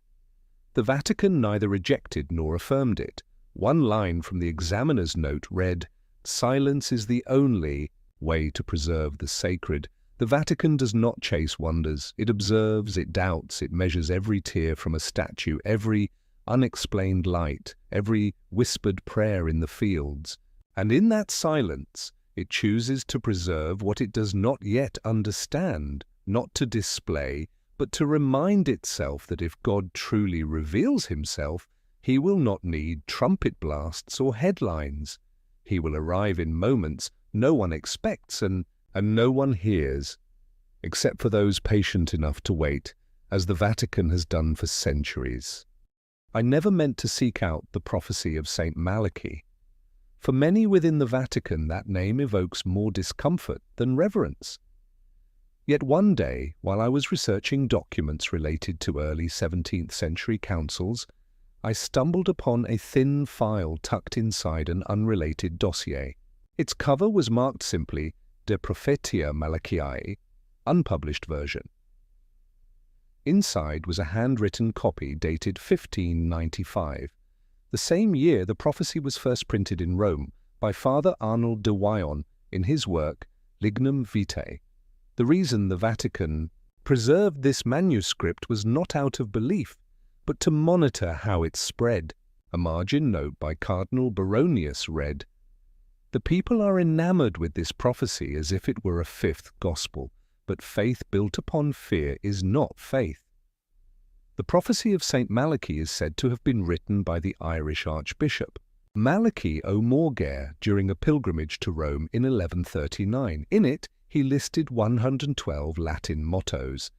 The Vatican neither rejected nor affirmed it. One line from the examiner's note read, "Silence is the only way to preserve the sacred." The Vatican does not chase wonders. It observes, it doubts, it measures every tear from a statue, every unexplained light, every whispered prayer in the fields. And in that silence, it chooses to preserve what it does not yet understand, not to display, but to remind itself that if God truly reveals himself, he will not need trumpet blasts or headlines. He will arrive in moments no one expects and no one hears, except for those patient enough to wait, as the Vatican has done for centuries. I never meant to seek out the prophecy of Saint Malachy. For many within the Vatican, that name evokes more discomfort than reverence. Yet one day, while I was researching documents related to early 17th century councils, I stumbled upon a thin file tucked inside an unrelated dossier. Its cover was marked simply De Prophetia Malachiae, unpublished version. Inside was a handwritten copy dated 1595, the same year the prophecy was first printed in Rome by Father Arnold de Wyon in his work Lignum Vitae. The reason the Vatican preserved this manuscript was not out of belief, but to monitor how it spread. A margin note by Cardinal Baronius read, "The people are enamored with this prophecy as if it were a fifth gospel, but faith built upon fear is not faith." The prophecy of St. Malachy is said to have been written by the Irish Archbishop Malachy O'Morgair during a pilgrimage to Rome in 1139. In it, he listed 112 Latin mottos,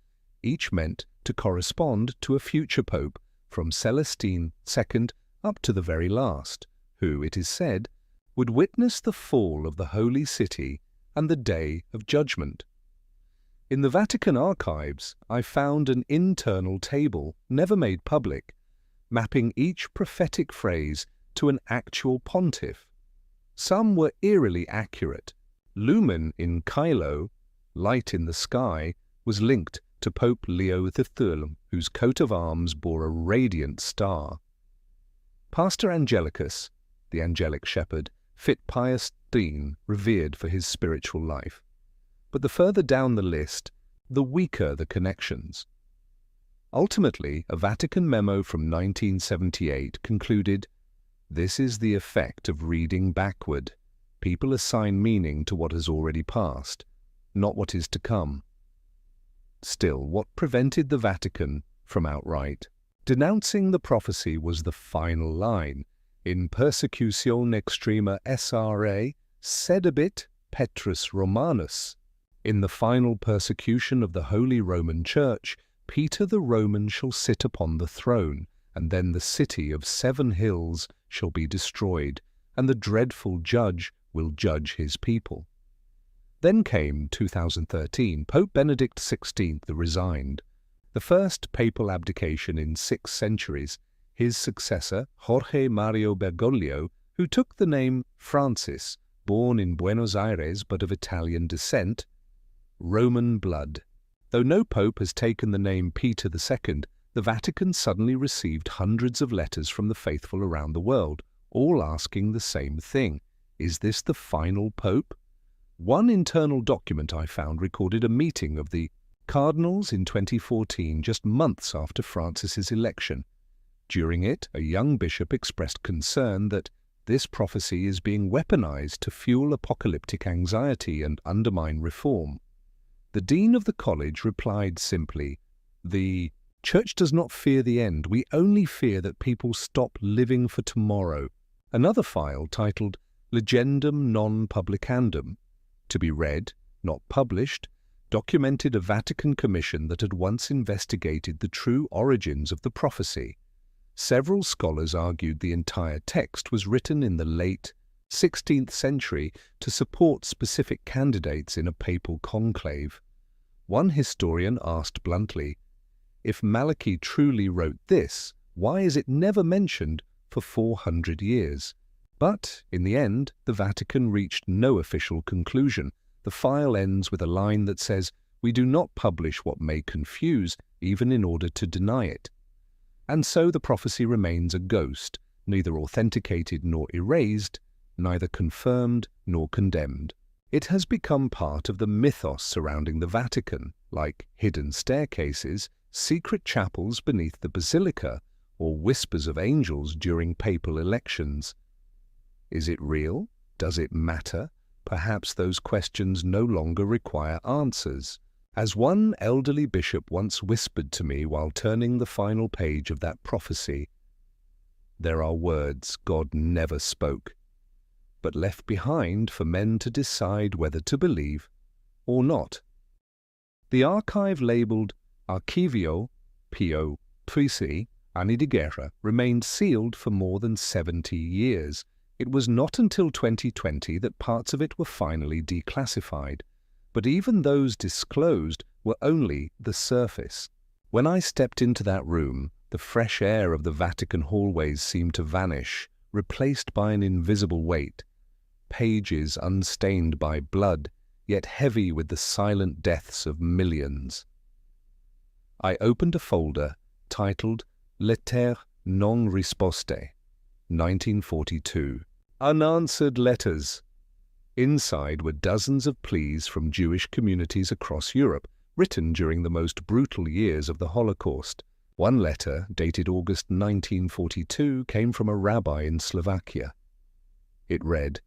each meant to correspond to a future pope from Celestine II up to the very last, who, it is said, would witness the fall of the Holy City and the Day of Judgment. In the Vatican archives, I found an internal table, never made public, mapping each prophetic phrase to an actual pontiff. Some were eerily accurate. Lumen in Caelo, light in the sky, was linked to Pope Leo XIII, whose coat of arms bore a radiant star. Pastor Angelicus, the angelic shepherd, fit Pius X, revered for his spiritual life. But the further down the list, the weaker the connections. Ultimately, a Vatican memo from 1978 concluded, "This is the effect of reading backward. People assign meaning to what has already passed, not what is to come." Still, what prevented the Vatican from outright denouncing the prophecy was the final line. In Persecution Extrema SRA, sedebit Petrus Romanus. In the final persecution of the Holy Roman Church, Peter the Roman shall sit upon the throne, and then the city of 7 hills shall be destroyed, and the dreadful judge will judge his people. Then came 2013, Pope Benedict XVI resigned. The first papal abdication in 6 centuries. His successor, Jorge Mario Bergoglio, who took the name Francis, born in Buenos Aires but of Italian descent, Roman blood. Though no pope has taken the name Peter II, the Vatican suddenly received hundreds of letters from the faithful around the world, all asking the same thing. Is this the final pope? One internal document I found recorded a meeting of the cardinals in 2014, just months after Francis's election. During it, a young bishop expressed concern that this prophecy is being weaponized to fuel apocalyptic anxiety and undermine reform. The dean of the college replied simply, "The Church does not fear the end. We only fear that people stop living for tomorrow." Another file titled Legendum non publicandum, to be read, not published, documented a Vatican commission that had once investigated the true origins of the prophecy. Several scholars argued the entire text was written in the late 16th century to support specific candidates in a papal conclave. One historian asked bluntly, "If Malachi truly wrote this, why is it never mentioned for 400 years?" But, in the end, the Vatican reached no official conclusion. The file ends with a line that says, "We do not publish what may confuse, even in order to deny it." And so the prophecy remains a ghost, neither authenticated nor erased, neither confirmed nor condemned. It has become part of the mythos surrounding the Vatican, like hidden staircases, secret chapels beneath the basilica, or whispers of angels during papal elections. Is it real? Does it matter? Perhaps those questions no longer require answers. As one elderly bishop once whispered to me while turning the final page of that prophecy, "There are words God never spoke, but left behind for men to decide whether to believe or not." The archive labelled Archivio Pio Puisi Anni di Guerra remained sealed for more than 70 years. It was not until 2020 that parts of it were finally declassified. But even those disclosed were only the surface. When I stepped into that room, the fresh air of the Vatican hallways seemed to vanish, replaced by an invisible weight. Pages unstained by blood, yet heavy with the silent deaths of millions. I opened a folder titled Lettere non risposte, 1942. Unanswered letters. Inside were dozens of pleas from Jewish communities across Europe, written during the most brutal years of the Holocaust. One letter, dated August 1942, came from a rabbi in Slovakia. It read,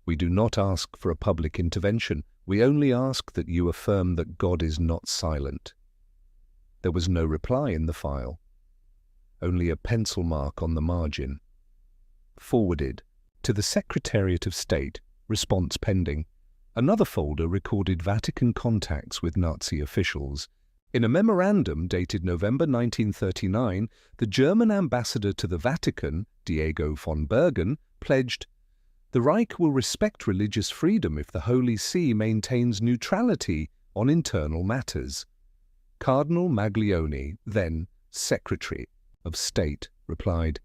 "We do not ask for a public intervention. We only ask that you affirm that God is not silent." There was no reply in the file, only a pencil mark on the margin. Forwarded to the Secretariat of State, response pending. Another folder recorded Vatican contacts with Nazi officials. In a memorandum dated November 1939, the German ambassador to the Vatican, Diego von Bergen, pledged, "The Reich will respect religious freedom if the Holy See maintains neutrality on internal matters." Cardinal Maglione, then Secretary of State, replied,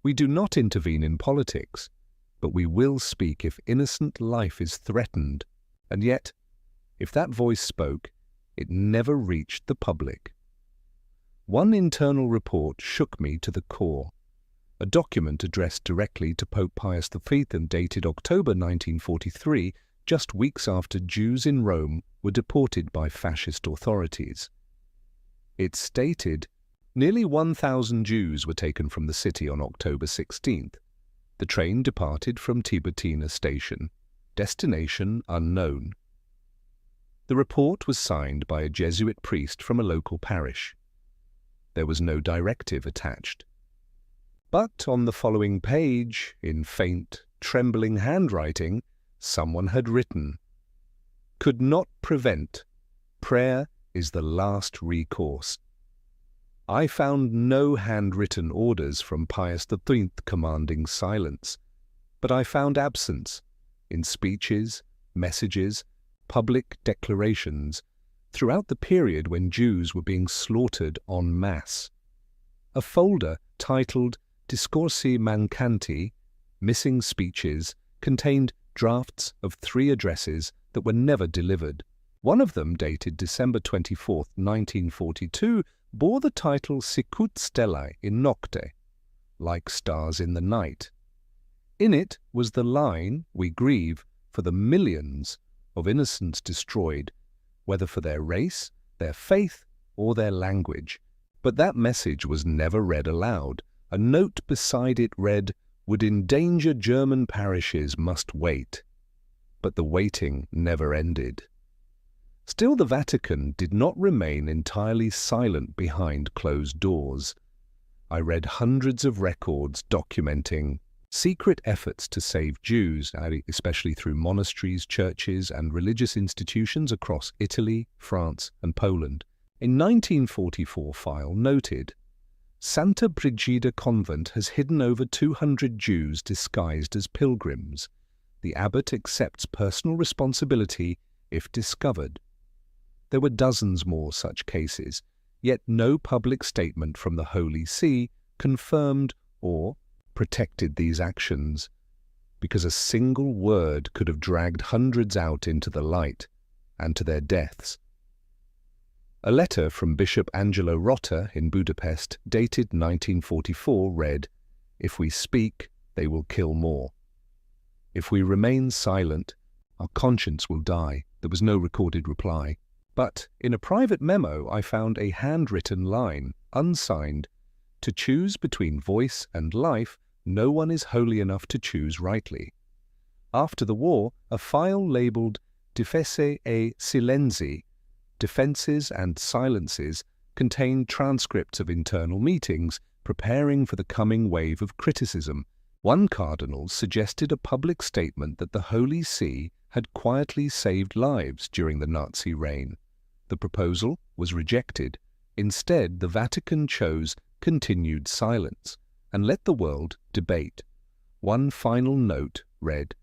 "We do not intervene in politics, but we will speak if innocent life is threatened." And yet, if that voice spoke, it never reached the public. One internal report shook me to the core. A document addressed directly to Pope Pius V and dated October 1943, just weeks after Jews in Rome were deported by fascist authorities. It stated, nearly 1,000 Jews were taken from the city on October 16th. The train departed from Tiburtina station, destination unknown. The report was signed by a Jesuit priest from a local parish. There was no directive attached. But on the following page, in faint, trembling handwriting, someone had written, "Could not prevent. Prayer is the last recourse." I found no handwritten orders from Pius XIII commanding silence, but I found absence in speeches, messages, public declarations, throughout the period when Jews were being slaughtered en masse. A folder titled Discorsi Mancanti, Missing Speeches, contained drafts of 3 addresses that were never delivered. One of them, dated December 24, 1942, bore the title Sicut Stellae in Nocte, like stars in the night. In it was the line, "We grieve for the millions of innocents destroyed, whether for their race, their faith, or their language." But that message was never read aloud. A note beside it read, "Would endanger German parishes must wait." But the waiting never ended. Still, the Vatican did not remain entirely silent behind closed doors. I read hundreds of records documenting secret efforts to save Jews, especially through monasteries, churches, and religious institutions across Italy, France, and Poland. A 1944 file noted, "Santa Brigida Convent has hidden over 200 Jews disguised as pilgrims. The abbot accepts personal responsibility if discovered." There were dozens more such cases, yet no public statement from the Holy See confirmed or protected these actions, because a single word could have dragged hundreds out into the light and to their deaths. A letter from Bishop Angelo Rota in Budapest, dated 1944, read, "If we speak, they will kill more. If we remain silent, our conscience will die." There was no recorded reply. But in a private memo I found a handwritten line, unsigned, "To choose between voice and life, no one is holy enough to choose rightly." After the war, a file labeled Difese e Silenzi, Defenses and Silences, contained transcripts of internal meetings preparing for the coming wave of criticism. One cardinal suggested a public statement that the Holy See had quietly saved lives during the Nazi reign. The proposal was rejected. Instead, the Vatican chose continued silence and let the world debate. One final note read,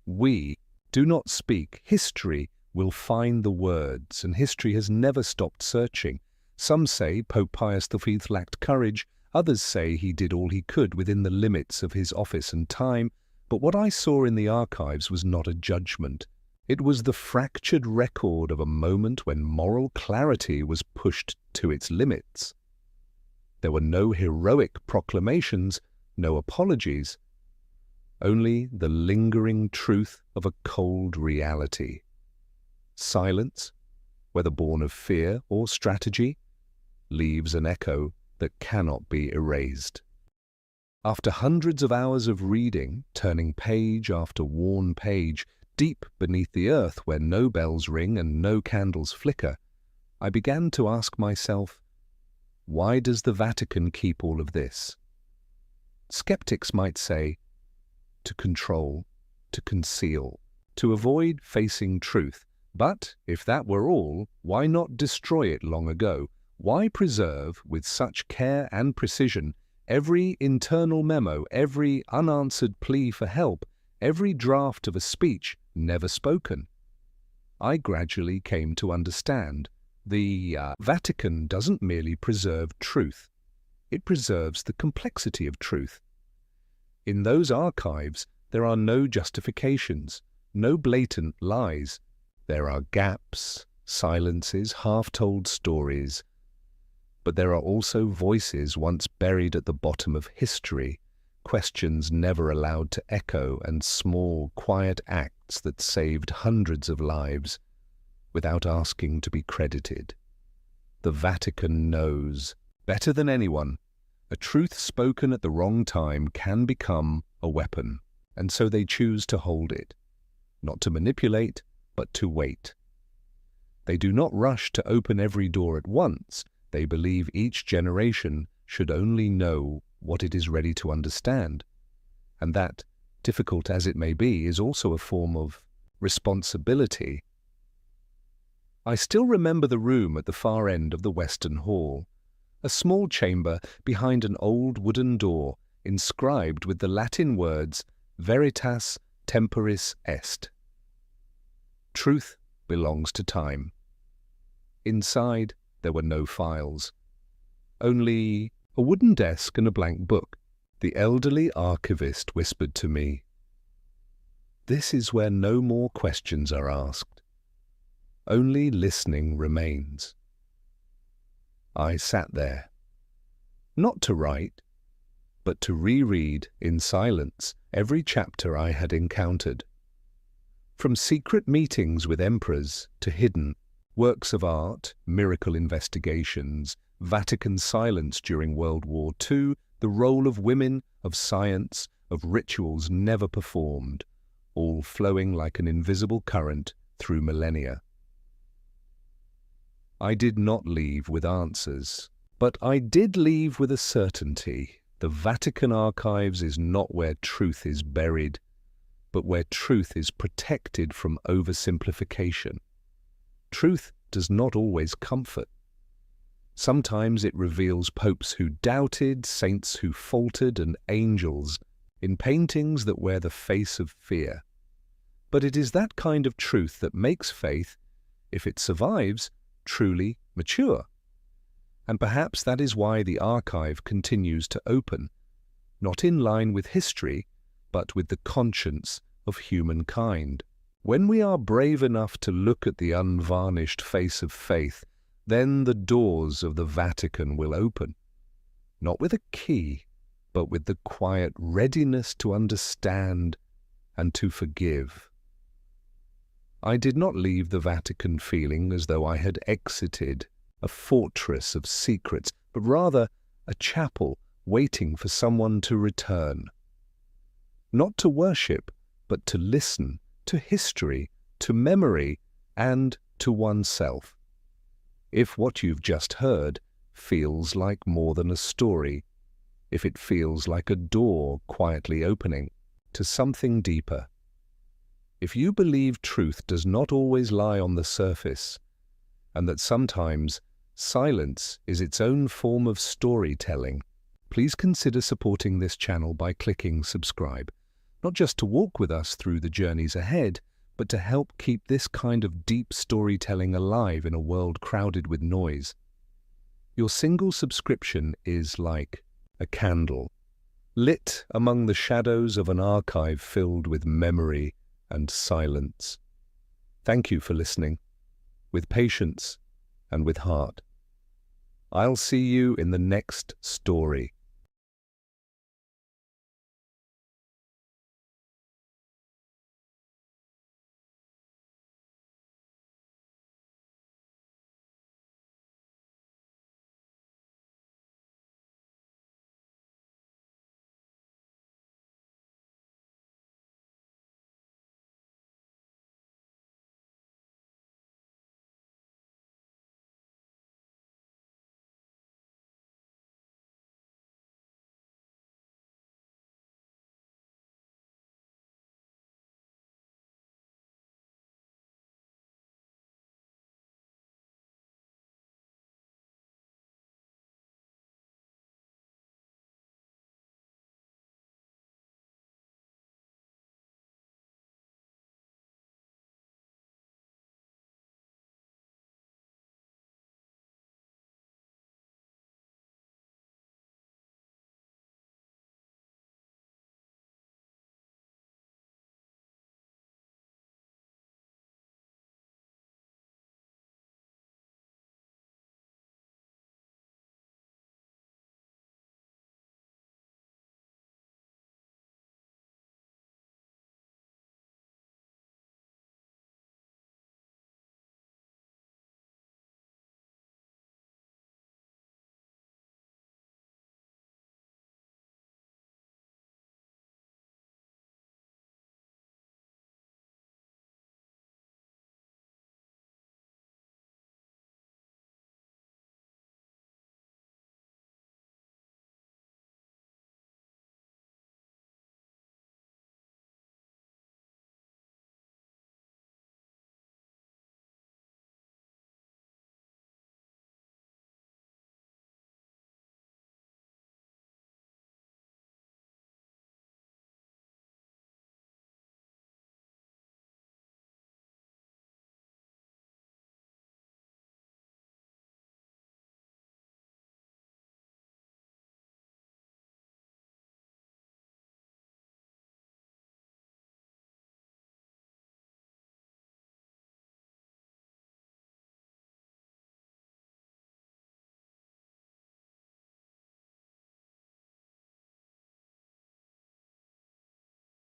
"We do not speak. History will find the words, and history has never stopped searching. Some say Pope Pius V lacked courage, others say he did all he could within the limits of his office and time, but what I saw in the archives was not a judgment. It was the fractured record of a moment when moral clarity was pushed to its limits. There were no heroic proclamations, no apologies, only the lingering truth of a cold reality. Silence, whether born of fear or strategy, leaves an echo that cannot be erased." After hundreds of hours of reading, turning page after worn page, deep beneath the earth where no bells ring and no candles flicker, I began to ask myself, why does the Vatican keep all of this? Skeptics might say, to control, to conceal, to avoid facing truth. But if that were all, why not destroy it long ago? Why preserve, with such care and precision, every internal memo, every unanswered plea for help, every draft of a speech never spoken? I gradually came to understand the Vatican doesn't merely preserve truth, it preserves the complexity of truth. In those archives, there are no justifications, no blatant lies. There are gaps, silences, half-told stories. But there are also voices once buried at the bottom of history, questions never allowed to echo, and small, quiet acts that saved hundreds of lives without asking to be credited. The Vatican knows, better than anyone, a truth spoken at the wrong time can become a weapon, and so they choose to hold it, not to manipulate, but to wait. They do not rush to open every door at once. They believe each generation should only know what it is ready to understand. And that, difficult as it may be, is also a form of responsibility. I still remember the room at the far end of the Western Hall, a small chamber behind an old wooden door inscribed with the Latin words Veritas temporis est. Truth belongs to time. Inside, there were no files, only a wooden desk and a blank book. The elderly archivist whispered to me, "This is where no more questions are asked. Only listening remains." I sat there, not to write, but to reread in silence every chapter I had encountered. From secret meetings with emperors to hidden works of art, miracle investigations, Vatican silence during World War II, the role of women, of science, of rituals never performed, all flowing like an invisible current through millennia. I did not leave with answers, but I did leave with a certainty. The Vatican archives is not where truth is buried, but where truth is protected from oversimplification. Truth does not always comfort. Sometimes it reveals popes who doubted, saints who faltered, and angels in paintings that wear the face of fear. But it is that kind of truth that makes faith, if it survives, truly mature. And perhaps that is why the archive continues to open, not in line with history, but with the conscience of humankind. When we are brave enough to look at the unvarnished face of faith, then the doors of the Vatican will open, not with a key, but with the quiet readiness to understand and to forgive. I did not leave the Vatican feeling as though I had exited a fortress of secrets, but rather a chapel waiting for someone to return. Not to worship, but to listen to history, to memory, and to oneself. If what you've just heard feels like more than a story, if it feels like a door quietly opening to something deeper, if you believe truth does not always lie on the surface, and that sometimes silence is its own form of storytelling, please consider supporting this channel by clicking subscribe, not just to walk with us through the journeys ahead, but to help keep this kind of deep storytelling alive in a world crowded with noise. Your single subscription is like a candle, lit among the shadows of an archive filled with memory and silence. Thank you for listening, with patience and with heart. I'll see you in the next story.